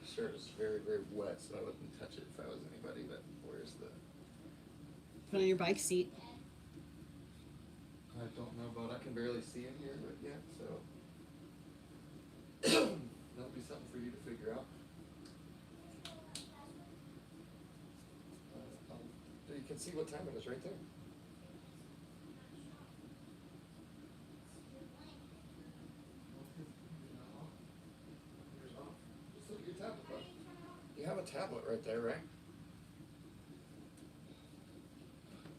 This shirt is very, very wet, so I wouldn't touch it if I was anybody, but where's the... Put it on your bike seat. I don't know about, I can barely see in here, but yeah, so... That'll be something for you to figure out. You can see what time it is right there. a tablet right there, right?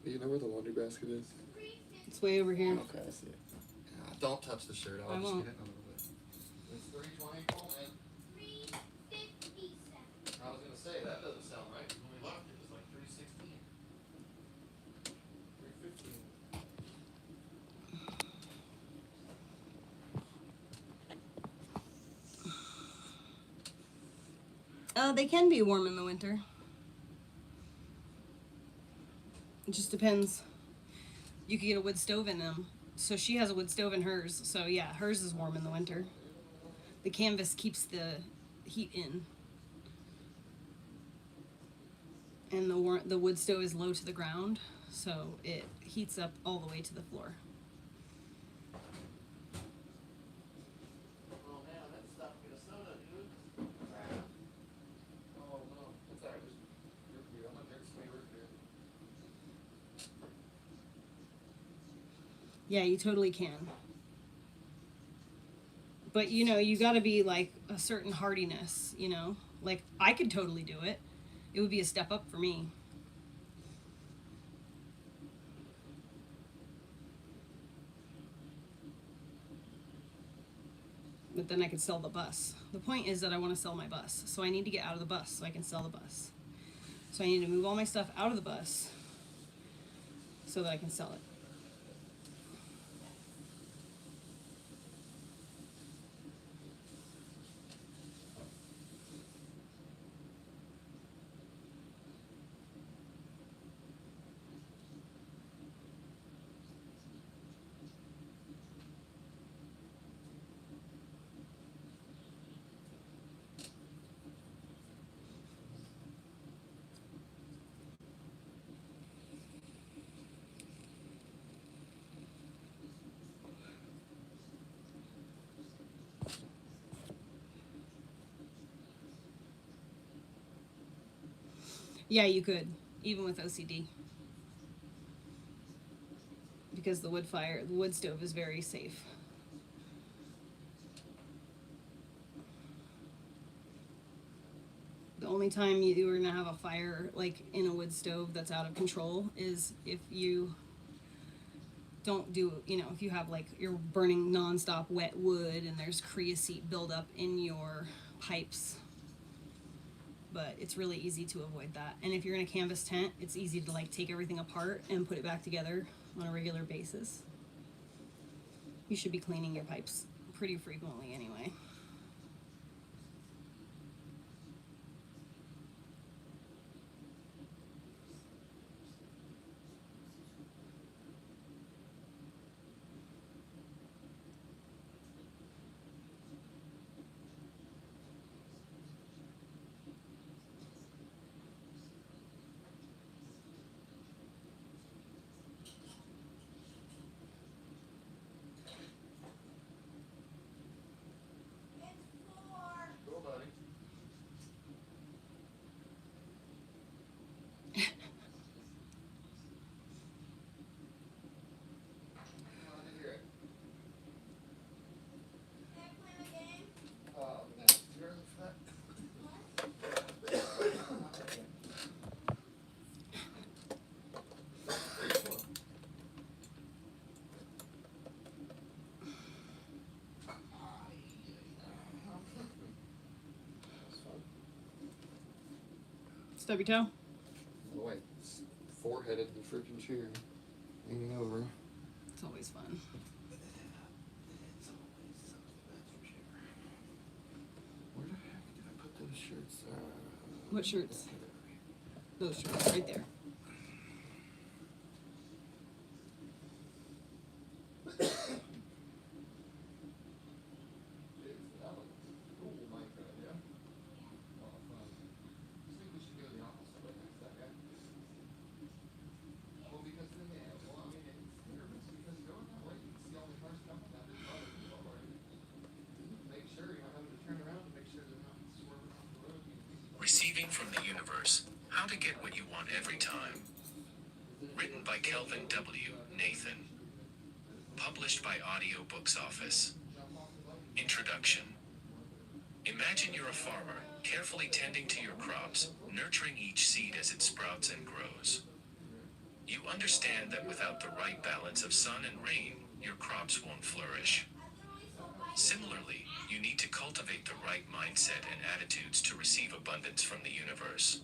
Do you know where the laundry basket is? It's way over here. Okay, I see it. Don't touch the shirt. I I'll just won't. get it in a little bit. It's 320. Cool, man. 357. I was gonna say that doesn't sound right. When we left, it was like 316. 315. They can be warm in the winter. It just depends. You could get a wood stove in them. So she has a wood stove in hers. So yeah, hers is warm in the winter. The canvas keeps the heat in. And the wood stove is low to the ground, so it heats up all the way to the floor. Oh man, that stuff get a soda, dude. Oh no, it's alright. Just root beer. I'm gonna drink some root beer. Yeah, you totally can. But you know, you gotta be like a certain hardiness, you know? Like, I could totally do it. It would be a step up for me. But then I could sell the bus. The point is that I want to sell my bus. So I need to get out of the bus so I can sell the bus. So I need to move all my stuff out of the bus so that I can sell it. Yeah, you could, even with OCD. Because the wood stove is very safe. The only time you are gonna have a fire like in a wood stove that's out of control is if you don't do, you know, if you have like, you're burning nonstop wet wood and there's creosote buildup in your pipes. But it's really easy to avoid that. And if you're in a canvas tent, it's easy to like take everything apart and put it back together on a regular basis. You should be cleaning your pipes pretty frequently anyway. Cool, buddy. Glad to hear it. Can I play my game? No. You're for that. Stub your toe? Oh, wait. It's foreheaded in the freaking chair. Leaning over. It's always fun. Where the heck did I put those shirts? What shirts? Those shirts, right there. Receiving from the Universe, How to Get What You Want Every Time. Written by Kelvin W. Nathan. Published by Audiobooks Office. Introduction. Imagine you're a farmer carefully tending to your crops, nurturing each seed as it sprouts and grows. You understand that without the right balance of sun and rain, your crops won't flourish. Similarly, you need to cultivate the right mindset and attitudes to receive abundance from the universe.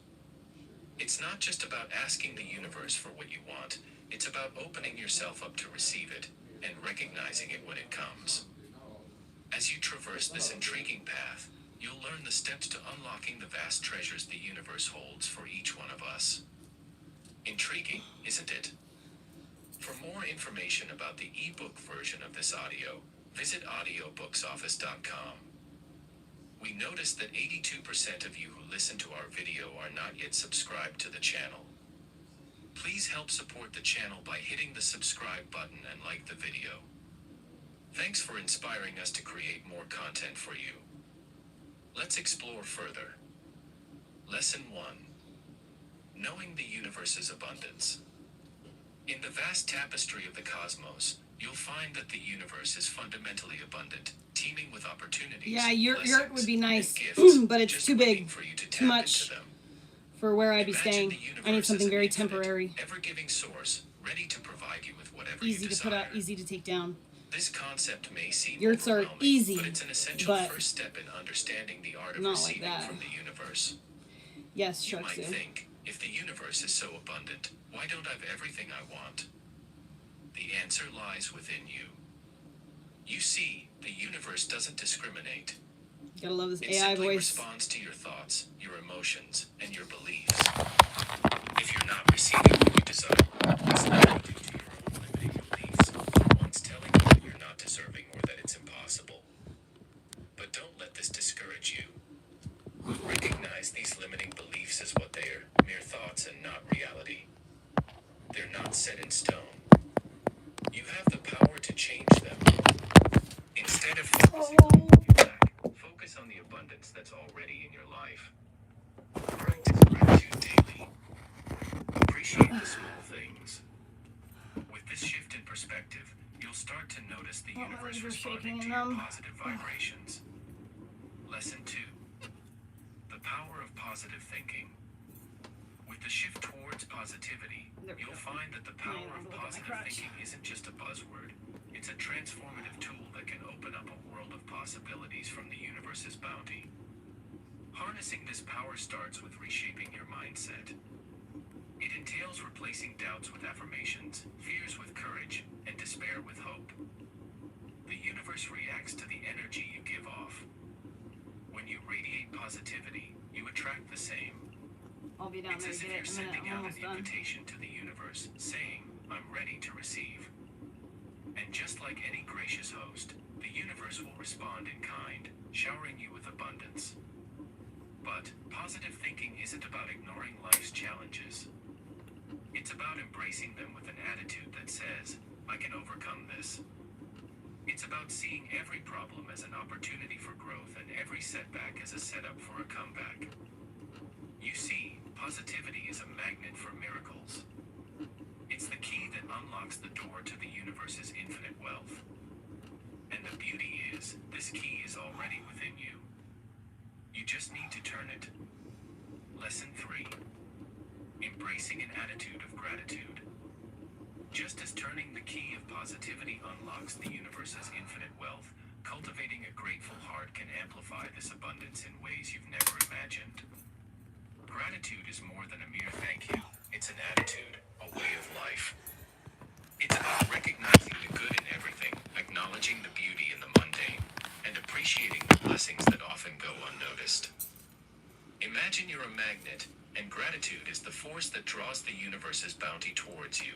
It's not just about asking the universe for what you want, it's about opening yourself up to receive it, and recognizing it when it comes. As you traverse this intriguing path, you'll learn the steps to unlocking the vast treasures the universe holds for each one of us. Intriguing, isn't it? For more information about the ebook version of this audio, visit audiobooksoffice.com. We noticed that 82% of you who listen to our video are not yet subscribed to the channel. Please help support the channel by hitting the subscribe button and like the video. Thanks for inspiring us to create more content for you. Let's explore further. Lesson 1. Knowing the universe's abundance. In the vast tapestry of the cosmos, you'll find that the universe is fundamentally abundant, teeming with opportunities. Yeah, your would be nice, gifts, but it's just too waiting big, for you to too tap much into them. for where I'd be Imagine staying. the I need universe something as an very infinite, temporary, ever-giving source, ready to provide you with whatever easy you to desire. put out, easy to take down. This concept may seem Yurts are overwhelming, easy, but it's an essential but first step in understanding the art of not like receiving that. from the universe. Yes, You might Sharksu. think, if the universe is so abundant, why don't I have everything I want? The answer lies within you. You see, the universe doesn't discriminate. Gotta love this It AI simply voice. responds to your thoughts, your emotions, and your beliefs. If you're not receiving what you desire, it's likely due to your own limiting beliefs, ones telling you that you're not deserving or that it's impossible. But don't let this discourage you. Recognize these limiting beliefs as what they are, mere thoughts and not reality. They're not set in stone. You have the power to change them. Instead of focusing on what you lack, focus on the abundance that's already in your life. Practice gratitude daily. Appreciate the small things. With this shift in perspective, you'll start to notice the universe responding to your positive vibrations. Lesson 2. The power of positive thinking. With the shift towards positivity, you'll find that the power of positive thinking isn't just a buzzword. It's a transformative tool that can open up a world of possibilities from the universe's bounty. Harnessing this power starts with reshaping your mindset. It entails replacing doubts with affirmations, fears with courage, and despair with hope. The universe reacts to the energy you give off. When you radiate positivity, you attract the same. I'll be down It's there as to if get you're it in a minute. sending I'm out an almost done. invitation to the universe, saying, I'm ready to receive. And just like any gracious host, the universe will respond in kind, showering you with abundance. But positive thinking isn't about ignoring life's challenges. It's about embracing them with an attitude that says, I can overcome this. It's about seeing every problem as an opportunity for growth and every setback as a setup for a comeback. You see, positivity is a magnet for miracles. It's the key that unlocks the door to the universe's infinite wealth. And the beauty is, this key is already within you. You just need to turn it. Lesson 3. Embracing an attitude of gratitude. Just as turning the key of positivity unlocks the universe's infinite wealth, cultivating a grateful heart can amplify this abundance in ways you've never imagined. Gratitude is more than a mere thank you. It's an attitude, a way of life. It's about recognizing the good in everything, acknowledging the beauty in the mundane, and appreciating the blessings that often go unnoticed. Imagine you're a magnet, and gratitude is the force that draws the universe's bounty towards you.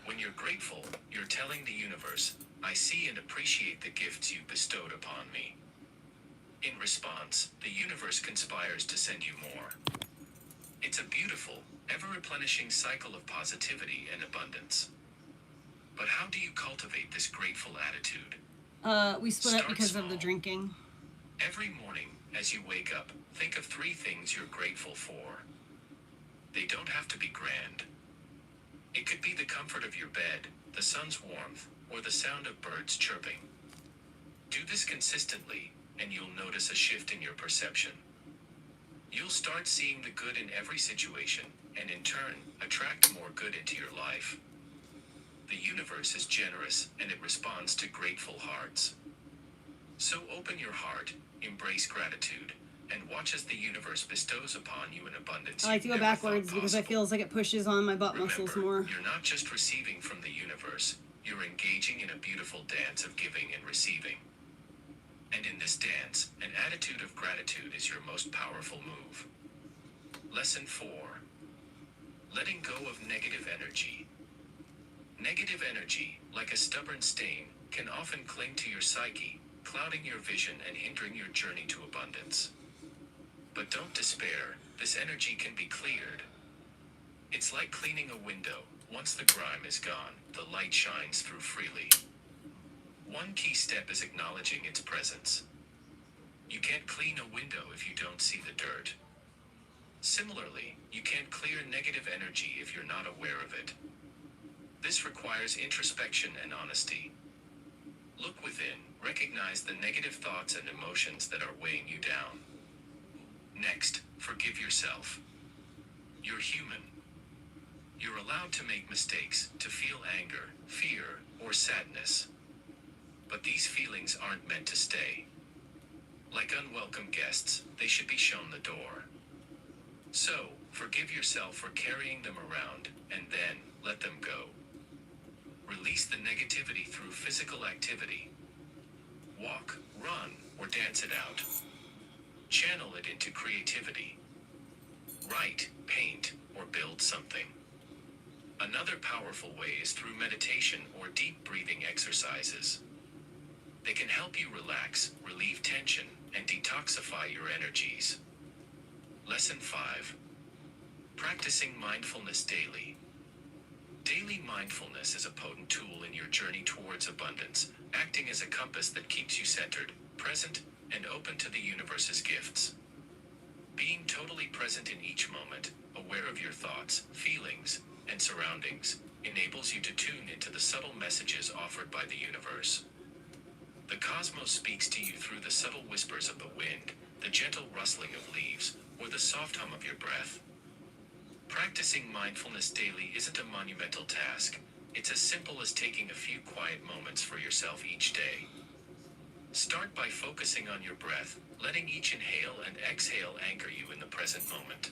When you're grateful, you're telling the universe, I see and appreciate the gifts you bestowed upon me. In response, the universe conspires to send you more. It's a beautiful, ever-replenishing cycle of positivity and abundance. But how do you cultivate this grateful attitude? We split up Start because of the small. drinking. Every morning, as you wake up, think of 3 things you're grateful for. They don't have to be grand. It could be the comfort of your bed, the sun's warmth, or the sound of birds chirping. Do this consistently, and you'll notice a shift in your perception. You'll start seeing the good in every situation, and in turn, attract more good into your life. The universe is generous, and it responds to grateful hearts. So open your heart, embrace gratitude, and watch as the universe bestows upon you an abundance. I like to go backwards because I feel like it pushes on my butt muscles more. You're not just receiving from the universe, you're engaging in a beautiful dance of giving and receiving. And in this dance, an attitude of gratitude is your most powerful move. Lesson 4. Letting go of negative energy. Negative energy, like a stubborn stain, can often cling to your psyche, clouding your vision and hindering your journey to abundance. But don't despair, this energy can be cleared. It's like cleaning a window. Once the grime is gone, the light shines through freely. One key step is acknowledging its presence. You can't clean a window if you don't see the dirt. Similarly, you can't clear negative energy if you're not aware of it. This requires introspection and honesty. Look within, recognize the negative thoughts and emotions that are weighing you down. Next, forgive yourself. You're human. You're allowed to make mistakes, to feel anger, fear, or sadness. But these feelings aren't meant to stay. Like unwelcome guests, they should be shown the door. So, forgive yourself for carrying them around, and then, let them go. Release the negativity through physical activity. Walk, run, or dance it out. Channel it into creativity. Write, paint, or build something. Another powerful way is through meditation or deep breathing exercises. They can help you relax, relieve tension, and detoxify your energies. Lesson 5. Practicing mindfulness daily. Daily mindfulness is a potent tool in your journey towards abundance, acting as a compass that keeps you centered, present, and open to the universe's gifts. Being totally present in each moment, aware of your thoughts, feelings, and surroundings, enables you to tune into the subtle messages offered by the universe. The cosmos speaks to you through the subtle whispers of the wind, the gentle rustling of leaves, or the soft hum of your breath. Practicing mindfulness daily isn't a monumental task. It's as simple as taking a few quiet moments for yourself each day. Start by focusing on your breath, letting each inhale and exhale anchor you in the present moment.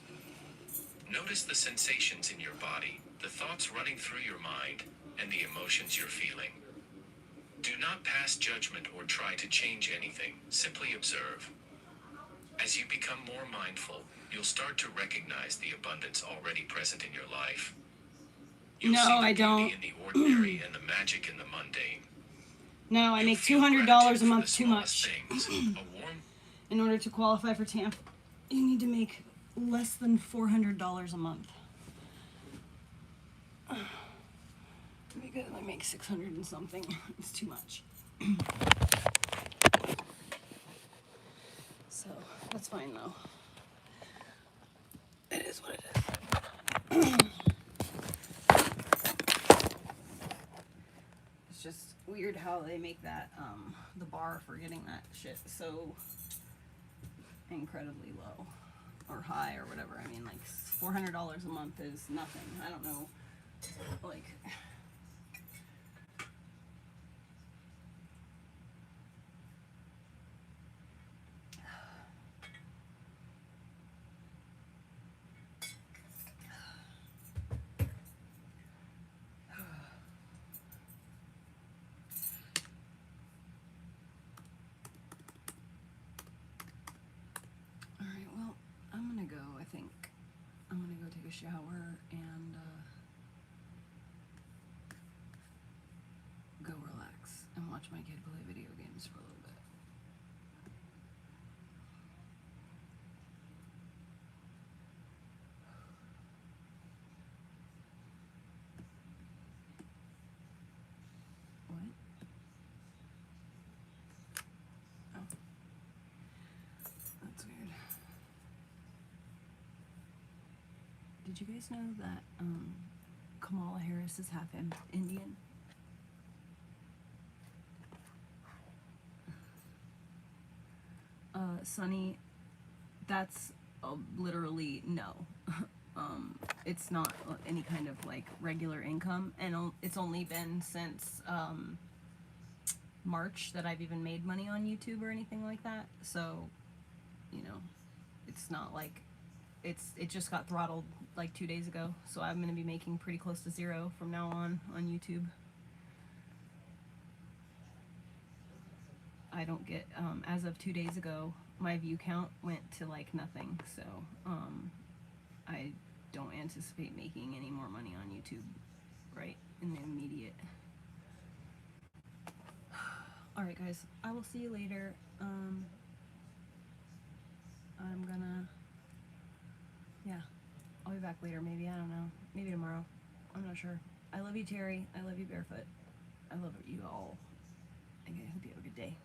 Notice the sensations in your body, the thoughts running through your mind, and the emotions you're feeling. Do not pass judgment or try to change anything, simply observe. As you become more mindful, you'll start to recognize the abundance already present in your life. You'll see the beauty in the ordinary and the magic in the mundane. No, I make $200 a month too much. In order to qualify for TAMP, you need to make less than $400 a month. Because I make 600 and something. It's too much. So, that's fine though. It is what it is. It's just weird how they make that, the bar for getting that shit so incredibly low. Or high, or whatever. I mean, like, $400 a month is nothing. I don't know, like... Alright, well, I'm gonna go, I think. I'm gonna go take a shower and, go relax and watch my kid play video games for a little bit. What? Oh. That's weird. Did you guys know that Kamala Harris is half Indian? Sunny, that's literally no. It's not any kind of like regular income, and it's only been since March that I've even made money on YouTube or anything like that. So, you know, it's not like it just got throttled like 2 days ago. So I'm gonna be making pretty close to zero from now on YouTube. I don't get as of 2 days ago, my view count went to like nothing. So I don't anticipate making any more money on YouTube right in the immediate. Alright guys, I will see you later. I'm gonna, yeah, I'll be back later maybe, I don't know, maybe tomorrow, I'm not sure. I love you, Terry, I love you, Barefoot, I love you all. I hope you have a good day.